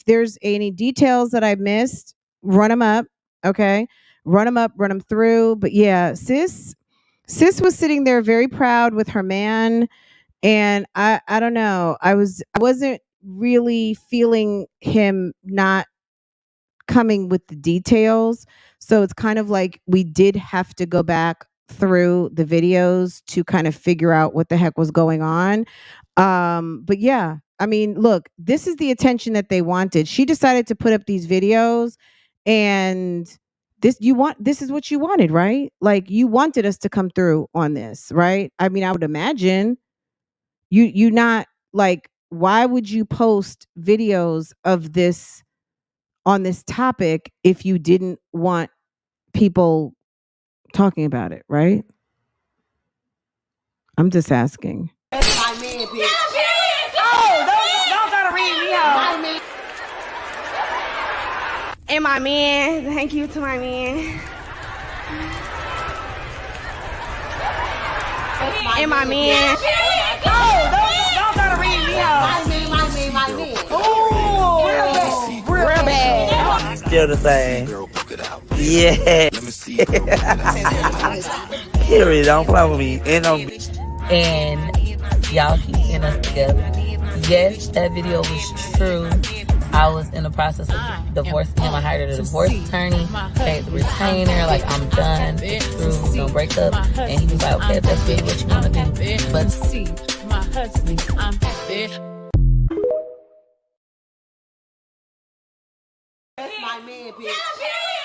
Speaker 4: there's any details that I missed, run them up. Okay. Run them through. But yeah, sis was sitting there very proud with her man. And I don't know. I wasn't really feeling him not coming with the details. So it's kind of like we did have to go back through the videos to kind of figure out what the heck was going on. But yeah, I mean, look, this is the attention that they wanted. She decided to put up these videos, and this is what you wanted, right? Like, you wanted us to come through on this, right? I mean, I would imagine you not, like, why would you post videos of this on this topic if you didn't want people talking about it, right? I'm just asking.
Speaker 1: That's my man, bitch. Oh, don't try to read me out.
Speaker 8: And my man, thank you to my man. And my man.
Speaker 1: Oh, don't try to read me out. My man. Oh, real bad.
Speaker 10: Still the same. Yeah. Period. Don't play with me.
Speaker 3: And y'all keep getting us together. Yes, that video was true. I was in the process of divorcing him. I hired a divorce attorney, paid the retainer, like, I'm done, it's through, don't break up. And he was like, okay, if that's really what you want to do. But see, my husband, I'm happy.
Speaker 1: That's my man, bitch.